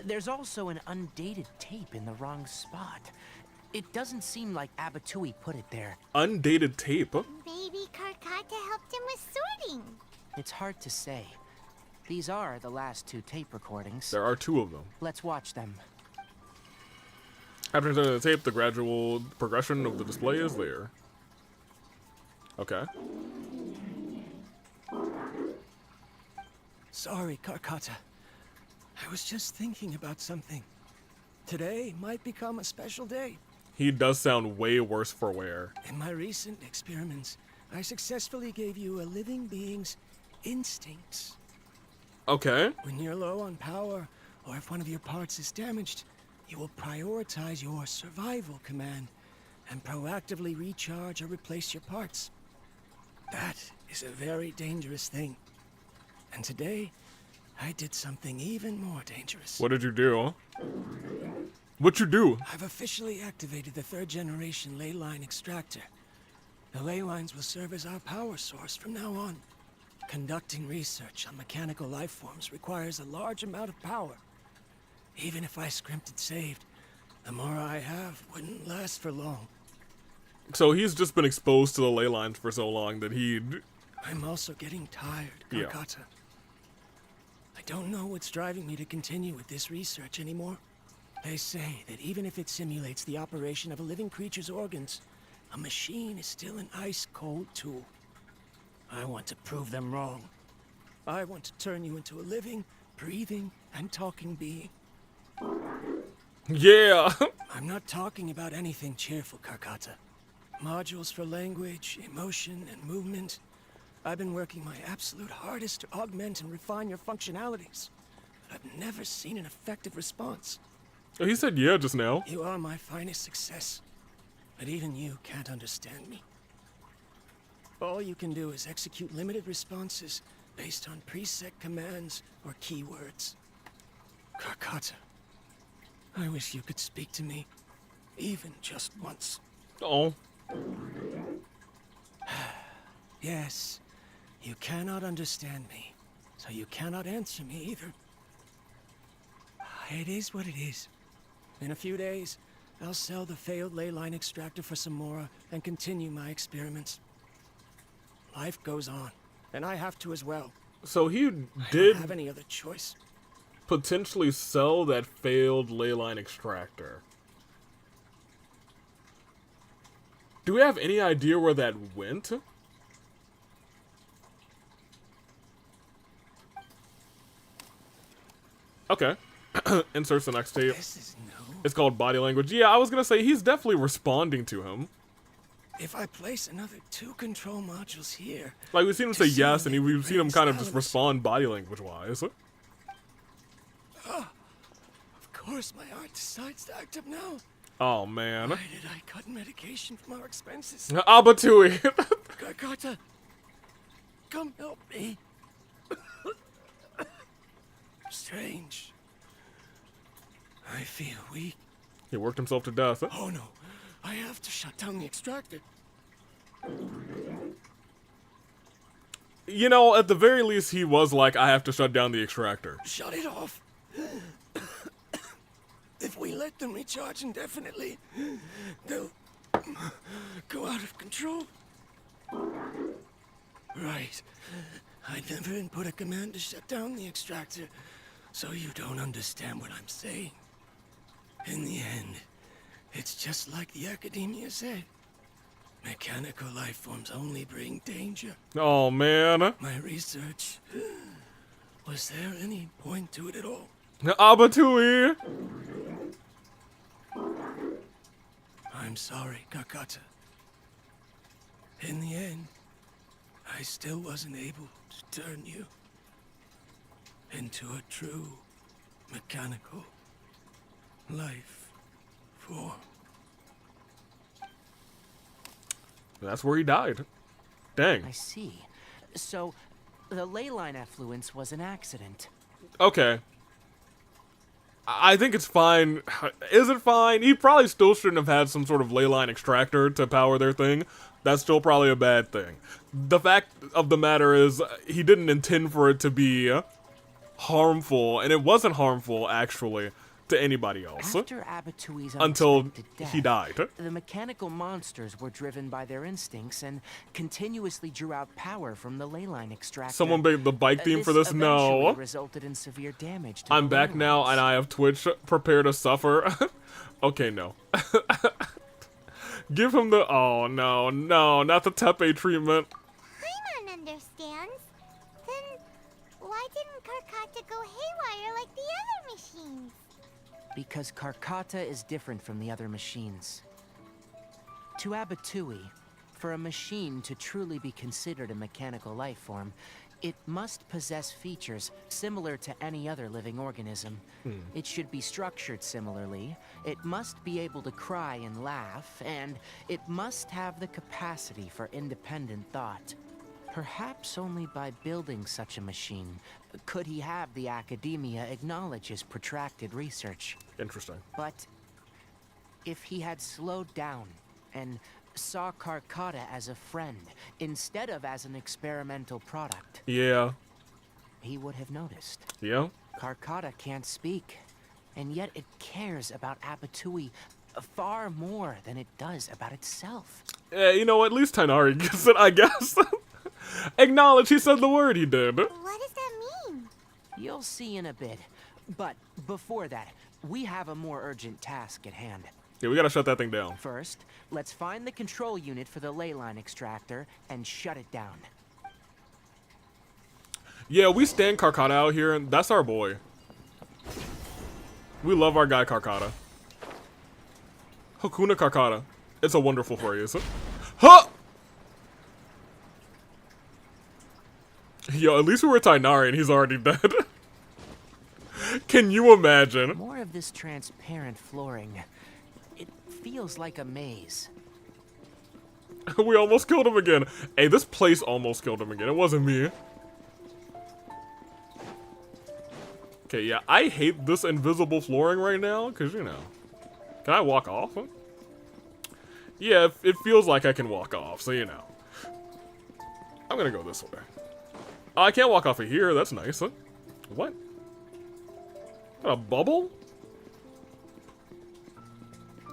There's also an undated tape in the wrong spot. It doesn't seem like Abatui put it there. Undated tape? Maybe Carcata helped him with sorting. It's hard to say. These are the last 2 tape recordings. There are 2 of them. Let's watch them. After inserting the tape, the gradual progression of the display is there. Okay. Sorry, Carcata. I was just thinking about something. Today might become a special day. He does sound way worse for wear. In my recent experiments, I successfully gave you a living being's instincts. Okay. When you're low on power or if one of your parts is damaged, you will prioritize your survival command and proactively recharge or replace your parts. That is a very dangerous thing. And today, I did something even more dangerous. What did you do? What'd you do? I've officially activated the 3rd generation ley line extractor. The ley lines will serve as our power source from now on. Conducting research on mechanical life forms requires a large amount of power. Even if I scrimped and saved, the more I have wouldn't last for long. So he's just been exposed to the ley lines for so long that he'd... I'm also getting tired, Yeah. Carcata. I don't know what's driving me to continue with this research anymore. They say that even if it simulates the operation of a living creature's organs, a machine is still an ice-cold tool. I want to prove them wrong. I want to turn you into a living, breathing, and talking being. Yeah! I'm not talking about anything cheerful, Carcata. Modules for language, emotion, and movement. I've been working my absolute hardest to augment and refine your functionalities. But I've never seen an effective response. He said yeah just now. You are my finest success. But even you can't understand me. All you can do is execute limited responses based on preset commands or keywords. Carcata, I wish you could speak to me, even just once. Oh. Yes, you cannot understand me, so you cannot answer me either. It is what it is. In a few days, I'll sell the failed ley line extractor for some more and continue my experiments. Life goes on, and I have to as well. So he I did don't have any other choice. potentially sell that failed ley line extractor. Do we have any idea where that went? Okay. Inserts the next tape. This is new. It's called body language. Yeah, I was gonna say he's definitely responding to him. If I place another 2 control modules here... Like, we've seen him say yes, and we've seen him kind of just Of respond body language-wise. course my heart decides to act up now. Oh, man. Why did I cut medication from our expenses? Abatui. Carcata, come help me. Strange. I feel weak. He worked himself to death. Oh no, I have to shut down the extractor. You know, at the very least, he was like, I have to shut down the extractor. Shut it off. If we let them recharge indefinitely, they'll go out of control. Right. I never input a command to shut down the extractor, so you don't understand what I'm saying. In the end, it's just like the academia said. Mechanical life forms only bring danger. Oh, man. My research... Was there any point to it at all? Abatui. I'm sorry, Carcata. In the end, I still wasn't able to turn you into a true mechanical life form. That's where he died. Dang. I see. So, the ley line effluence was an accident. Okay. I think it's fine. Is it fine? He probably still shouldn't have had some sort of ley line extractor to power their thing. That's still probably a bad thing. The fact of the matter is, he didn't intend for it to be harmful, and it wasn't harmful, actually, to anybody else. After Abatui's Until unexpected death, he died. the mechanical monsters were driven by their instincts and continuously drew out power from the ley line extractor. Someone made the bike theme for this? eventually No. resulted in severe damage to I'm the back ley now, lines. and I have Twitch. Prepare to suffer. Okay, no. Give him the... Oh, no, no, not the Tepe treatment. Paimon understands. Then why didn't Carcata go haywire like the other machines? Because Carcata is different from the other machines. To Abatui, for a machine to truly be considered a mechanical life form, It must possess features similar to any other living organism. It should be structured similarly. It must be able to cry and laugh, and it must have the capacity for independent thought. Perhaps only by building such a machine could he have the academia acknowledge his protracted research. Interesting. But if he had slowed down and saw Carcata as a friend instead of as an experimental product, Yeah. he would have noticed. Yeah. Carcata can't speak, and yet it cares about Abatui far more than it does about itself. You know, at least Tighnari gets it, I guess. Acknowledge he said the word, he did. What does that mean? You'll see in a bit. But before that, we have a more urgent task at hand. Yeah, we gotta shut that thing down. First, let's find the control unit for the ley line extractor and shut it down. Yeah, we stand Carcata out here, and that's our boy. We love our guy Carcata. Hakuna Carcata. It's a wonderful phrase. Huh! Yo, at least we were Tighnari and he's already dead. Can you imagine? More of this transparent flooring. It feels like a maze. We almost killed him again. Hey, this place almost killed him again. It wasn't me. Okay, yeah, I hate this invisible flooring right now, because, you know. Can I walk off? Yeah, it feels like I can walk off, so, you know. I'm gonna go this way. Oh, I can't walk off of here. That's nice. Huh? What? A bubble?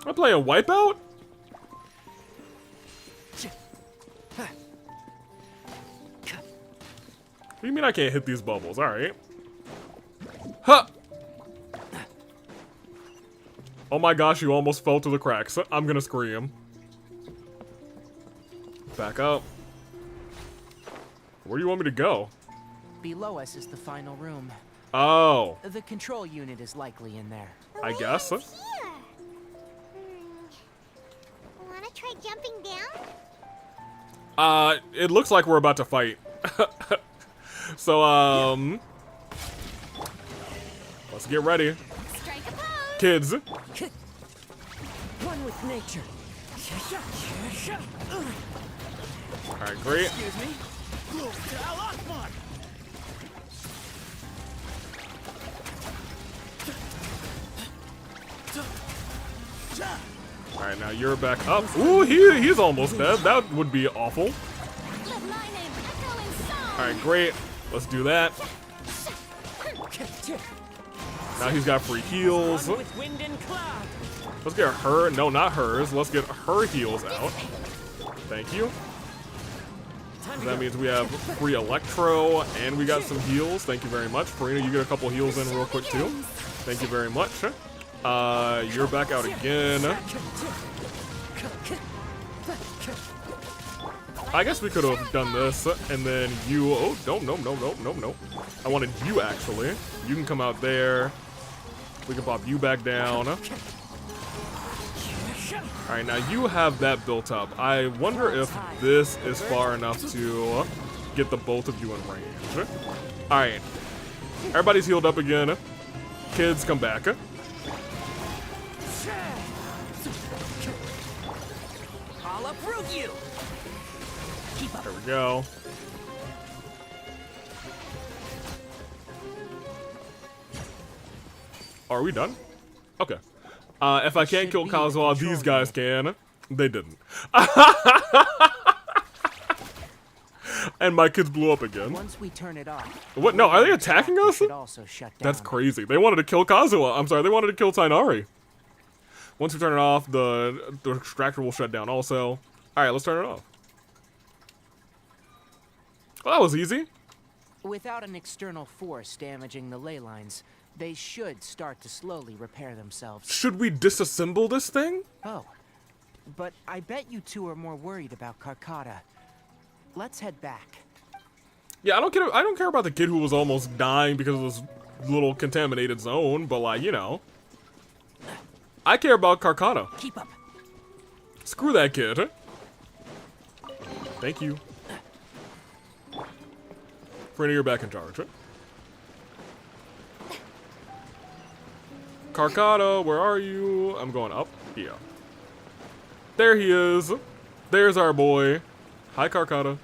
Am I playing Wipeout? What do you mean I can't hit these bubbles? Alright. Huh! Oh my gosh, you almost fell to the cracks. I'm gonna scream. Back up. Where do you want me to go? Below us is the final room. Oh. The control unit is likely in there. I guess. Here. Wanna try jumping down? It looks like we're about to fight. So, let's get ready. Strike a pose. Kids. One with nature. Alright, great. Excuse me. Alright, now you're back up. Ooh, he's almost dead. That would be awful. Alright, great. Let's do that. Now he's got free heals. Let's get her. No, not hers. Let's get her heals out. Thank you. That means we have free Electro, and we got some heals. Thank you very much. Farina, you get a couple heals in real quick, too. Thank you very much. You're back out again. I guess we could have done this, and then you... Oh, no. I wanted you, actually. You can come out there. We can pop you back down. Alright, now you have that built up. I wonder if this is far enough to get the both of you in range. Alright. Everybody's healed up again. Kids, come back. I'll approve you. There we go. Are we done? Okay. If I can't kill Kazuha, these guys can. They didn't. And my kids blew up again. Once we turn it off. What? No, are they attacking us? Also shut down. That's crazy. They wanted to kill Kazuha. I'm sorry, they wanted to kill Tighnari. Once we turn it off, the extractor will shut down also. Alright, let's turn it off. Well, that was easy. Without an external force damaging the ley lines, they should start to slowly repair themselves. Should we disassemble this thing? Oh, but I bet you two are more worried about Carcata. Let's head back. Yeah, I don't care about the kid who was almost dying because of this little contaminated zone, but like, you know. I care about Carcata. Keep up. Screw that kid. Thank you. Franny, you're back in charge. Carcata, where are you? I'm going up. Yeah. There he is. There's our boy. Hi, Carcata.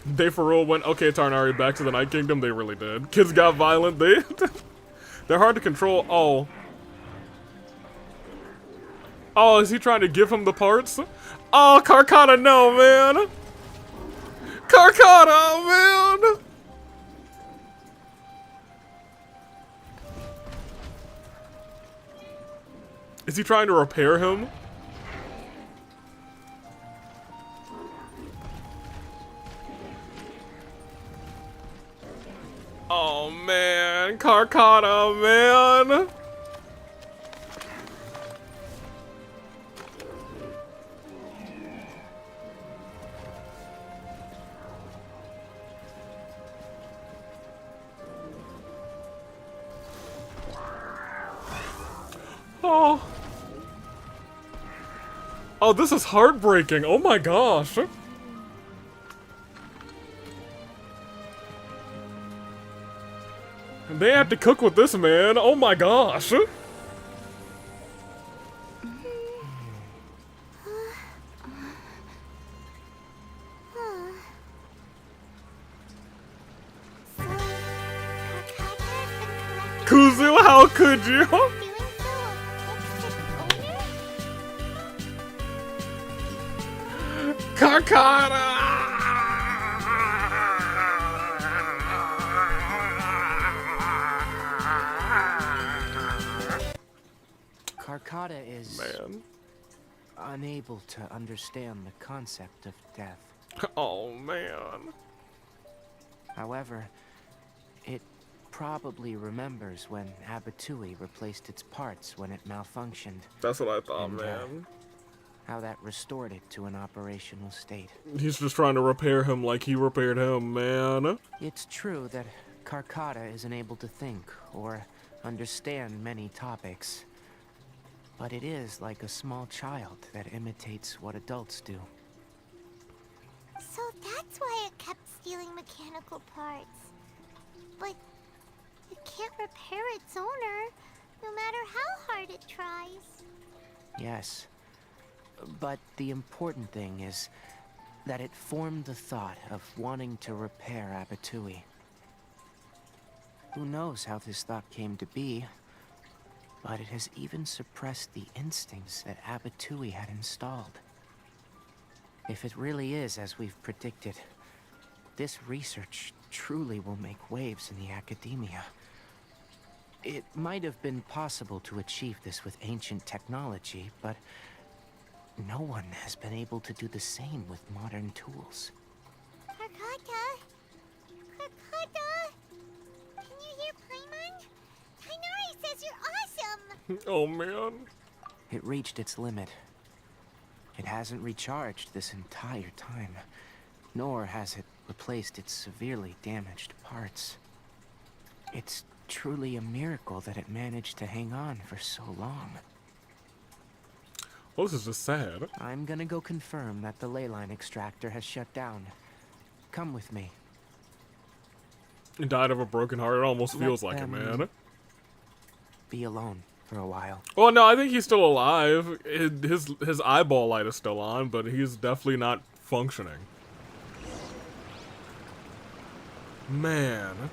They for real went, okay, Tighnari, back to the Night Kingdom. They really did. Kids got violent. They're hard to control. Oh. Oh, is he trying to give him the parts? Oh, Carcata, no, man. Carcata, man. Is he trying to repair him? Oh man, Carcata, man. Oh. Oh, this is heartbreaking. Oh my gosh. They have to cook with this man. Oh my gosh. Kuzu, how could you? Carcata! Carcata is unable to understand the concept of death. Oh man. However, it probably remembers when Abatui replaced its parts when it malfunctioned. That's what I thought, and, man. How that restored it to an operational state. He's just trying to repair him like he repaired him, man. It's true that Carcata isn't able to think or understand many topics. But it is like a small child that imitates what adults do. So that's why it kept stealing mechanical parts. But it can't repair its owner, no matter how hard it tries. Yes. But the important thing is that it formed the thought of wanting to repair Abatui. Who knows how this thought came to be, but it has even suppressed the instincts that Abatui had installed. If it really is as we've predicted, this research truly will make waves in the academia. It might have been possible to achieve this with ancient technology, but no one has been able to do the same with modern tools. Carcata? Carcata? Can you hear Paimon? Tighnari says you're awesome! Oh man. It reached its limit. It hasn't recharged this entire time, nor has it replaced its severely damaged parts. It's truly a miracle that it managed to hang on for so long. Well, this is just sad. I'm gonna go confirm that the ley line extractor has shut down. Come with me. He died of a broken heart. It almost feels like it, man. Be alone for a while. Well, no, I think he's still alive. His eyeball light is still on, but he's definitely not functioning. Man.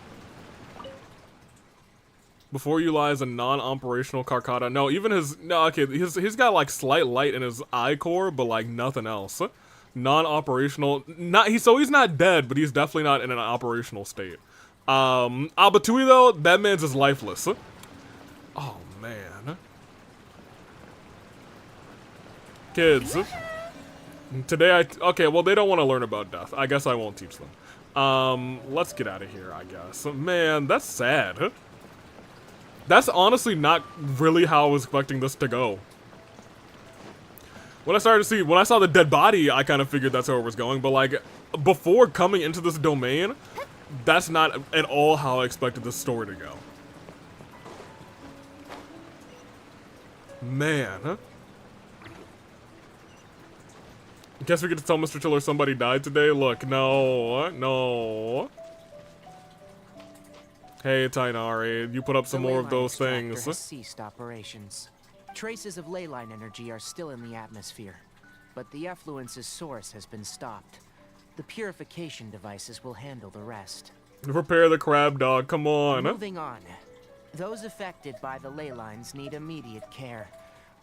Before you lies a non-operational Carcata. No, even he's got like slight light in his eye core, but like nothing else. Non-operational. So he's not dead, but he's definitely not in an operational state. Abatui though, that man's just lifeless. Oh man. Kids. Today okay, well they don't want to learn about death. I guess I won't teach them. Let's get out of here, I guess. Man, that's sad. That's honestly not really how I was expecting this to go. When I saw the dead body, I kind of figured that's how it was going, but like, before coming into this domain, that's not at all how I expected this story to go. Man. Guess we get to tell Mr. Tiller somebody died today? Look, no, no. Hey, Tighnari, you put up some The more of leyline those extractor things. has ceased operations. Traces of leyline energy are still in the atmosphere, but the effluence's source has been stopped. The purification devices will handle the rest. Prepare the crab dog, come on. Moving on. Those affected by the ley lines need immediate care.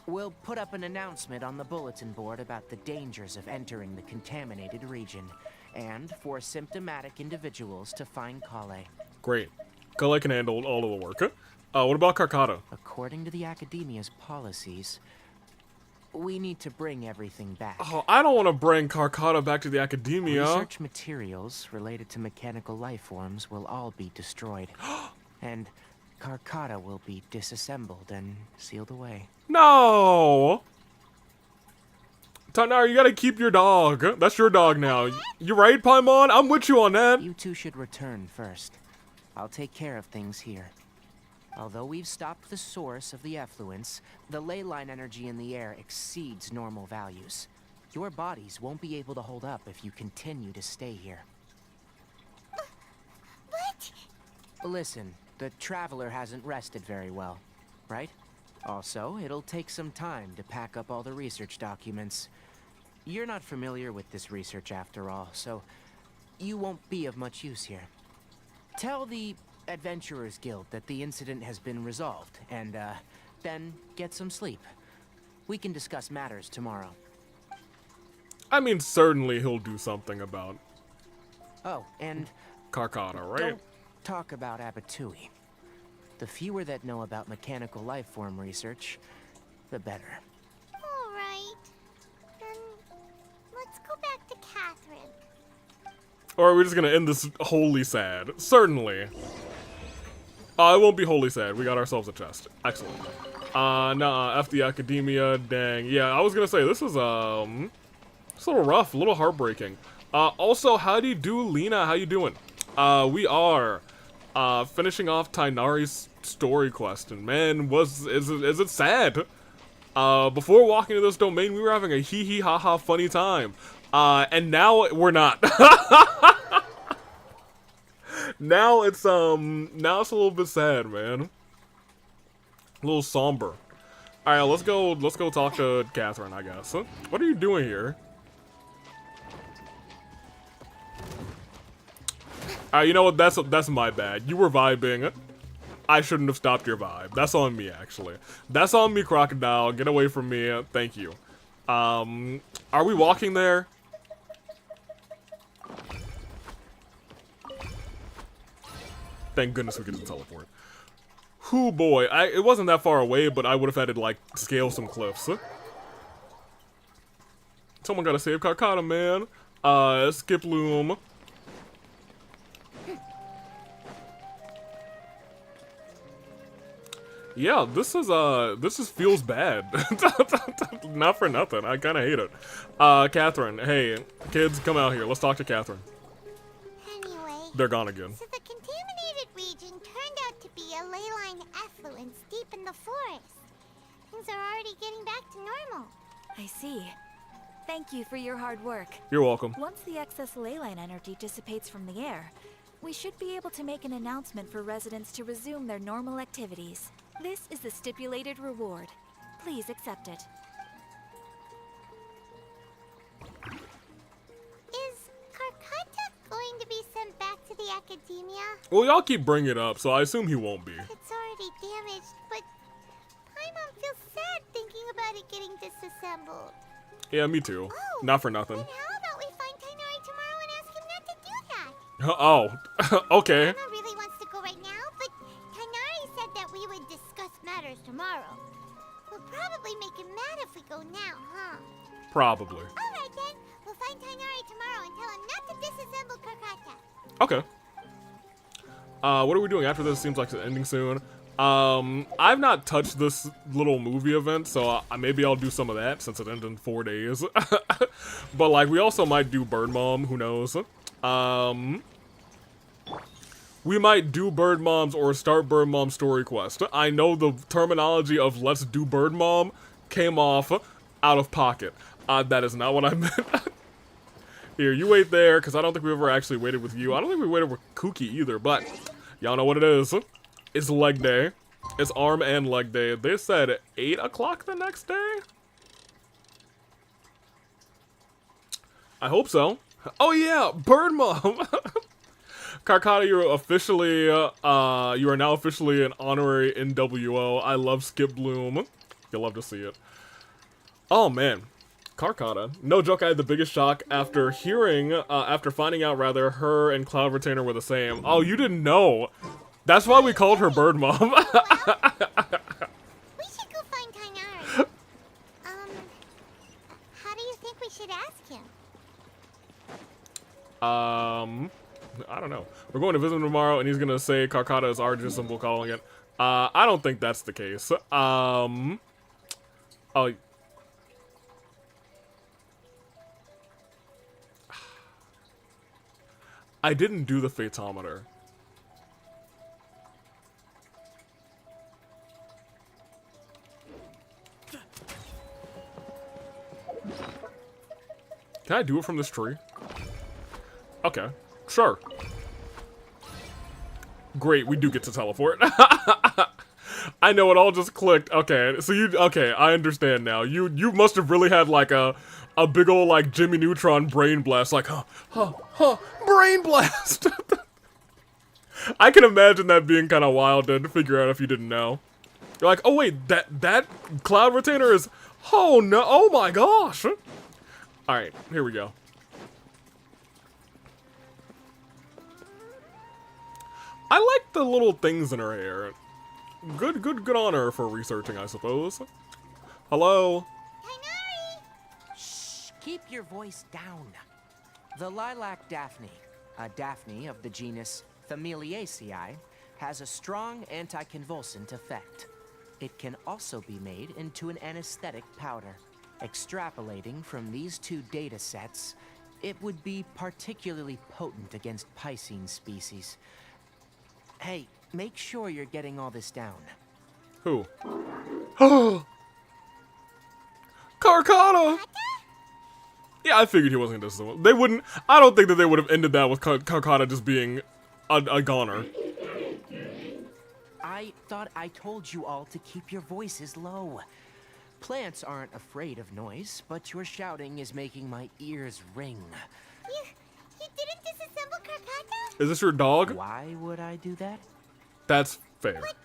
We'll put up an announcement on the bulletin board about the dangers of entering the contaminated region, and for symptomatic individuals to find Kale. Great. Kale can handle all of the work. What about Carcata? According to the Academia's policies, we need to bring everything back. Oh, I don't want to bring Carcata back to the Academia. Research materials related to mechanical life forms will all be destroyed. And Carcata will be disassembled and sealed away. No! Tighnari, you gotta keep your dog. That's your dog now. You right, Paimon? I'm with you on that. You two should return first. I'll take care of things here. Although we've stopped the source of the effluence, the ley line energy in the air exceeds normal values. Your bodies won't be able to hold up if you continue to stay here. What? Listen, the Traveler hasn't rested very well, right? Also, it'll take some time to pack up all the research documents. You're not familiar with this research after all, so you won't be of much use here. Tell the Adventurers Guild that the incident has been resolved, and, then get some sleep. We can discuss matters tomorrow. I mean, certainly he'll do something about Oh, and Carcata, right? don't talk about Abatui. The fewer that know about mechanical life form research, the better. Alright. Then let's go back to Catherine. Or are we just gonna end this wholly sad? Certainly. It won't be wholly sad. We got ourselves a chest. Excellent. Nah, F the Academia, dang. Yeah, I was gonna say, this is, it's a little rough, a little heartbreaking. Also, how do you do, Lena? How you doing? We are, finishing off Tighnari's story quest, and man, is it sad? Before walking to this domain, we were having a hee-hee ha-ha funny time. And now we're not. Now it's a little bit sad, man. A little somber. Alright, let's go talk to Catherine, I guess. Huh? What are you doing here? You know what, that's my bad. You were vibing. I shouldn't have stopped your vibe. That's on me, actually. That's on me, Crocodile. Get away from me. Thank you. Are we walking there? Thank goodness we get to teleport. Whoo boy, it wasn't that far away, but I would have had to, like, scale some cliffs. Someone gotta save Carcata, man. Skip Loom. Yeah, this feels bad. Not for nothing, I kinda hate it. Catherine, hey, kids, come out here, let's talk to Catherine. Anyway, They're gone again. so the contaminated region turned out to be a leyline effluence deep in the forest. Things are already getting back to normal. I see. Thank you for your hard work. You're welcome. Once the excess leyline energy dissipates from the air, we should be able to make an announcement for residents to resume their normal activities. This is the stipulated reward. Please accept it. Is Carcata going to be sent back to the Academia? Well, y'all keep bringing it up, so I assume he won't be. It's already damaged, but Paimon feels sad thinking about it getting disassembled. Yeah, me too. Oh, Not for nothing. Then how about we find Tighnari tomorrow and ask him not to do that? Oh, okay. Paimon really wants to go right now, but Tighnari said that we would discuss matters tomorrow. We'll probably make him mad if we go now, huh? Probably. Alright then, we'll find Tighnari tomorrow and tell him not to disassemble Carcata. Okay. What are we doing after this? Seems like it's ending soon. I've not touched this little movie event, so maybe I'll do some of that since it ended in 4 days. But, like, we also might do Bird Mom, who knows? We might do Bird Moms or start Bird Mom story quest. I know the terminology of let's do Bird Mom came off out of pocket. That is not what I meant. Here, you wait there, because I don't think we ever actually waited with you. I don't think we waited with Kooky either, but y'all know what it is. It's leg day. It's arm and leg day. They said 8 o'clock the next day? I hope so. Oh yeah, Bird Mom! Carcata, you're officially, you are now officially an honorary NWO. I love Skip Bloom. You'll love to see it. Oh man. Carcata. No joke, I had the biggest shock after finding out rather, her and Cloud Retainer were the same. Oh, you didn't know. That's why we called her Bird Mom. We should go find Tighnari. How do you think we should ask him? I don't know. We're going to visit him tomorrow, and he's gonna say Carcata is our symbol calling it. I don't think that's the case. Oh. I didn't do the Fatometer. Can I do it from this tree? Okay, sure. Great, we do get to teleport. I know, it all just clicked. Okay, so okay, I understand now. You must have really had like a big ol' like Jimmy Neutron brain blast, like, brain blast! I can imagine that being kind of wild to figure out if you didn't know. You're like, oh wait, that Cloud Retainer is, oh no, oh my gosh! Alright, here we go. I like the little things in her hair. Good on her for researching, I suppose. Hello? Shh, keep your voice down. The lilac daphne, a daphne of the genus Familiaceae, has a strong anticonvulsant effect. It can also be made into an anesthetic powder. Extrapolating from these two data sets, it would be particularly potent against Piscine species. Hey, make sure you're getting all this down. Who? Carcata! Yeah, I figured he wasn't this one. They wouldn't. I don't think that they would have ended that with Carcata just being a goner. I thought I told you all to keep your voices low. Plants aren't afraid of noise, but your shouting is making my ears ring. You didn't disassemble Carcata? Is this your dog? Why would I do that? That's fair. But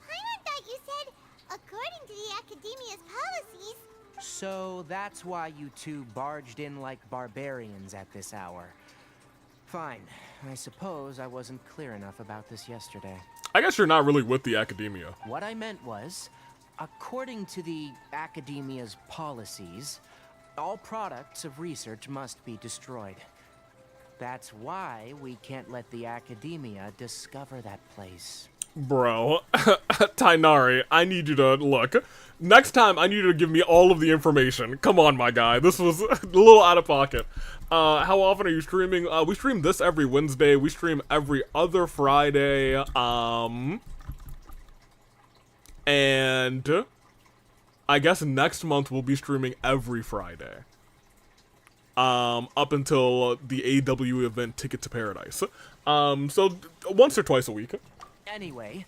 I thought you said, according to the Academia's policies... So that's why you two barged in like barbarians at this hour. Fine. I suppose I wasn't clear enough about this yesterday. I guess you're not really with the Academia. What I meant was, according to the Academia's policies, all products of research must be destroyed. That's why we can't let the Academia discover that place. Bro, Tighnari, I need you to look. Next time, I need you to give me all of the information. Come on, my guy. This was a little out of pocket. How often are you streaming? We stream this every Wednesday. We stream every other Friday. And I guess next month we'll be streaming every Friday. Up until the AW event Ticket to Paradise. So once or twice a week. Anyway,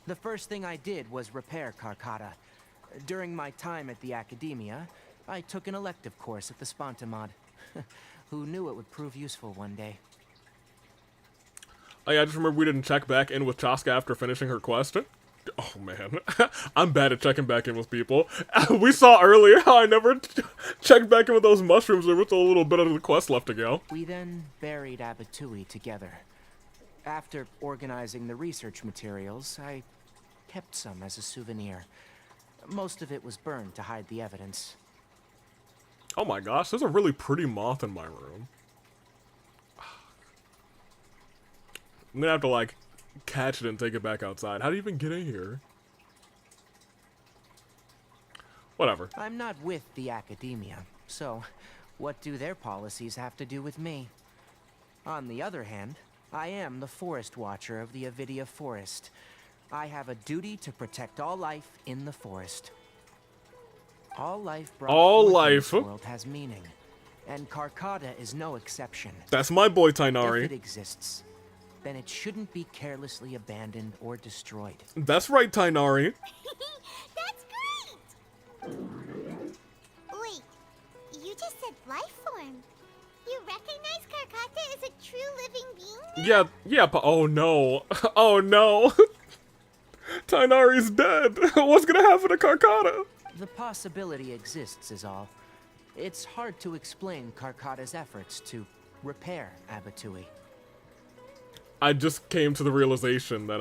the first thing I did was repair Carcata. During my time at the Academia, I took an elective course at the Spontamod. Who knew it would prove useful one day? Oh yeah, I just remember we didn't check back in with Chaska after finishing her quest. Oh man, I'm bad at checking back in with people. We saw earlier how I never checked back in with those mushrooms. There was a little bit of the quest left to go. We then buried Abatui together. After organizing the research materials, I kept some as a souvenir. Most of it was burned to hide the evidence. Oh my gosh, there's a really pretty moth in my room. I'm gonna have to, like, catch it and take it back outside. How do you even get in here? Whatever. I'm not with the Academia, so what do their policies have to do with me? On the other hand, I am the Forest Watcher of the Avidia Forest. I have a duty to protect all life in the forest. All life brought All forth in life. this world has meaning, and Carcata is no exception. That's my boy If Tighnari. it exists, then it shouldn't be carelessly abandoned or destroyed. That's right, Tighnari. That's great! Wait, you just said life form. You recognize Carcata as a true living being? Yeah, but oh no. Oh no. Tighnari's dead. What's gonna happen to Carcata? The possibility exists is all. It's hard to explain Carcata's efforts to repair Abatui. I just came to the realization that,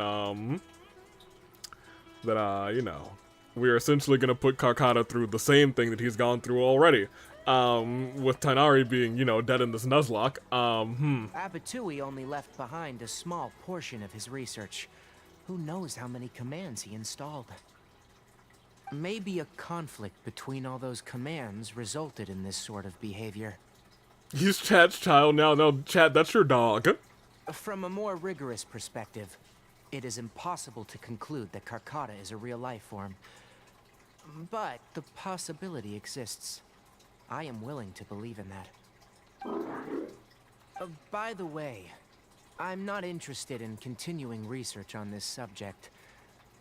you know, we're essentially gonna put Carcata through the same thing that he's gone through already. With Tighnari being, you know, dead in this Nuzlocke. Abatui only left behind a small portion of his research. Who knows how many commands he installed? Maybe a conflict between all those commands resulted in this sort of behavior. He's Chat's child now. No, Chat, that's your dog. From a more rigorous perspective, it is impossible to conclude that Carcata is a real life form. But the possibility exists. I am willing to believe in that. By the way, I'm not interested in continuing research on this subject.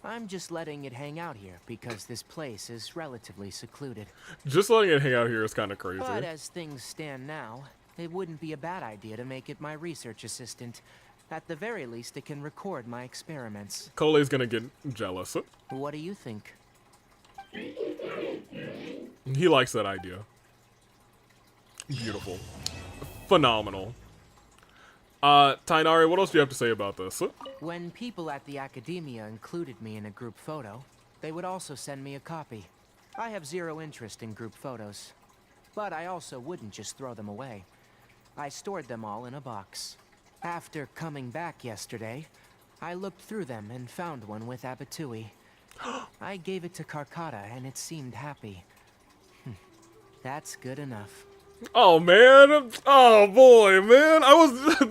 I'm just letting it hang out here because this place is relatively secluded. Just letting it hang out here is kind of crazy. But as things stand now, it wouldn't be a bad idea to make it my research assistant. At the very least, it can record my experiments. Cole's gonna get jealous. What do you think? He likes that idea. Beautiful. Phenomenal. Tighnari, what else do you have to say about this? When people at the academia included me in a group photo, they would also send me a copy. I have zero interest in group photos, but I also wouldn't just throw them away. I stored them all in a box. After coming back yesterday, I looked through them and found one with Abatui. I gave it to Carcata and it seemed happy. That's good enough. Oh man, oh boy, man,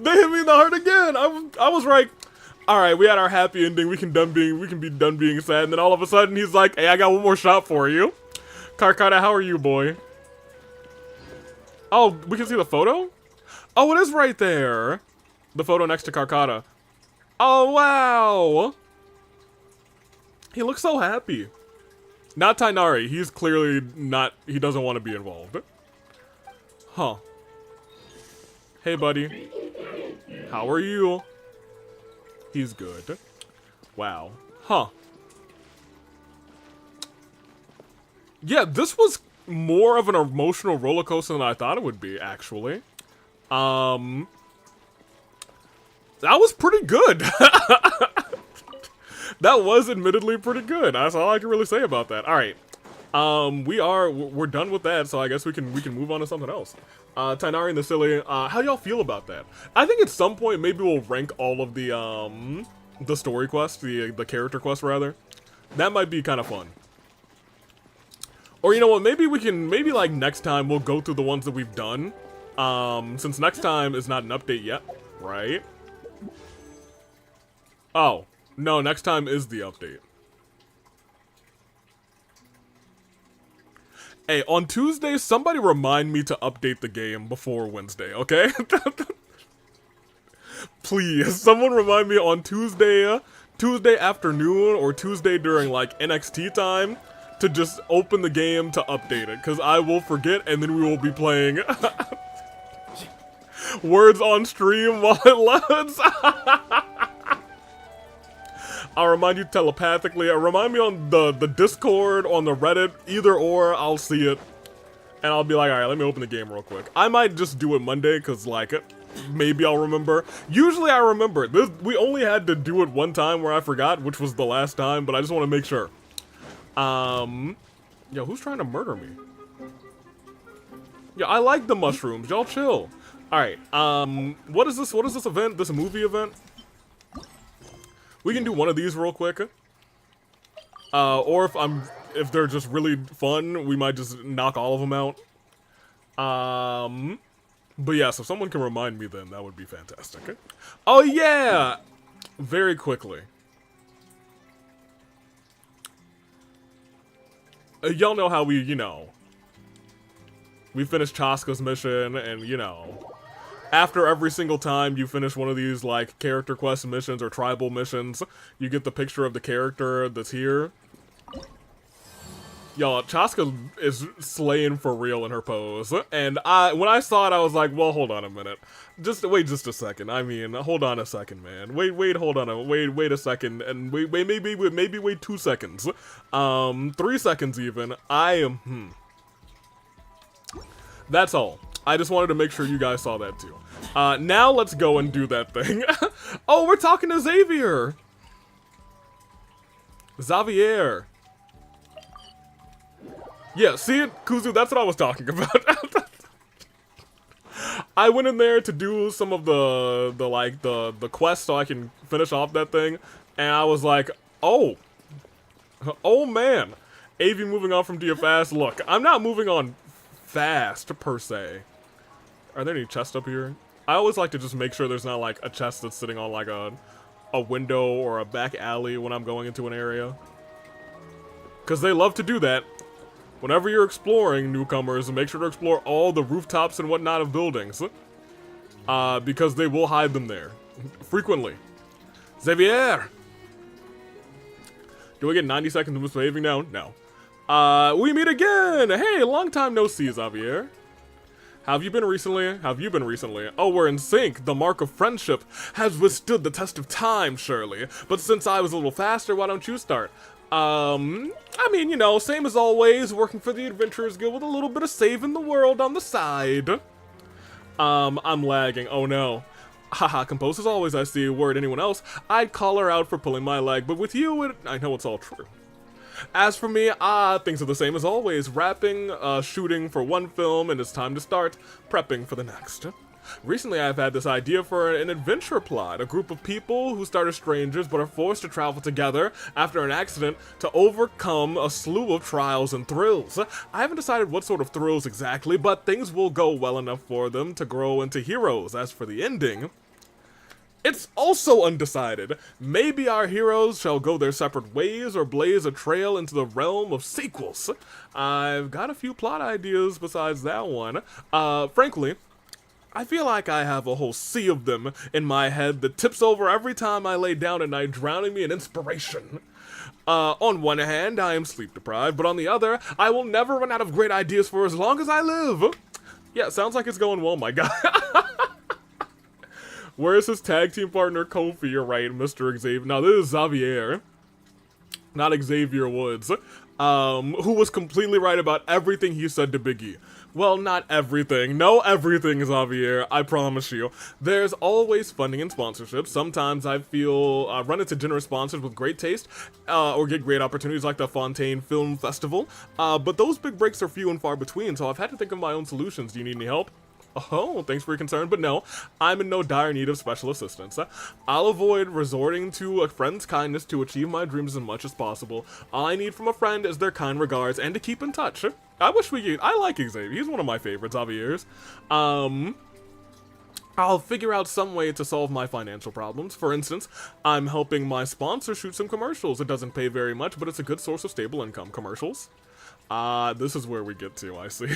they hit me in the heart again. I was like, all right, we had our happy ending. We can be done being sad. And then all of a sudden, he's like, hey, I got one more shot for you. Carcata, how are you, boy? Oh, we can see the photo. Oh, it is right there. The photo next to Carcata. Oh wow, he looks so happy. Not Tighnari. He's clearly not. He doesn't want to be involved. Huh. Hey, buddy. How are you? He's good. Wow. Huh. Yeah, this was more of an emotional roller coaster than I thought it would be, actually. That was pretty good. That was admittedly pretty good. That's all I can really say about that. All right. We're done with that, so I guess we can move on to something else. Tighnari and the Silly, how y'all feel about that? I think at some point maybe we'll rank all of the story quests, the character quests rather. That might be kind of fun. Or you know what, maybe like next time we'll go through the ones that we've done. Since next time is not an update yet, right? Oh, no, next time is the update. Hey, on Tuesday, somebody remind me to update the game before Wednesday, okay? Please, someone remind me on Tuesday afternoon or Tuesday during like NXT time to just open the game to update it, because I will forget and then we will be playing words on stream while it loads. I'll remind you telepathically. Remind me on the Discord, on the Reddit, either or, I'll see it. And I'll be like, alright, let me open the game real quick. I might just do it Monday, because, like, maybe I'll remember. Usually I remember it. We only had to do it one time where I forgot, which was the last time, but I just want to make sure. Yo, who's trying to murder me? Yeah, I like the mushrooms. Y'all chill. Alright, what is this event? This movie event? We can do one of these real quick. Or if they're just really fun, we might just knock all of them out. But yeah, so if someone can remind me then, that would be fantastic. Oh yeah! Very quickly. y'all know how we, you know, we finished Chaska's mission, and, you know, after every single time you finish one of these, like, character quest missions or tribal missions, you get the picture of the character that's here. Y'all, Chaska is slaying for real in her pose, and when I saw it, I was like, well, hold on a minute. Wait just a second. I mean, hold on a second, man. Hold on wait a second, and maybe wait 2 seconds. 3 seconds even. That's all. I just wanted to make sure you guys saw that too. Now let's go and do that thing. Oh, we're talking to Xavier. Xavier. Yeah, see it, Kuzu? That's what I was talking about. I went in there to do some of the quest so I can finish off that thing, and I was like, oh man, AV moving on from DFS. Look, I'm not moving on fast per se. Are there any chests up here? I always like to just make sure there's not like a chest that's sitting on like a window or a back alley when I'm going into an area, because they love to do that. Whenever you're exploring, newcomers, make sure to explore all the rooftops and whatnot of buildings. Because they will hide them there. Frequently. Xavier! Do I get 90 seconds of misbehaving now? No. We meet again! Hey, long time no see, Xavier. How have you been recently? Oh, we're in sync. The mark of friendship has withstood the test of time, surely. But since I was a little faster, why don't you start? I mean, you know, same as always, working for the Adventurers Guild with a little bit of saving the world on the side. I'm lagging. Oh no. Haha, composed as always, I see. Were it anyone else, I'd call her out for pulling my leg, but with you, I know it's all true. As for me, things are the same as always. Wrapping, shooting for one film, and it's time to start prepping for the next. Recently, I've had this idea for an adventure plot. A group of people who start as strangers but are forced to travel together after an accident to overcome a slew of trials and thrills. I haven't decided what sort of thrills exactly, but things will go well enough for them to grow into heroes. As for the ending, it's also undecided. Maybe our heroes shall go their separate ways or blaze a trail into the realm of sequels. I've got a few plot ideas besides that one. Frankly, I feel like I have a whole sea of them in my head that tips over every time I lay down at night, drowning me in inspiration. On one hand, I am sleep deprived, but on the other, I will never run out of great ideas for as long as I live. Yeah, sounds like it's going well, my guy. Where's his tag team partner, Kofi? You're right, Mr. Xavier. Now, this is Xavier, not Xavier Woods, who was completely right about everything he said to Biggie. Well, not everything. No everything, Xavier, I promise you. There's always funding and sponsorships. Sometimes I feel run into generous sponsors with great taste, or get great opportunities like the Fontaine Film Festival. But those big breaks are few and far between, so I've had to think of my own solutions. Do you need any help? Oh, thanks for your concern, but no, I'm in no dire need of special assistance. I'll avoid resorting to a friend's kindness to achieve my dreams as much as possible. All I need from a friend is their kind regards and to keep in touch. I like Xavier. He's one of my favorites, Xavier's. I'll figure out some way to solve my financial problems. For instance, I'm helping my sponsor shoot some commercials. It doesn't pay very much, but it's a good source of stable income. Commercials? This is where we get to, I see.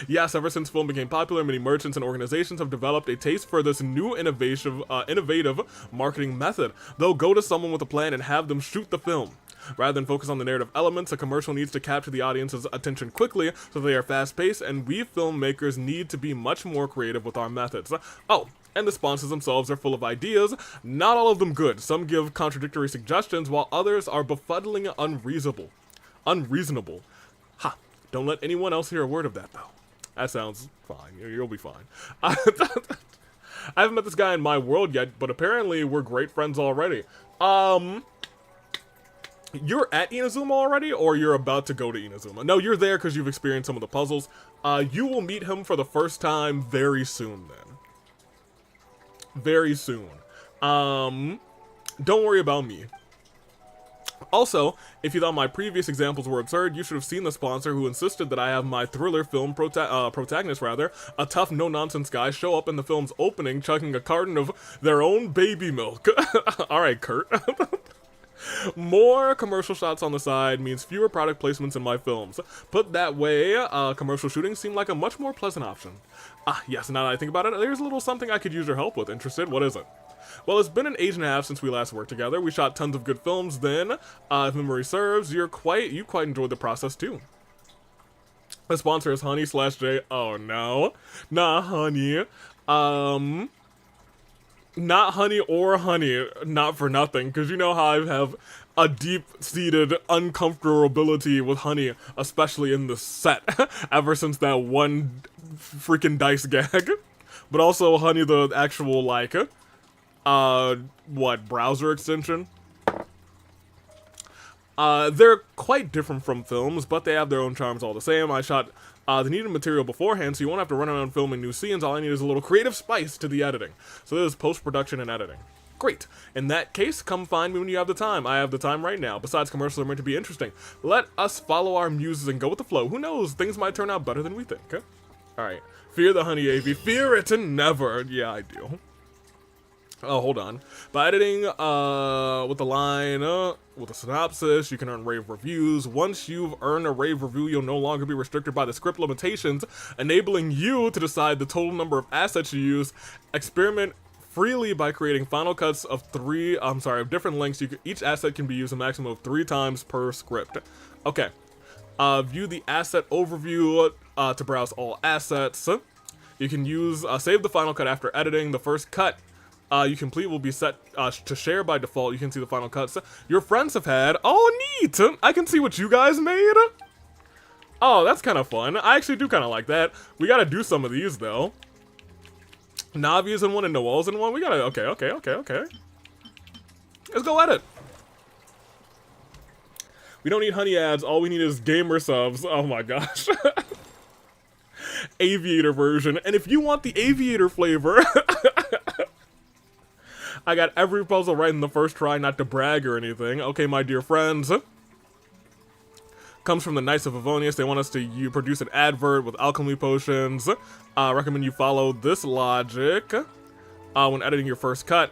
Yes, ever since film became popular, many merchants and organizations have developed a taste for this new innovative marketing method. They'll go to someone with a plan and have them shoot the film. Rather than focus on the narrative elements, a commercial needs to capture the audience's attention quickly, so they are fast-paced, and we filmmakers need to be much more creative with our methods. Oh, and the sponsors themselves are full of ideas, not all of them good. Some give contradictory suggestions, while others are befuddling unreasonable. Ha! Don't let anyone else hear a word of that, though. That sounds fine. You'll be fine. I haven't met this guy in my world yet, but apparently we're great friends already. You're at Inazuma already, or you're about to go to Inazuma? No, you're there because you've experienced some of the puzzles. You will meet him for the first time very soon, then. Very soon. Don't worry about me. Also, if you thought my previous examples were absurd, you should have seen the sponsor who insisted that I have my thriller film protagonist, a tough, no-nonsense guy, show up in the film's opening chugging a carton of their own baby milk. Alright, Kurt. More commercial shots on the side means fewer product placements in my films. Put that way, commercial shooting seemed like a much more pleasant option. Ah, yes, now that I think about it, there's a little something I could use your help with. Interested? What is it? Well, it's been an age and a half since we last worked together. We shot tons of good films then. If memory serves, you quite enjoyed the process too. The sponsor is Honey/J. Oh no. Not Honey. Not Honey or Honey, not for nothing, because you know how I have a deep-seated uncomfortability with Honey, especially in the set, ever since that one freaking dice gag. But also Honey, the actual, like, browser extension? They're quite different from films, but they have their own charms all the same. I shot the needed material beforehand, so you won't have to run around filming new scenes. All I need is a little creative spice to the editing. So this is post-production and editing. Great. In that case, come find me when you have the time. I have the time right now. Besides, commercials are meant to be interesting. Let us follow our muses and go with the flow. Who knows? Things might turn out better than we think. Okay? Alright. Fear the Honey AV. Fear it and never. Yeah, I do. Oh, hold on. By editing with the line, with a synopsis, you can earn rave reviews. Once you've earned a rave review, you'll no longer be restricted by the script limitations, enabling you to decide the total number of assets you use. Experiment freely by creating final cuts of different lengths. Each asset can be used a maximum of 3 times per script. Okay. View the asset overview to browse all assets. You can use save the final cut after editing. The first cut you complete will be set to share by default. You can see the final cuts your friends have had. Oh, neat! I can see what you guys made. Oh, that's kind of fun. I actually do kind of like that. We gotta do some of these, though. Navi's in one and Noel's in one. We gotta... Okay. Let's go edit. We don't need Honey ads. All we need is gamer subs. Oh, my gosh. Aviator version. And if you want the Aviator flavor... I got every puzzle right in the first try, not to brag or anything. Okay, my dear friends. Comes from the Knights of Avonius. They want us to produce an advert with alchemy potions. Recommend you follow this logic when editing your first cut.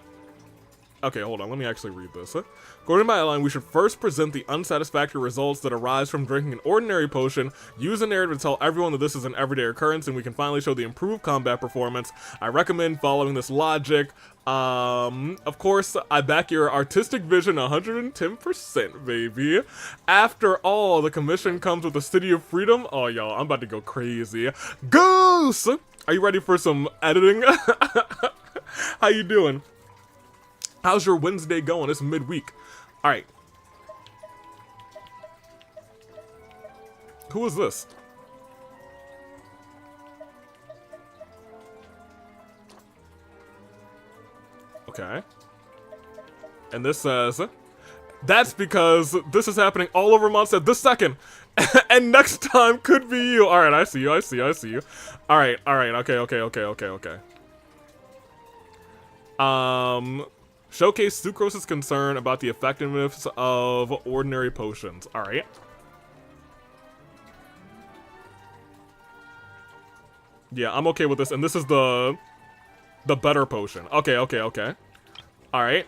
Okay, hold on. Let me actually read this. According to my outline, we should first present the unsatisfactory results that arise from drinking an ordinary potion. Use a narrative to tell everyone that this is an everyday occurrence, and we can finally show the improved combat performance. I recommend following this logic. Of course, I back your artistic vision 110%, baby. After all, the commission comes with the City of Freedom. Oh, y'all, I'm about to go crazy. Goose! Are you ready for some editing? How you doing? How's your Wednesday going? It's midweek. Alright. Who is this? Okay. And this says, that's because this is happening all over Mondstadt this second. And next time could be you. Alright, I see you. Alright, okay. Showcase Sucrose's concern about the effectiveness of ordinary potions. Alright. Yeah, I'm okay with this. And this is the better potion. Okay. Alright.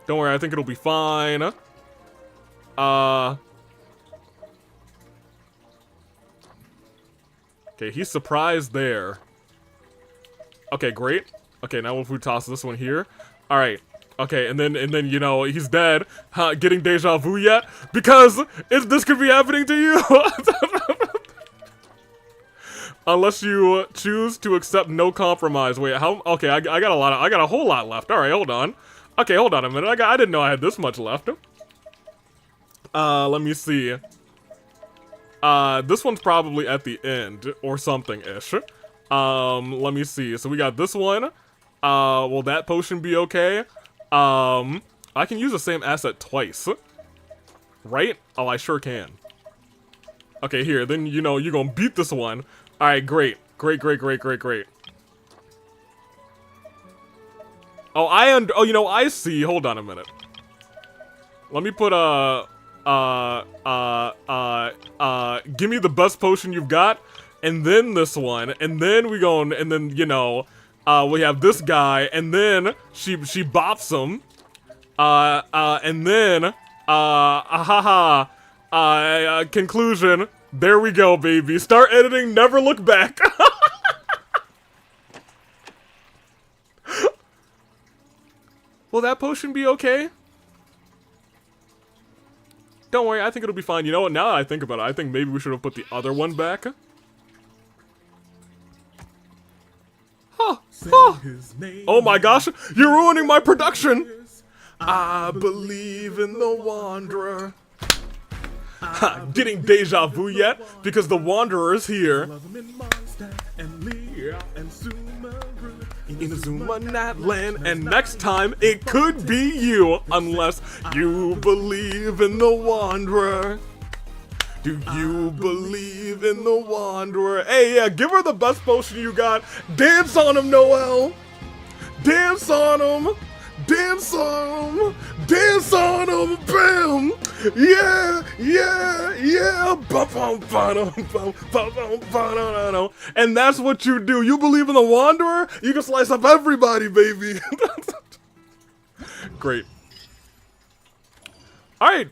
Don't worry, I think it'll be fine. Okay, he's surprised there. Okay, great. Okay, now if we toss this one here. Alright. Okay, and then you know, he's dead. Getting deja vu yet? Because this could be happening to you. Unless you choose to accept no compromise. Wait, how? Okay, I got a whole lot left. Alright, hold on. Okay, hold on a minute. I didn't know I had this much left. Let me see. This one's probably at the end or something-ish. Let me see. So we got this one. Will that potion be okay? I can use the same asset twice. Right? Oh, I sure can. Okay, here. Then, you know, you're gonna beat this one. Alright, great. Great. Oh, you know, I see. Hold on a minute. Let me put, give me the best potion you've got. And then this one, and then we go, and then, you know, We have this guy, and then she bops him. And then, conclusion. There we go, baby. Start editing, never look back. Will that potion be okay? Don't worry, I think it'll be fine. You know what, now that I think about it, I think maybe we should have put the other one back. Huh. Huh. Oh my gosh, you're ruining my production! I believe in the Wanderer. Ha, getting deja vu yet? Because the Wanderer is here. Inazuma Natlan, and next time it could be you, unless you believe in the Wanderer. Do you believe in the Wanderer? Hey, yeah, give her the best potion you got. Dance on him, Noelle. Dance on him. Dance on him. Dance on him. Bam. Yeah, yeah, yeah. And that's what you do. You believe in the Wanderer, you can slice up everybody, baby. Great. Alright.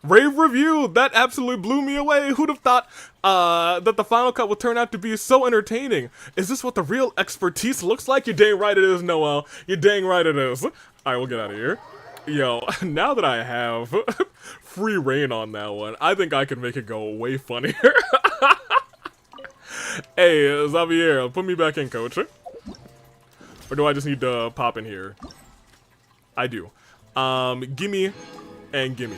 Rave review! That absolutely blew me away. Who'd have thought that the final cut would turn out to be so entertaining? Is this what the real expertise looks like? You're dang right it is, Noelle. You're dang right it is. Alright, we'll get out of here. Yo, now that I have free reign on that one, I think I can make it go way funnier. Hey, Xavier, put me back in, coach. Or do I just need to pop in here? I do. Gimme and gimme.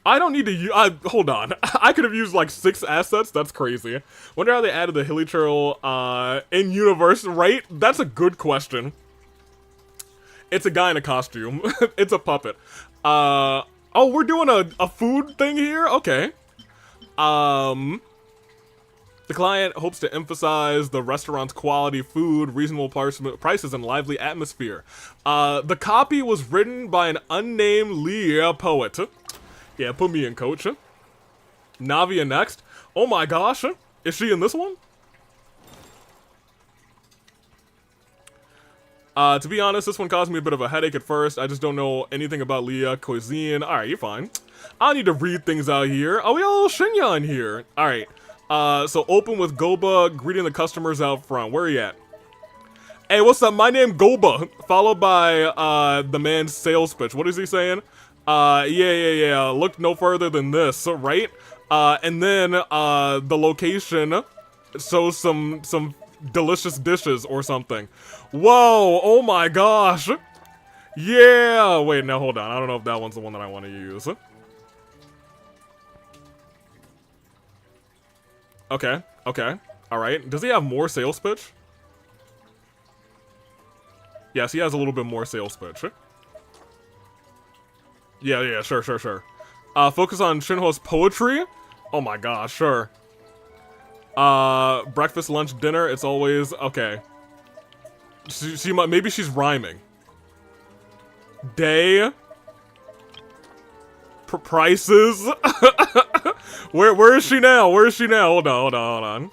I don't need to use, hold on. I could have used like 6 assets, that's crazy. Wonder how they added the hilly trail, in universe, right? That's a good question. It's a guy in a costume. It's a puppet. Oh, we're doing a food thing here? Okay. The client hopes to emphasize the restaurant's quality food, reasonable prices, and lively atmosphere. The copy was written by an unnamed Leah poet. Yeah, put me in, coach. Navia next. Oh my gosh. Is she in this one? To be honest, this one caused me a bit of a headache at first. I just don't know anything about Leah cuisine. Alright, you're fine. I need to read things out here. Oh, we got a little Shinya in here. Alright. So open with Goba greeting the customers out front. Where are you at? Hey, what's up? My name Goba. Followed by the man's sales pitch. What is he saying? Yeah. Look no further than this, right? And then the location shows some delicious dishes or something. Whoa, oh my gosh. Yeah, wait, now hold on. I don't know if that one's the one that I want to use. Okay, alright. Does he have more sales pitch? Yes, he has a little bit more sales pitch. Yeah, sure. Focus on Shinho's poetry? Oh my gosh, sure. Breakfast, lunch, dinner, it's always, okay. She might, maybe she's rhyming. Day. Prices. Where is she now? Hold on.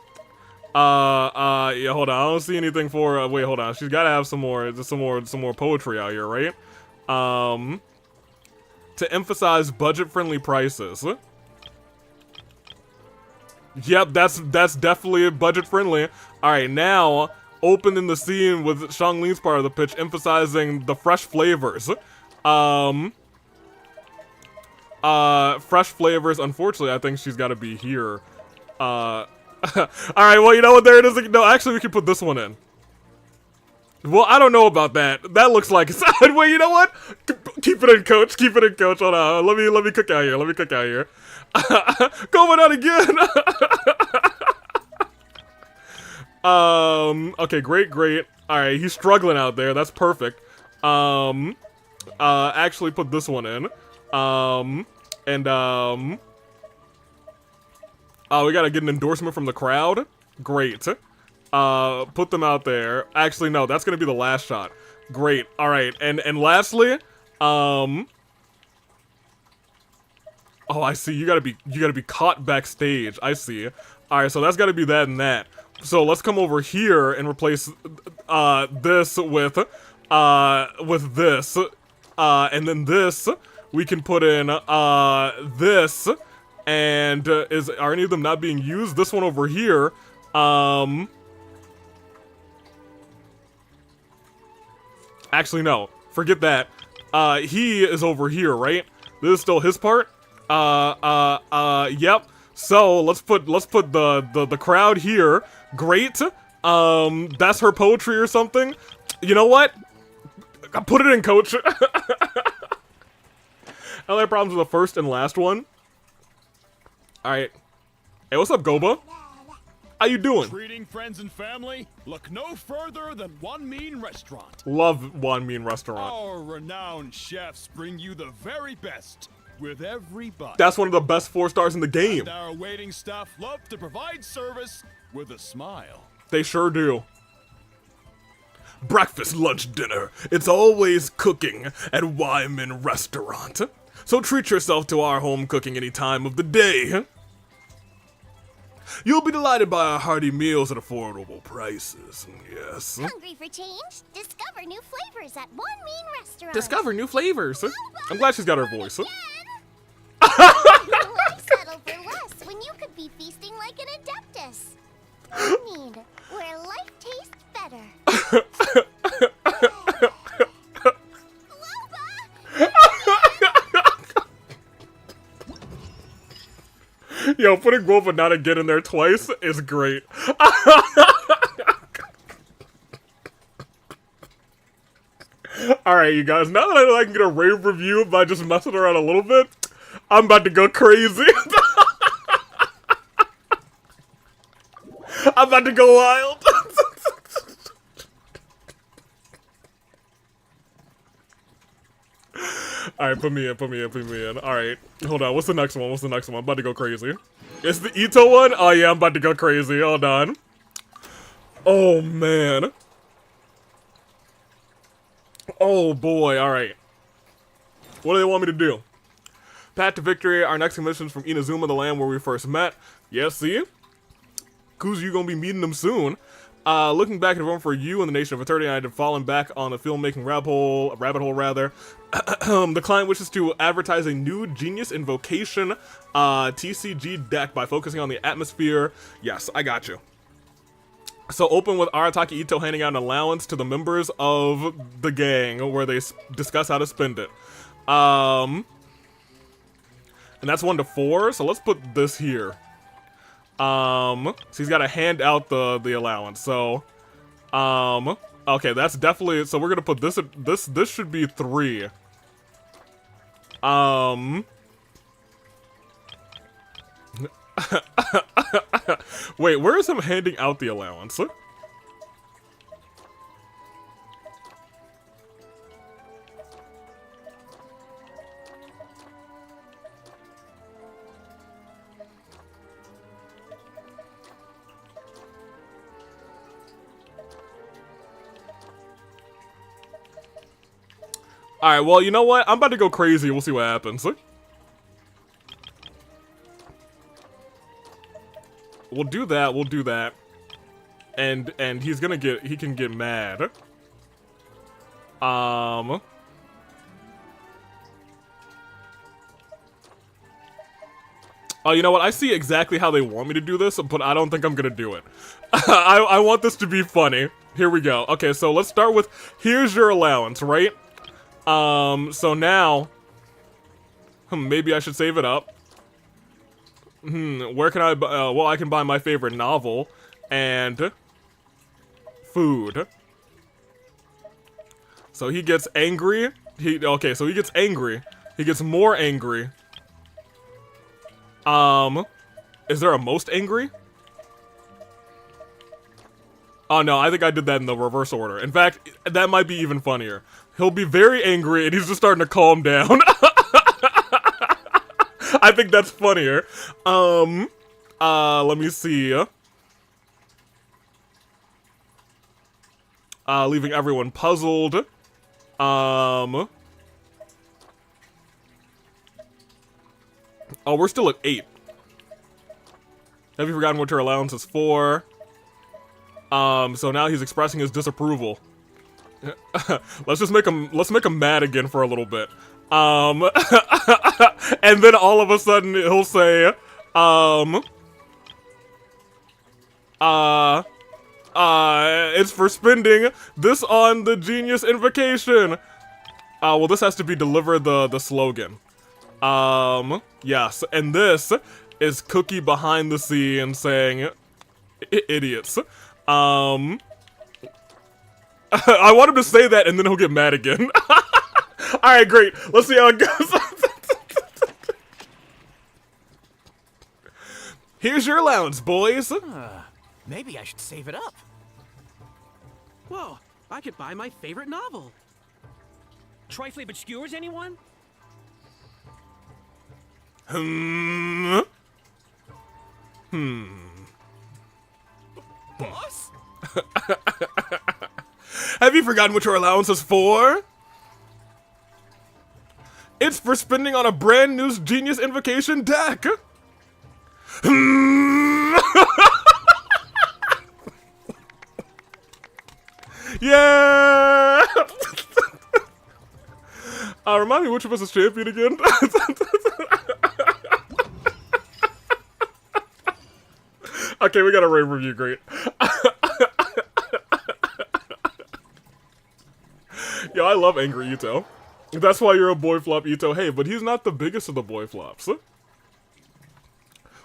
Yeah, hold on. I don't see anything for, wait, hold on. She's gotta have some more poetry out here, right? To emphasize budget-friendly prices. Yep, that's definitely budget-friendly. Alright, now, open in the scene with Xiangling's part of the pitch, emphasizing the fresh flavors. Fresh flavors, unfortunately, I think she's gotta be here. Alright, well, you know what, there it is. No, actually, we can put this one in. Well, I don't know about that. That looks like it's wait, you know what? Keep it in, coach. Hold on. Let me cook out here. Going out again. Okay, great. Alright, he's struggling out there. That's perfect. Actually put this one in. Oh, we gotta get an endorsement from the crowd. Great. Put them out there. Actually, no, that's gonna be the last shot. Great. Alright, and lastly, oh, I see. You gotta be caught backstage. I see. Alright, so that's gotta be that and that. So let's come over here and replace this with this, and then this we can put in this, and are any of them not being used? This one over here, actually no, forget that. He is over here, right? This is still his part. Yep. So let's put the crowd here. Great. That's her poetry or something. You know what? Put it in, coach. I only have problems with the first and last one. Alright. Hey, what's up, Goba? How you doing? Treating friends and family? Look no further than One Mean Restaurant. Love One Mean Restaurant. Our renowned chefs bring you the very best with every bite. That's one of the best 4 stars in the game. And our waiting staff love to provide service with a smile. They sure do. Breakfast, lunch, dinner. It's always cooking at Wyman Restaurant. So treat yourself to our home cooking any time of the day. You'll be delighted by our hearty meals at affordable prices. Yes. Hungry for change? Discover new flavors at One Mean Restaurant. Discover new flavors. I'm glad she's got her voice. Why settle for less when you could be feasting like an adeptus? I mean, where life tastes better. Yo, putting Wolf and not again in there twice is great. Alright, you guys, now that I know I can get a rave review by just messing around a little bit, I'm about to go crazy. I'm about to go wild. Alright, put me in. Alright, hold on, what's the next one? I'm about to go crazy. It's the Ito one? Oh yeah, I'm about to go crazy, hold on. Oh man. Oh boy, alright. What do they want me to do? Path to victory, our next commission's from Inazuma, the land where we first met. Yes, see? Kuzu, you gonna be meeting them soon. Looking back at the room for you and the nation of eternity, I had fallen back on the filmmaking rabbit hole rather. The client wishes to advertise a new Genius Invocation TCG deck by focusing on the atmosphere. Yes, I got you. So open with Arataki Ito handing out an allowance to the members of the gang where they discuss how to spend it. And that's 1 to 4, so let's put this here. So he's got to hand out the allowance. So, okay, that's definitely, so we're gonna put this should be 3. Wait, where is him handing out the allowance? Alright, well, you know what? I'm about to go crazy. We'll see what happens. We'll do that. And he's gonna he can get mad. Oh, you know what? I see exactly how they want me to do this, but I don't think I'm gonna do it. I want this to be funny. Here we go. Okay, so let's start with, here's your allowance, right? So now, maybe I should save it up. Where can I buy, well, I can buy my favorite novel, and food. So he gets angry, okay, so he gets angry, he gets more angry. Is there a most angry? Oh no, I think I did that in the reverse order. In fact, that might be even funnier. He'll be very angry and he's just starting to calm down. I think that's funnier. Let me see. Leaving everyone puzzled. Oh, we're still at 8. Have you forgotten what your allowance is for? So now he's expressing his disapproval. Let's make him mad again for a little bit. And then all of a sudden he'll say, it's for spending this on the genius invocation. Well, this has to be deliver the slogan. Yes, and this is Cookie behind the scene saying, idiots. I want him to say that and then he'll get mad again. Alright, great. Let's see how it goes. Here's your allowance, boys. Maybe I should save it up. Whoa, I could buy my favorite novel. Trifle obscures, anyone? Boss? Have you forgotten what your allowance is for? It's for spending on a brand new genius invocation deck. Yeah! Remind me which of us is champion again? Okay, we got a rave review, great. Yo, I love Angry Ito. That's why you're a boy flop, Ito. Hey, but he's not the biggest of the boy flops.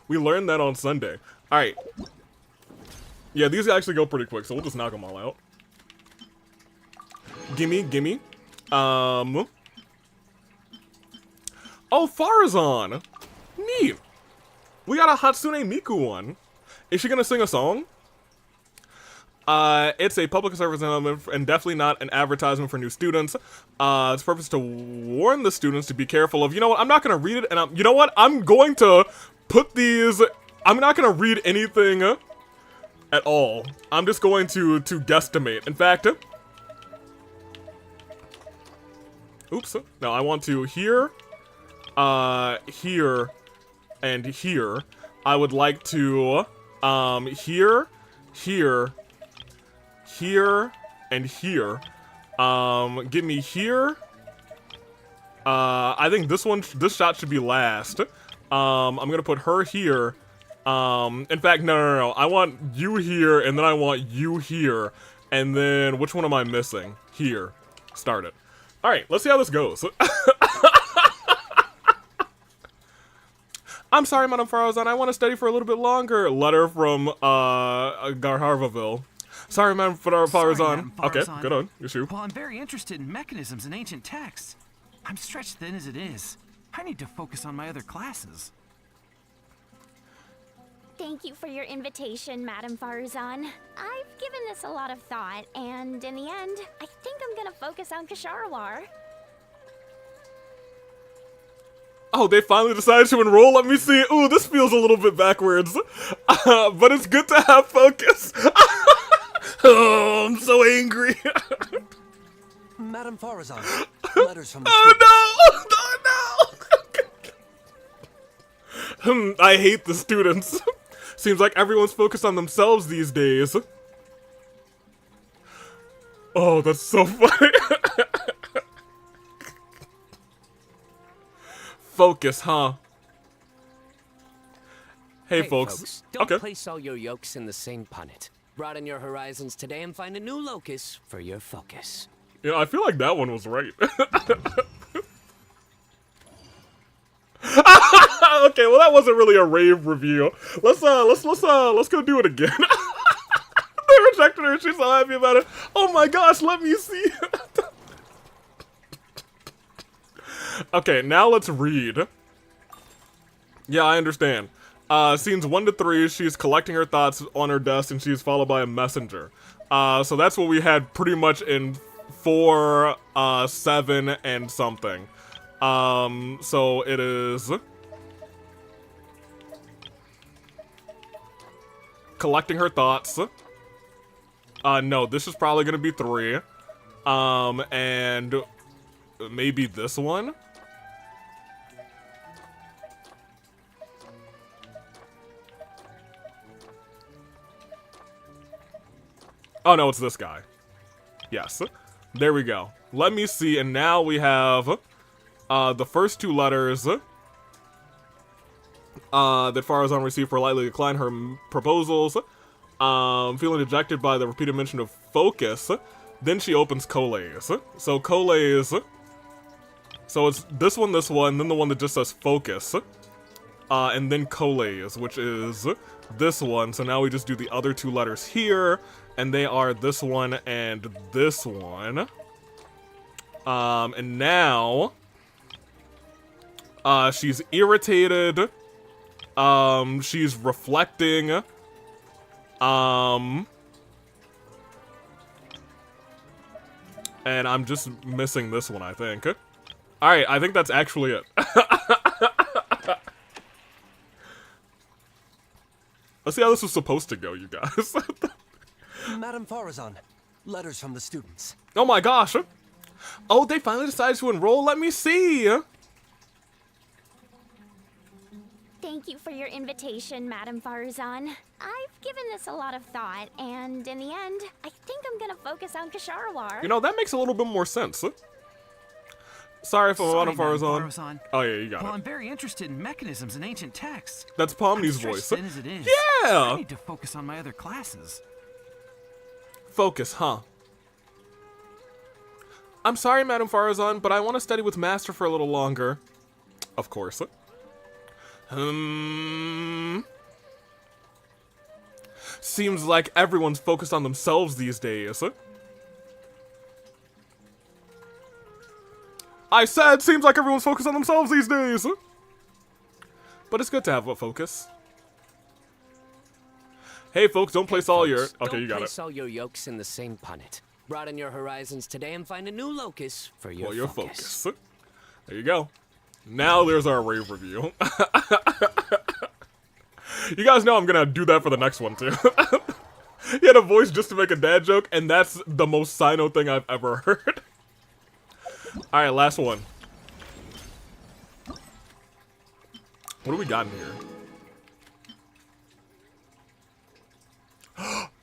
We learned that on Sunday. Alright. Yeah, these actually go pretty quick, so we'll just knock them all out. Gimme. Oh, Farazan! Neat! We got a Hatsune Miku one. Is she gonna sing a song? It's a public service announcement and definitely not an advertisement for new students. Its purpose is to warn the students to be careful of, you know what, I'm not gonna read it, and you know what, I'm going to put these, I'm not gonna read anything at all. I'm just going to guesstimate. In fact, oops, no, I want to here, here, and here. I would like to, here, and here. Give me here. I think this shot should be last. I'm gonna put her here. In fact, no. I want you here, and then I want you here. And then, which one am I missing? Here. Start it. Alright, let's see how this goes. I'm sorry, Madame Farazan, I want to study for a little bit longer. Letter from, Garharvaville. Sorry, Madame Farazan. Okay, good on. Your shoe. Well, I'm very interested in mechanisms and ancient texts. I'm stretched thin as it is. I need to focus on my other classes. Thank you for your invitation, Madame Farazan. I've given this a lot of thought, and in the end, I think I'm gonna focus on Kasharwar. Oh, they finally decided to enroll? Let me see. Ooh, this feels a little bit backwards. But it's good to have focus. Oh, I'm so angry. Madame Farazan, letters from the no! I hate the students. Seems like everyone's focused on themselves these days. Oh, that's so funny. Focus, huh? Hey, folks. Don't place all your yolks in the same punnet. Broaden your horizons today and find a new locus for your focus. You know, I feel like that one was right. Okay, well that wasn't really a rave review. Let's go do it again. They rejected her. She's so happy about it. Oh my gosh, let me see. Okay, now let's read. Yeah, I understand. Scenes 1 to 3, she's collecting her thoughts on her desk and she's followed by a messenger. So that's what we had pretty much in 4, 7, and something. So it is collecting her thoughts. No, this is probably gonna be 3. And maybe this one? Oh, no, it's this guy. Yes. There we go. Let me see, and now we have the first two letters that Farazan received for lightly decline her proposals. Feeling dejected by the repeated mention of focus. Then she opens collays. So collays. So it's this one, then the one that just says focus. And then collays, which is this one. So now we just do the other two letters here. And they are this one and this one. And now she's irritated. She's reflecting. And I'm just missing this one, I think. Alright, I think that's actually it. Let's see how this was supposed to go, you guys. Madam Farazan, letters from the students. Oh my gosh. Oh, they finally decided to enroll? Let me see. Thank you for your invitation, Madam Farazan. I've given this a lot of thought, and in the end, I think I'm gonna focus on Kasharwar. You know, that makes a little bit more sense. Sorry for Madam Farazan. Oh yeah, you got it. Well, I'm very interested in mechanisms and ancient texts. That's Pomni's I'm voice. thin as it is. Yeah! I need to focus on my other classes. Focus, huh? I'm sorry, Madam Farazan, but I want to study with Master for a little longer. Of course. Seems like everyone's focused on themselves these days. I said, seems like everyone's focused on themselves these days. But it's good to have a focus. Hey, folks, don't place all your... Okay, you got it. Don't place all your yolks in the same punnet. Broaden your horizons today and find a new locus for your focus. There you go. Now there's our rave review. You guys know I'm gonna do that for the next one, too. He had a voice just to make a dad joke, and that's the most Sino thing I've ever heard. Alright, last one. What do we got in here?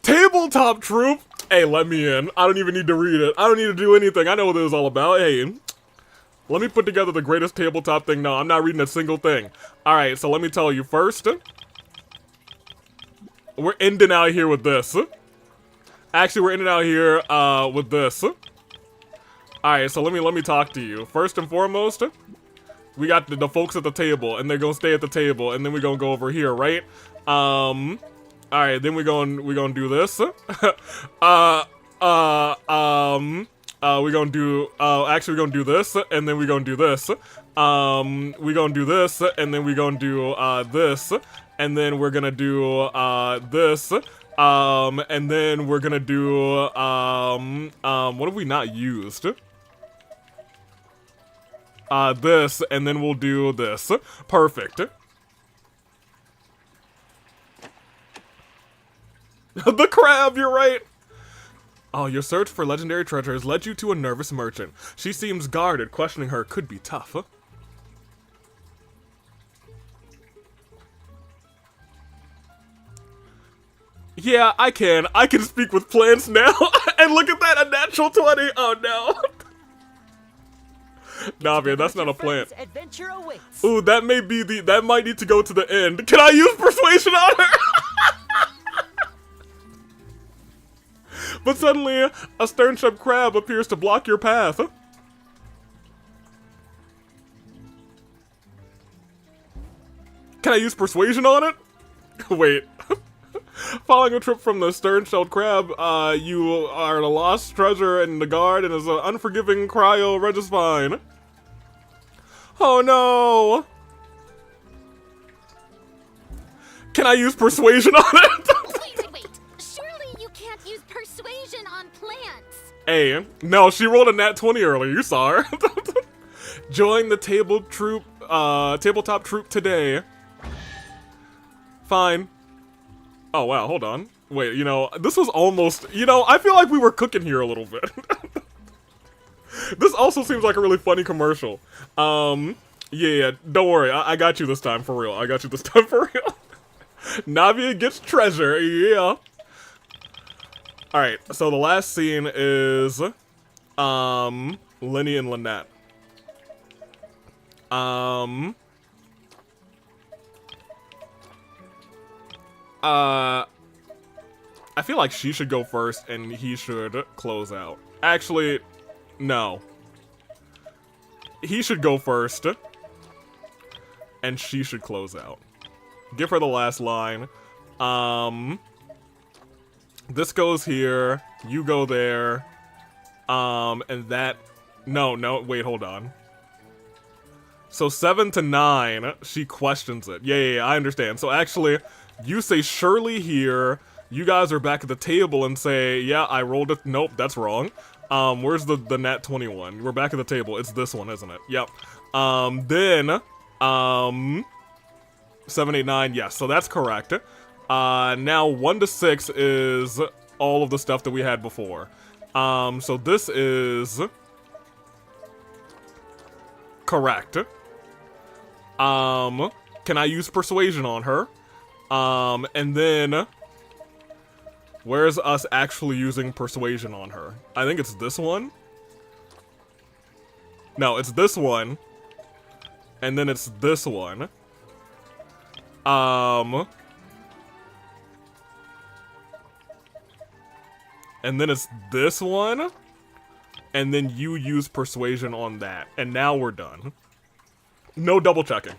Tabletop troop! Hey, let me in. I don't even need to read it. I don't need to do anything. I know what this is all about. Hey, let me put together the greatest tabletop thing. No, I'm not reading a single thing. Alright, so let me tell you. First, we're ending out here with this. Actually, we're ending out here with this. Alright, so let me talk to you. First and foremost, we got the folks at the table, and they're gonna stay at the table, and then we're gonna go over here, right? Alright, then we're gonna do this. We're gonna do, actually we're gonna do this, and then we're gonna do this. We're gonna do this, and then we're gonna do, this, and then we're gonna do, this, and then we're gonna do, what have we not used? This, and then we'll do this. Perfect. The crab, you're right. Oh, your search for legendary treasure has led you to a nervous merchant. She seems guarded. Questioning her could be tough. Yeah, I can. I can speak with plants now. And look at that, a natural 20. Oh, no. Nah, man, that's not a plant. Adventure awaits. Ooh, that may be that might need to go to the end. Can I use persuasion on her? But suddenly, a stern-shaped crab appears to block your path. Can I use persuasion on it? Wait. Following a trip from the stern-shelled crab, you are a lost treasure in the guard and is an unforgiving cryo Regispine. Oh no! Can I use persuasion on it? Wait. Surely you can't use persuasion on plants. Hey, no, she rolled a nat 20 earlier, you saw her. Join the tabletop troop today. Fine. Oh, wow, hold on. Wait, you know, this was almost... You know, I feel like we were cooking here a little bit. This also seems like a really funny commercial. Yeah, don't worry. I got you this time, for real. I got you this time, for real. Navia gets treasure, yeah. Alright, so the last scene is, Lenny and Lynette. I feel like she should go first and he should close out. Actually, no. He should go first and she should close out. Give her the last line. This goes here, you go there, and that, no, wait, hold on. So 7 to 9, she questions it. Yeah, I understand. So actually, you say Shirley here, you guys are back at the table and say, yeah, I rolled it. Nope, that's wrong. Where's the nat 21? We're back at the table. It's this one, isn't it? Yep. Then, 7, 8, 9, yes, so that's correct. Now 1 to 6 is all of the stuff that we had before. So this is correct. Can I use persuasion on her? And then where's us actually using persuasion on her? I think it's this one. No, it's this one. And then it's this one. And then it's this one. And then you use persuasion on that. And now we're done. No double checking.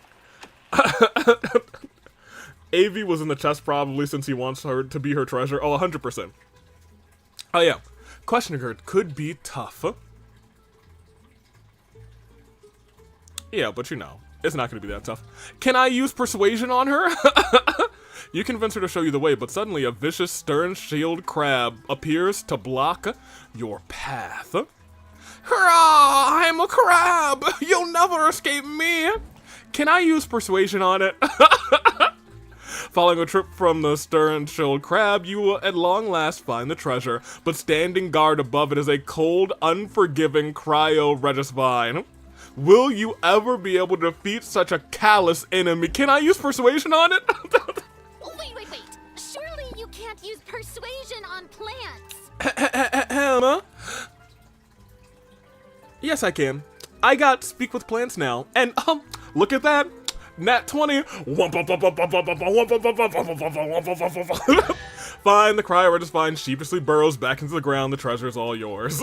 Avi was in the chest probably since he wants her to be her treasure. Oh, 100%. Oh, yeah. Questioning her could be tough. Yeah, but you know, it's not going to be that tough. Can I use persuasion on her? You convince her to show you the way, but suddenly a vicious stern-shield crab appears to block your path. Hurrah! I'm a crab! You'll never escape me! Can I use persuasion on it? Following a trip from the stern-shield crab, you will at long last find the treasure, but standing guard above it is a cold, unforgiving cryo-regis vine. Will you ever be able to defeat such a callous enemy? Can I use persuasion on it? Wait. Surely you can't use persuasion on plants. Yes, I can. I got Speak with Plants now. And, look at that. Nat 20. Find the cryo-regis vine sheepishly burrows back into the ground. The treasure is all yours.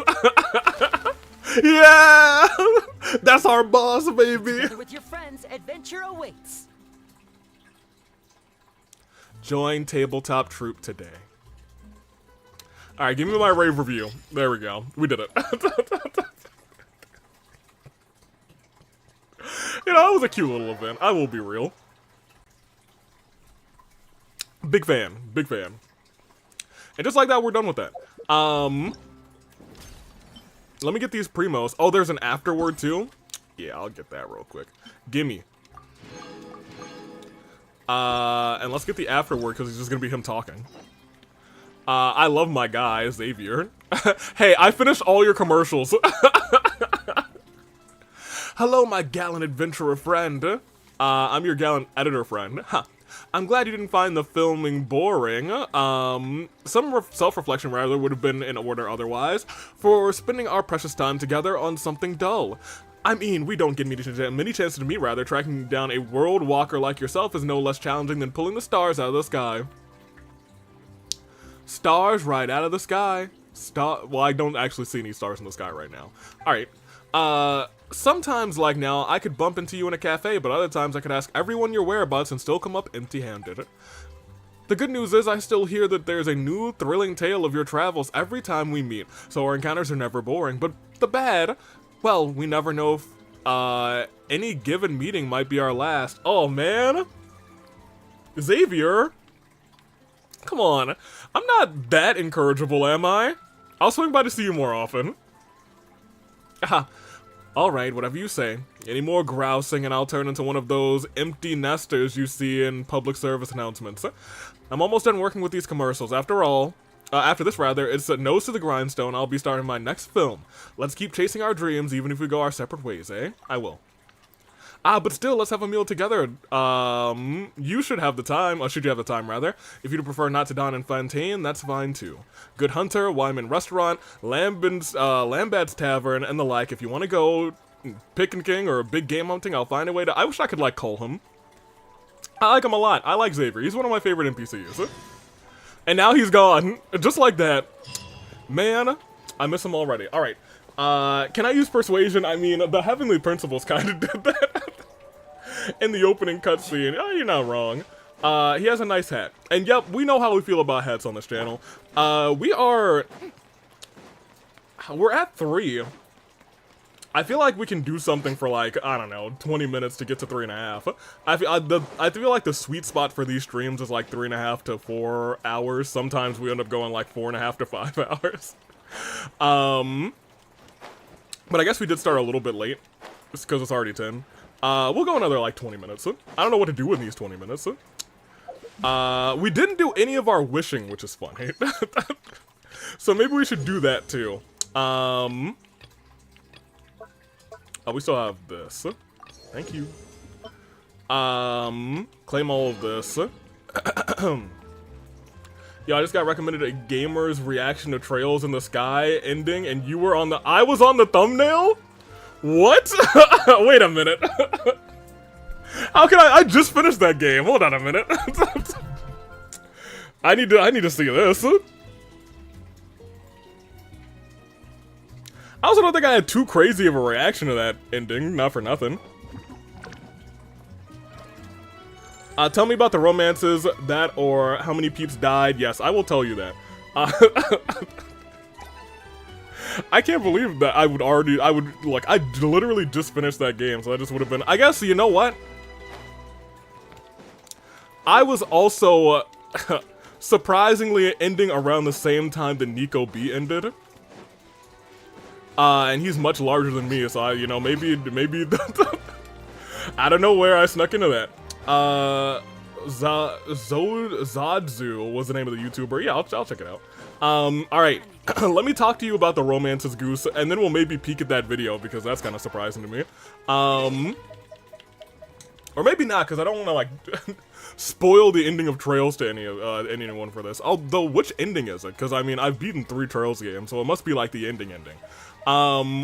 Yeah! That's our boss, baby! Together with your friends, adventure awaits. Join Tabletop Troop today. Alright, give me my rave review. There we go. We did it. You know, it was a cute little event. I will be real. Big fan. Big fan. And just like that, we're done with that. Let me get these primos. Oh, there's an afterword too? Yeah, I'll get that real quick. Gimme. And let's get the afterword because it's just gonna be him talking. I love my guy, Xavier. Hey, I finished all your commercials. Hello, my gallant adventurer friend. I'm your gallant editor friend. Huh. I'm glad you didn't find the filming boring. Some self-reflection rather would have been in order otherwise, for spending our precious time together on something dull. I mean, we don't get many chances to meet, rather. Tracking down a world walker like yourself is no less challenging than pulling the stars out of the sky. Stars right out of the sky. Well, I don't actually see any stars in the sky right now. Alright. Sometimes, like now, I could bump into you in a cafe, but other times I could ask everyone your whereabouts and still come up empty-handed. The good news is I still hear that there's a new thrilling tale of your travels every time we meet, so our encounters are never boring. But the bad, well, we never know if any given meeting might be our last. Oh, man. Xavier? Come on. I'm not that incorrigible, am I? I'll swing by to see you more often. Aha. Alright, whatever you say. Any more grousing and I'll turn into one of those empty nesters you see in public service announcements. I'm almost done working with these commercials. After this, it's a nose to the grindstone. I'll be starting my next film. Let's keep chasing our dreams even if we go our separate ways, eh? I will. But still, let's have a meal together. You should have the time, or should you have the time, rather. If you'd prefer not to dine in Fontaine, that's fine, too. Good Hunter, Wyman Restaurant, Lambad's Tavern, and the like. If you want to go Pick and King or big game hunting, I'll find a way to... I wish I could, like, call him. I like him a lot. I like Xavier. He's one of my favorite NPCs. And now he's gone. Just like that. Man, I miss him already. Alright. Can I use Persuasion? I mean, the Heavenly Principles kind of did that in the opening cutscene. Oh, you're not wrong. He has a nice hat. And yep, we know how we feel about hats on this channel. We're at 3. I feel like we can do something for like, I don't know, 20 minutes to get to 3.5. I feel like the sweet spot for these streams is like 3.5 to 4 hours. Sometimes we end up going like 4.5 to 5 hours. But I guess we did start a little bit late, just because it's already 10. We'll go another like 20 minutes. I don't know what to do in these 20 minutes. We didn't do any of our wishing, which is funny. So maybe we should do that too. Oh, we still have this. Thank you. Claim all of this. Yo, I just got recommended a gamer's reaction to Trails in the Sky ending, and you were on the... I was on the thumbnail? What? Wait a minute. How can I just finished that game. Hold on a minute. I need to see this. I also don't think I had too crazy of a reaction to that ending, not for nothing. Tell me about the romances, that or how many peeps died. Yes, I will tell you that. I can't believe that I literally just finished that game, so that just would have been, I guess, you know what? I was also, surprisingly ending around the same time that Nico B ended. And he's much larger than me, so maybe I don't know where I snuck into that. Zadzu was the name of the YouTuber. Yeah, I'll check it out. Alright. Let me talk to you about the romances, Goose, and then we'll maybe peek at that video, because that's kind of surprising to me. Or maybe not, because I don't want to, like, spoil the ending of Trails to anyone for this. Although, which ending is it? Because, I mean, I've beaten 3 Trails games, so it must be, like, the ending.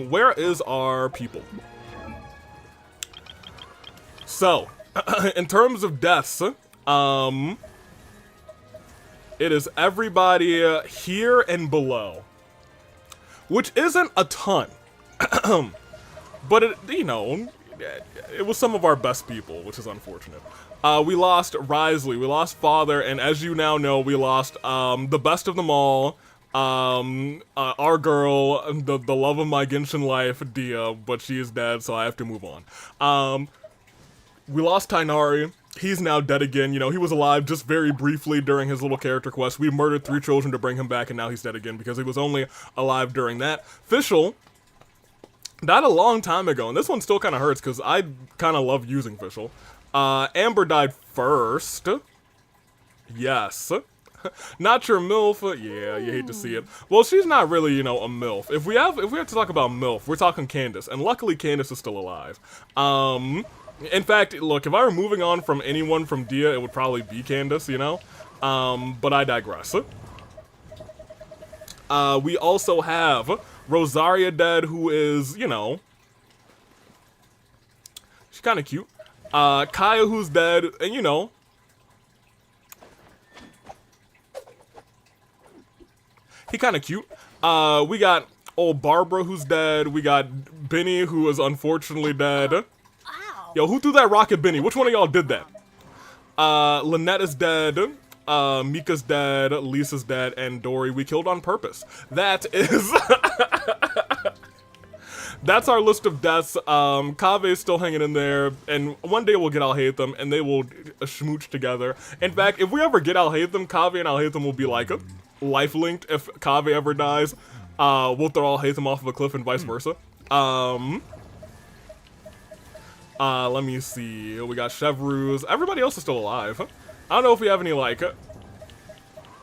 Where is our people? So, in terms of deaths, it is everybody here and below. Which isn't a ton. But, it was some of our best people, which is unfortunate. We lost Risley, we lost Father, and as you now know, we lost the best of them all. Our girl, the love of my Genshin life, Dia, but she is dead, so I have to move on. We lost Tighnari. He's now dead again. He was alive just very briefly during his little character quest. We murdered 3 children to bring him back, and now he's dead again because he was only alive during that. Fischl died a long time ago, and this one still kind of hurts because I kind of love using Fischl. Amber died first. Yes. Not your MILF. Yeah, you hate to see it. Well, she's not really, a MILF. If we have to talk about MILF, we're talking Candace, and luckily Candace is still alive. In fact, look, if I were moving on from anyone from Dia, it would probably be Candace, but I digress. We also have Rosaria dead, who is, she's kind of cute. Kaya, who's dead, and he kind of cute. We got old Barbara, who's dead. We got Benny, who is unfortunately dead. Yo, who threw that rock at Benny? Which one of y'all did that? Lynette is dead. Mika's dead. Lisa's dead. And Dory we killed on purpose. That is... That's our list of deaths. Kaveh is still hanging in there, and one day we'll get Alhaitham, and they will schmooch together. In fact, if we ever get Alhaitham, Kaveh and Alhaitham will be like life-linked. If Kaveh ever dies, we'll throw Alhaitham off of a cliff and vice versa. Let me see. We got Chevruz. Everybody else is still alive. I don't know if we have any, like,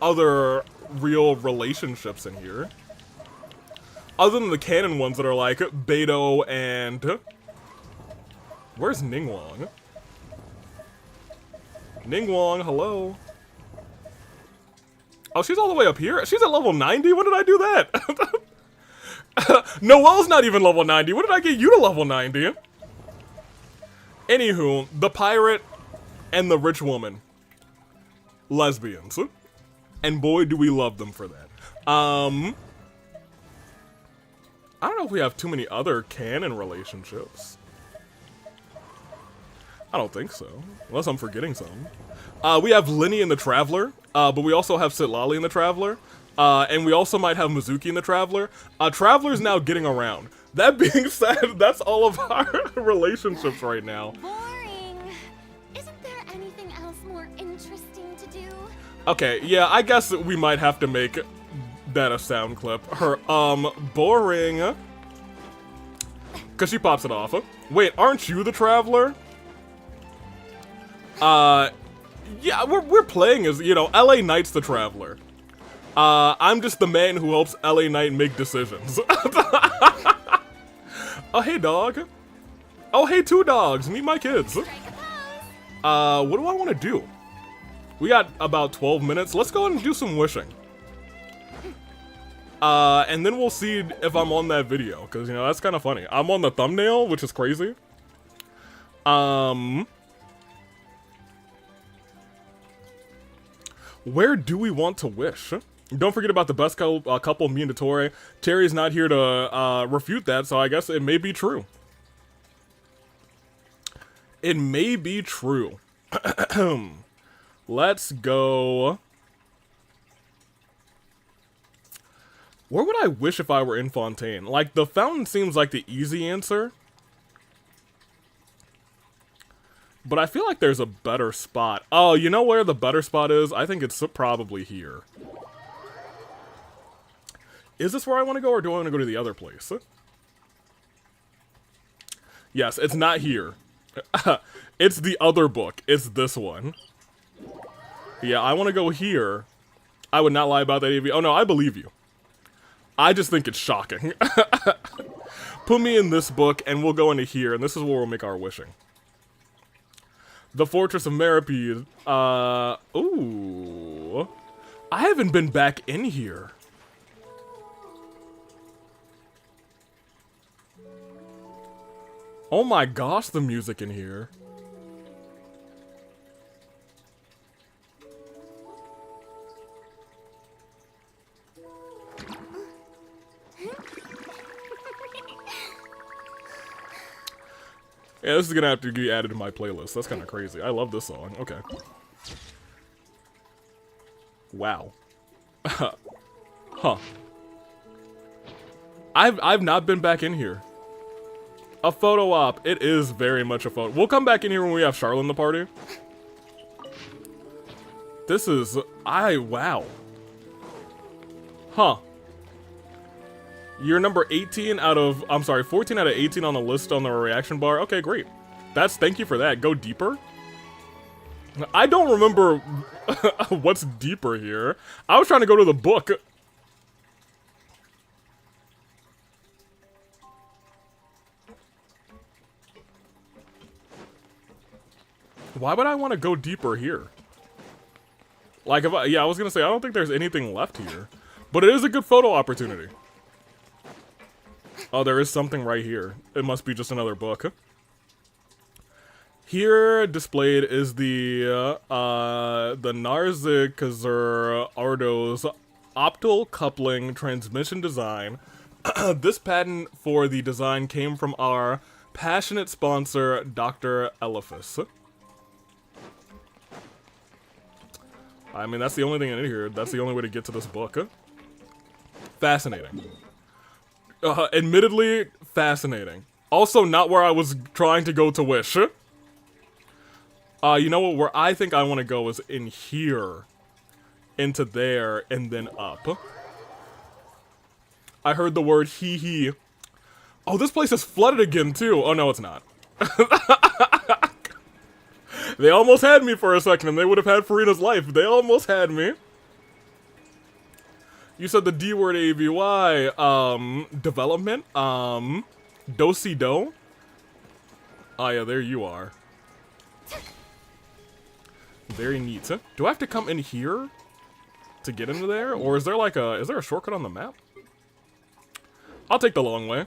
other real relationships in here. Other than the canon ones that are like Beto and Where's Ningguang? Ningguang, hello. Oh, she's all the way up here? She's at level 90? When did I do that? Noelle's not even level 90. When did I get you to level 90? Anywho, the pirate and the rich woman. Lesbians. And boy, do we love them for that. I don't know if we have too many other canon relationships. I don't think so. Unless I'm forgetting some. We have Linny and the Traveler, but we also have Sitlali and the Traveler. And we also might have Mizuki and the Traveler. Traveler's now getting around. That being said, that's all of our relationships right now. Boring. Isn't there anything else more interesting to do? Okay, yeah, I guess we might have to make that a sound clip. Her, boring. Cause she pops it off. Wait, aren't you the Traveler? Yeah, we're playing as, you know, LA Knight's the Traveler. I'm just the man who helps LA Knight make decisions. Oh, hey, dog. Oh, hey, two dogs. Meet my kids. What do I want to do? We got about 12 minutes. Let's go ahead and do some wishing. And then we'll see if I'm on that video, because, you know, that's kind of funny. I'm on the thumbnail, which is crazy. Where do we want to wish? Don't forget about the best couple, me and Dottore. Terry's not here to refute that, so I guess it may be true. It may be true. Let's go. Where would I wish if I were in Fontaine? Like, the fountain seems like the easy answer. But I feel like there's a better spot. Oh, you know where the better spot is? I think it's probably here. Is this where I want to go, or do I want to go to the other place? Yes, it's not here. It's the other book. It's this one. Yeah, I want to go here. I would not lie about that, AV. Oh, no, I believe you. I just think it's shocking. Put me in this book, and we'll go into here, and this is where we'll make our wishing. The Fortress of Meripede. Ooh. I haven't been back in here. Oh my gosh, the music in here. Yeah, this is gonna have to be added to my playlist. That's kind of crazy. I love this song. Okay. Wow. Huh. I've not been back in here. A photo op. It is very much a photo. We'll come back in here when we have Charlotte in the party. This is... wow. Huh. You're number 18 out of... I'm sorry, 14 out of 18 on the list on the reaction bar. Okay, great. Thank you for that. Go deeper. I don't remember what's deeper here. I was trying to go to the book. Why would I want to go deeper here? Like, if yeah, I was gonna say, I don't think there's anything left here. But it is a good photo opportunity. Oh, there is something right here. It must be just another book. Here displayed is the Narzikazur Ardo's optal coupling transmission design. This patent for the design came from our passionate sponsor, Dr. Eliphas. I mean, that's the only thing in here. That's the only way to get to this book. Fascinating. Admittedly, fascinating. Also, not where I was trying to go to wish. You know what? Where I think I want to go is in here. Into there, and then up. I heard the word hee. Oh, this place is flooded again, too. Oh, no, it's not. They almost had me for a second, and they would have had Farina's life. They almost had me. You said the D word, AVY. Development. Do-si-do. Oh yeah, there you are. Very neat. Huh? Do I have to come in here to get into there? Or is there like is there a shortcut on the map? I'll take the long way.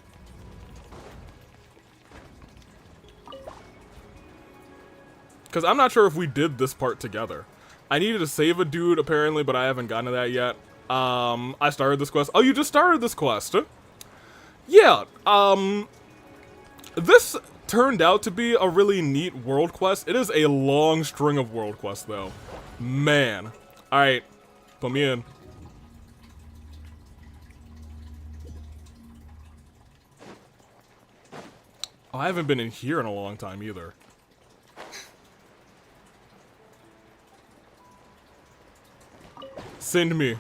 Because I'm not sure if we did this part together. I needed to save a dude, apparently, but I haven't gotten to that yet. I started this quest. Oh, you just started this quest? Huh? Yeah, this turned out to be a really neat world quest. It is a long string of world quests, though. Man. Alright, put me in. Oh, I haven't been in here in a long time, either. Send me.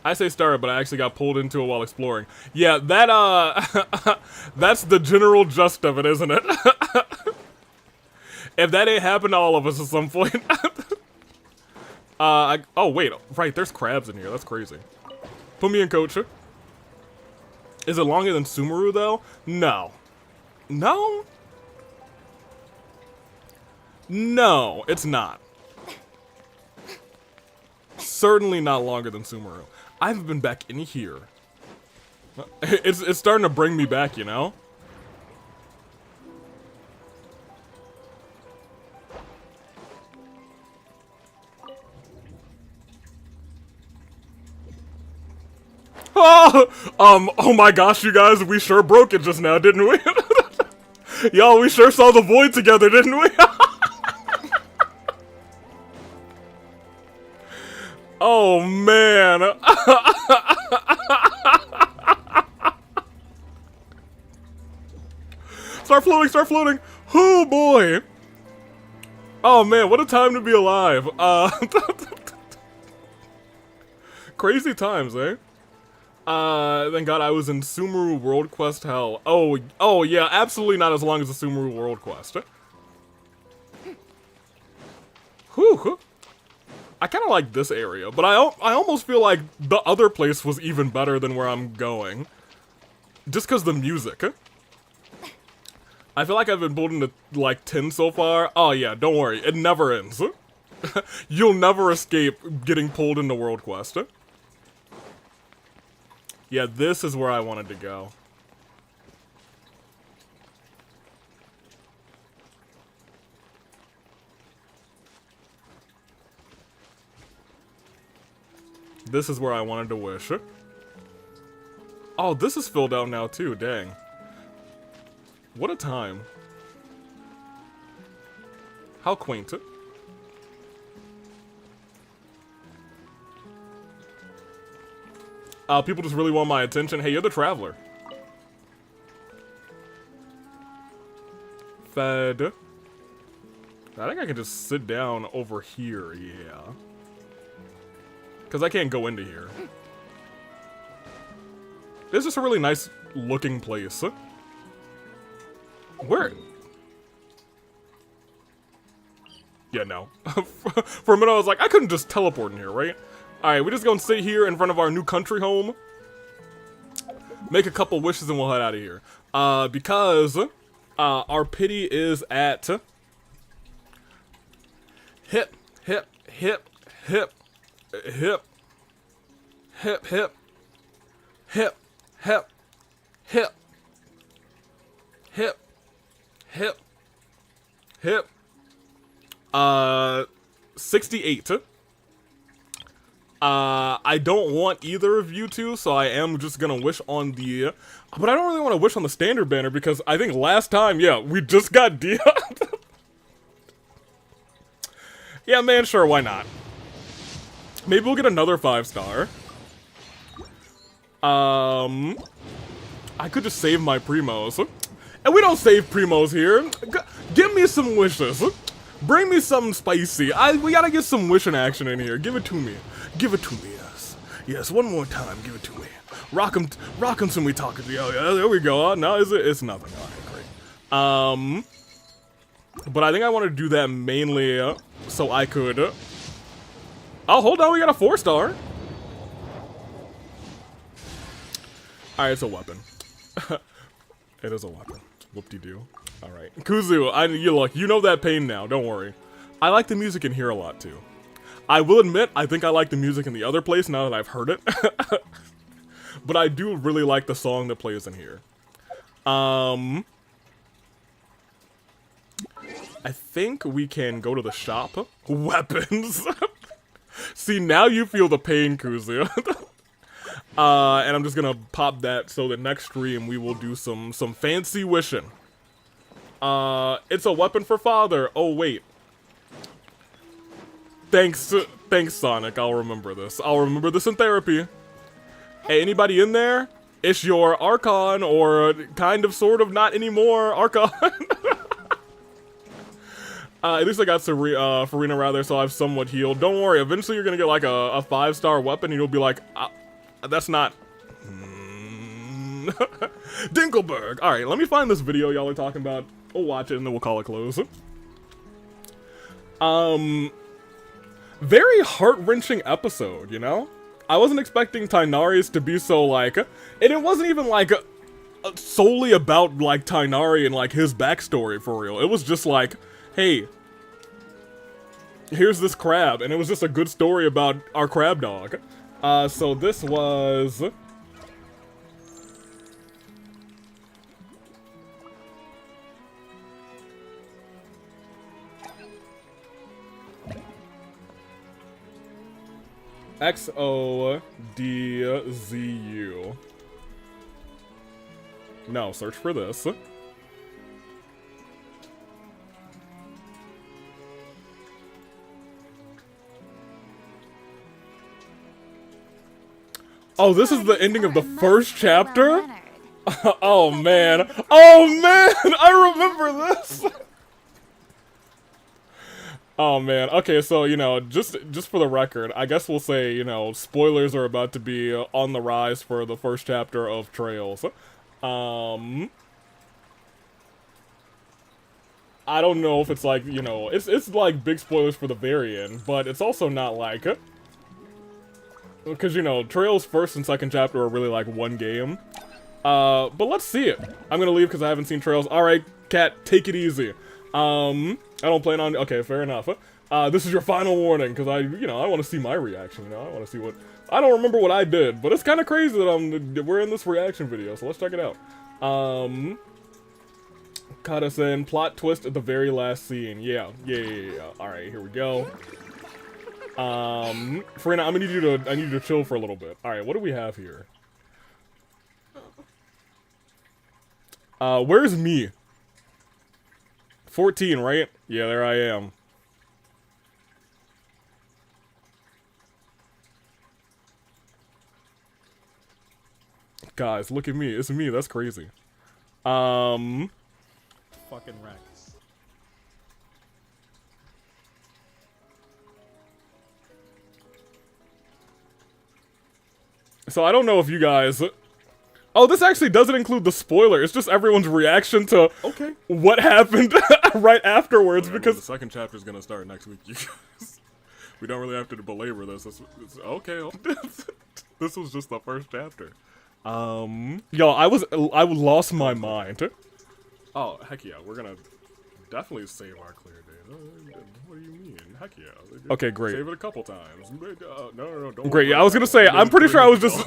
I say started, but I actually got pulled into it while exploring. Yeah, that, that's the general gist of it, isn't it? If that ain't happened to all of us at some point. Oh, wait. Right, there's crabs in here. That's crazy. Put me in, coach. Is it longer than Sumeru, though? No. No? No, it's not. Certainly not longer than Sumeru. I haven't been back in here. It's starting to bring me back, you know? Oh my gosh, you guys, we sure broke it just now, didn't we? Y'all, we sure saw the void together, didn't we? Oh, man. Start floating, start floating. Oh, boy. Oh, man, what a time to be alive. Crazy times, eh? Thank God I was in Sumeru World Quest hell. Oh, yeah, absolutely not as long as the Sumeru World Quest. Whew. I kind of like this area, but I almost feel like the other place was even better than where I'm going. Just because the music. I feel like I've been pulled into, like, 10 so far. Oh, yeah, don't worry. It never ends. You'll never escape getting pulled into World Quest. Yeah, this is where I wanted to go. This is where I wanted to wish. Oh, this is filled out now too, dang. What a time. How quaint. People just really want my attention. Hey, you're the traveler. Fed. I think I can just sit down over here, yeah. Because I can't go into here. It's just a really nice looking place. Where? Yeah, no. For a minute I was like, I couldn't just teleport in here, right? Alright, we're just gonna sit here in front of our new country home. Make a couple wishes and we'll head out of here. Because our pity is at hip, hip, hip, hip, hip, hip, hip, hip, hip, hip, hip, hip, hip, 68. I don't want either of you two, so I am just gonna wish on the, but I don't really want to wish on the standard banner because I think last time, yeah, we just got Dia. Yeah, man, sure, why not? Maybe we'll get another 5-star. I could just save my primos. And we don't save primos here. Give me some wishes. Bring me something spicy. We gotta get some wishing action in here. Give it to me. Give it to me, yes. Yes, one more time, give it to me. Rock 'em when we talk. Oh, yeah, there we go. Oh, no, it's nothing. Alright, great. But I think I want to do that mainly so I could... Oh, hold on, we got a 4-star. Alright, it's a weapon. It is a weapon. Whoop-de-doo. Alright. Kuzu, you know that pain now, don't worry. I like the music in here a lot, too. I will admit, I think I like the music in the other place now that I've heard it. But I do really like the song that plays in here. I think we can go to the shop. Weapons! See, now you feel the pain, Kuzu. And I'm just gonna pop that so that next stream we will do some fancy wishing. It's a weapon for father. Oh, wait. Thanks, Sonic. I'll remember this. I'll remember this in therapy. Hey, anybody in there? It's your Archon, or kind of, sort of, not anymore, Archon. At least I got Farina rather, so I've somewhat healed. Don't worry, eventually you're gonna get like a 5-star weapon and you'll be like, that's not... Dinkelberg! Alright, let me find this video y'all are talking about. We'll watch it and then we'll call it close. Very heart-wrenching episode, you know? I wasn't expecting Tighnari's to be so, like... And it wasn't even, like, solely about, like, Tighnari and, like, his backstory, for real. It was just like, hey, here's this crab, and it was just a good story about our crab dog. So this was... XODZU. No, search for this. Oh, this is the ending of the first chapter? Oh man. Oh man! I remember this! Oh man. Okay, so, you know, just for the record, I guess we'll say, you know, spoilers are about to be on the rise for the first chapter of Trails. I don't know if it's like, you know, it's like big spoilers for the very end, but it's also not like... Because, you know, Trails' first and second chapter are really like one game. But let's see it. I'm gonna leave because I haven't seen Trails. Alright, Cat, take it easy. I don't plan on... Okay, fair enough. This is your final warning, because I want to see my reaction, you know? I want to see what... I don't remember what I did, but it's kind of crazy that we're in this reaction video, so let's check it out. Cut us in. Plot twist at the very last scene. Yeah. Alright, here we go. Farina, I need you to chill for a little bit. Alright, what do we have here? Where's me? 14, right? Yeah, there I am. Guys, look at me. It's me. That's crazy. Fucking wreck. So I don't know if you guys... Oh, this actually doesn't include the spoiler. It's just everyone's reaction to what happened right afterwards. Because the second chapter is gonna start next week. You guys, we don't really have to belabor this. It's okay. This was just the first chapter. Yo, I lost my mind. Oh heck yeah, we're gonna definitely save our clear data. What do you mean? Heck yeah. Okay, great. Save it a couple times. No, don't. Great. Yeah, I was gonna say. I'm pretty sure I was just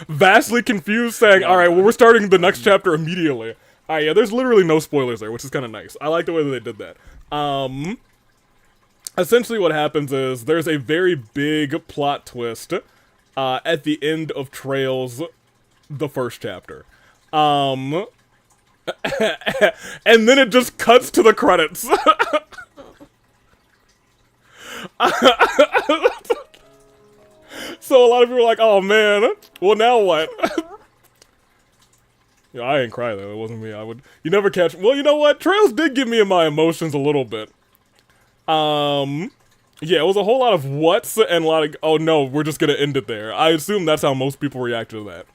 vastly confused, saying, "All right, well, we're starting the next chapter immediately." All right, yeah. There's literally no spoilers there, which is kind of nice. I like the way that they did that. Essentially, what happens is there's a very big plot twist at the end of Trails, the first chapter. And then it just cuts to the credits. So a lot of people are like, oh man, well now what? Yeah, I ain't cry though, it wasn't me. You never catch, well you know what, Trails did get me in my emotions a little bit. Yeah, it was a whole lot of whats and a lot of, oh no, we're just gonna end it there. I assume that's how most people react to that.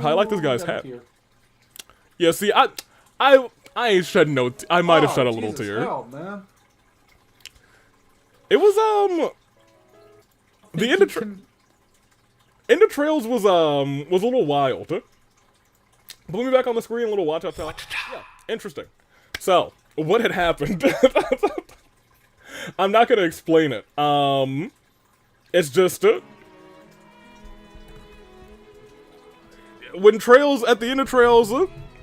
I like this guy's hat. Yeah, see, I ain't shed no. I might have shed a little tear. Hell, man. It was the end of Trails was a little wild. Put me back on the screen, a little watch out time. Yeah, interesting. So, what had happened? I'm not gonna explain it. It's just when Trails, at the end of Trails,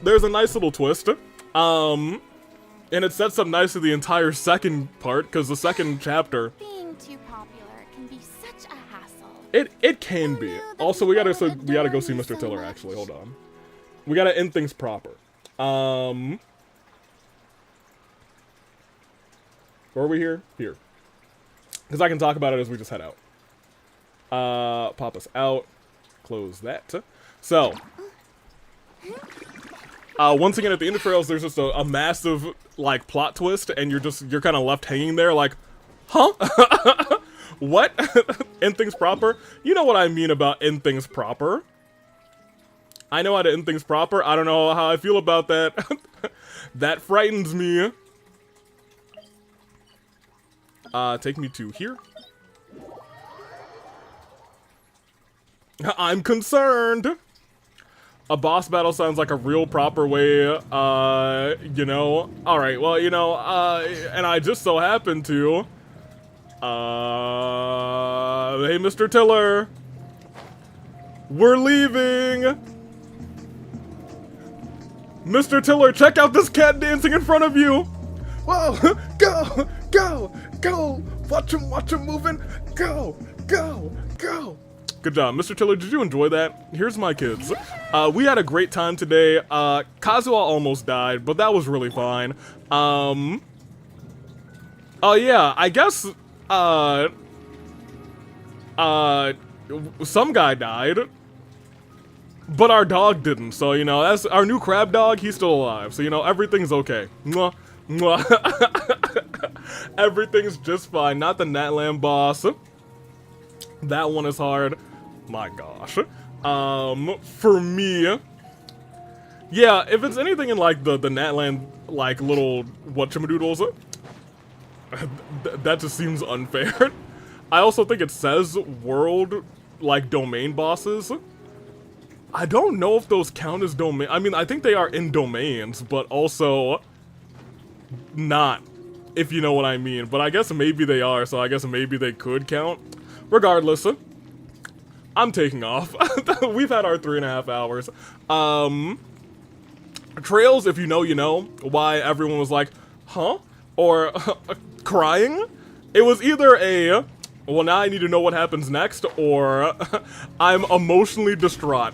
there's a nice little twist. And it sets up nicely the entire second part, because the second chapter. Being too popular can be such a hassle. It can be. Also, we gotta go see Mr. Tiller. Actually, hold on. We gotta end things proper. Where are we here? Here. Because I can talk about it as we just head out. Pop us out. Close that. So. Once again, at the end of Trails, there's just a massive, like, plot twist, and you're kind of left hanging there, like, huh? What? End things proper? You know what I mean about end things proper. I know how to end things proper. I don't know how I feel about that. That frightens me. Take me to here. I'm concerned. A boss battle sounds like a real proper way, you know. Alright, well, you know, and I just so happen to, hey, Mr. Tiller. We're leaving. Mr. Tiller, check out this cat dancing in front of you. Whoa, go, go, go. Watch him moving. Go, go, go. Good job. Mr. Tiller, did you enjoy that? Here's my kids. We had a great time today. Kazuha almost died, but that was really fine. Oh yeah, I guess, some guy died. But our dog didn't, so, you know, that's our new crab dog, he's still alive. So, you know, everything's okay. Mwah, mwah. Everything's just fine. Not the Natlan boss. That one is hard. My gosh. For me, yeah, if it's anything in, like, the Natlan, like, little whatchamadoodles, that just seems unfair. I also think it says world, like, domain bosses. I don't know if those count as domain. I mean, I think they are in domains, but also not, if you know what I mean. But I guess maybe they are, so I guess maybe they could count. Regardless, I'm taking off. We've had our 3.5 hours. Trails, if you know, you know why everyone was like, huh? Or crying. It was either a, well, now I need to know what happens next, or I'm emotionally distraught.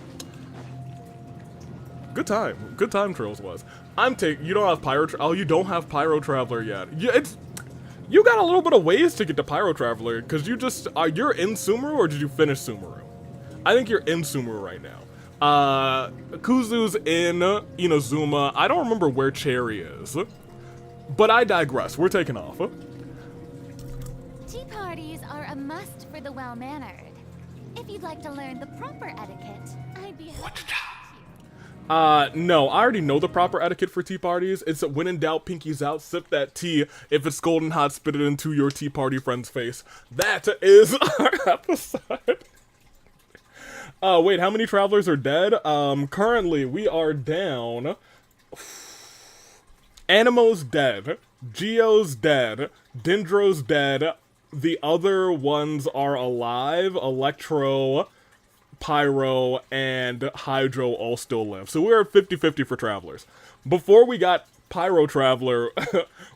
Good time Trails was. You don't have oh, you don't have Pyro Traveler yet. You got a little bit of ways to get to Pyro Traveler, because you're in Sumeru, or did you finish Sumeru? I think you're in Sumeru right now. Kuzu's in Inazuma. I don't remember where Cherry is. But I digress. We're taking off. Tea parties are a must for the well-mannered. If you'd like to learn the proper etiquette, I'd be happy to. No, I already know the proper etiquette for tea parties. It's when in doubt, pinkies out, sip that tea. If it's golden hot, spit it into your tea party friend's face. That is our episode. Wait, how many travelers are dead? Currently, we are down. Animo's dead. Geo's dead. Dendro's dead. The other ones are alive. Electro, Pyro, and Hydro all still live. So we're at 50-50 for travelers. Before we got Pyro Traveler,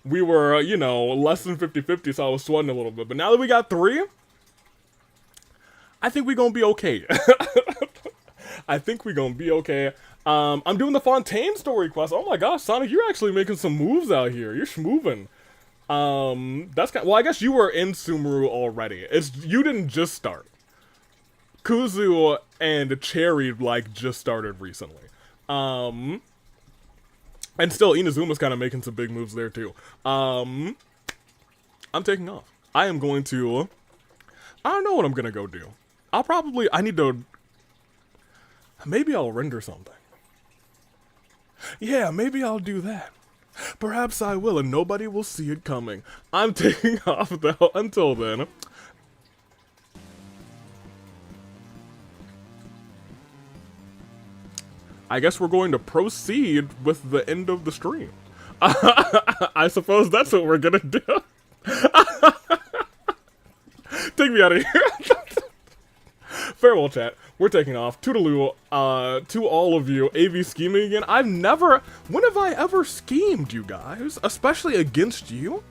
we were, you know, less than 50-50, so I was sweating a little bit. But now that we got 3, I think we're gonna be okay. I think we're gonna be okay. I'm doing the Fontaine story quest. Oh my gosh, Sonic, you're actually making some moves out here. You're schmoovin'. That's kind of, well, I guess you were in Sumeru already. You didn't just start. Kuzu and Cherry, like, just started recently. And still, Inazuma's kind of making some big moves there, too. I'm taking off. I am going to, I don't know what I'm gonna go do. Maybe I'll render something. Yeah, maybe I'll do that. Perhaps I will, and nobody will see it coming. I'm taking off, though. Until then. I guess we're going to proceed with the end of the stream. I suppose that's what we're gonna do. Take me out of here. Farewell, chat. We're taking off. Toodaloo, to all of you. AV scheming again. When have I ever schemed, you guys? Especially against you?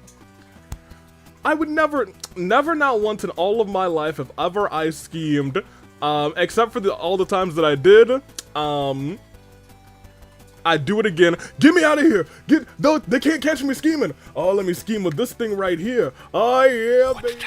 I would never not once in all of my life if ever I schemed, except for all the times that I did, I'd do it again. Get me out of here! They can't catch me scheming! Oh, let me scheme with this thing right here. Oh, yeah, baby.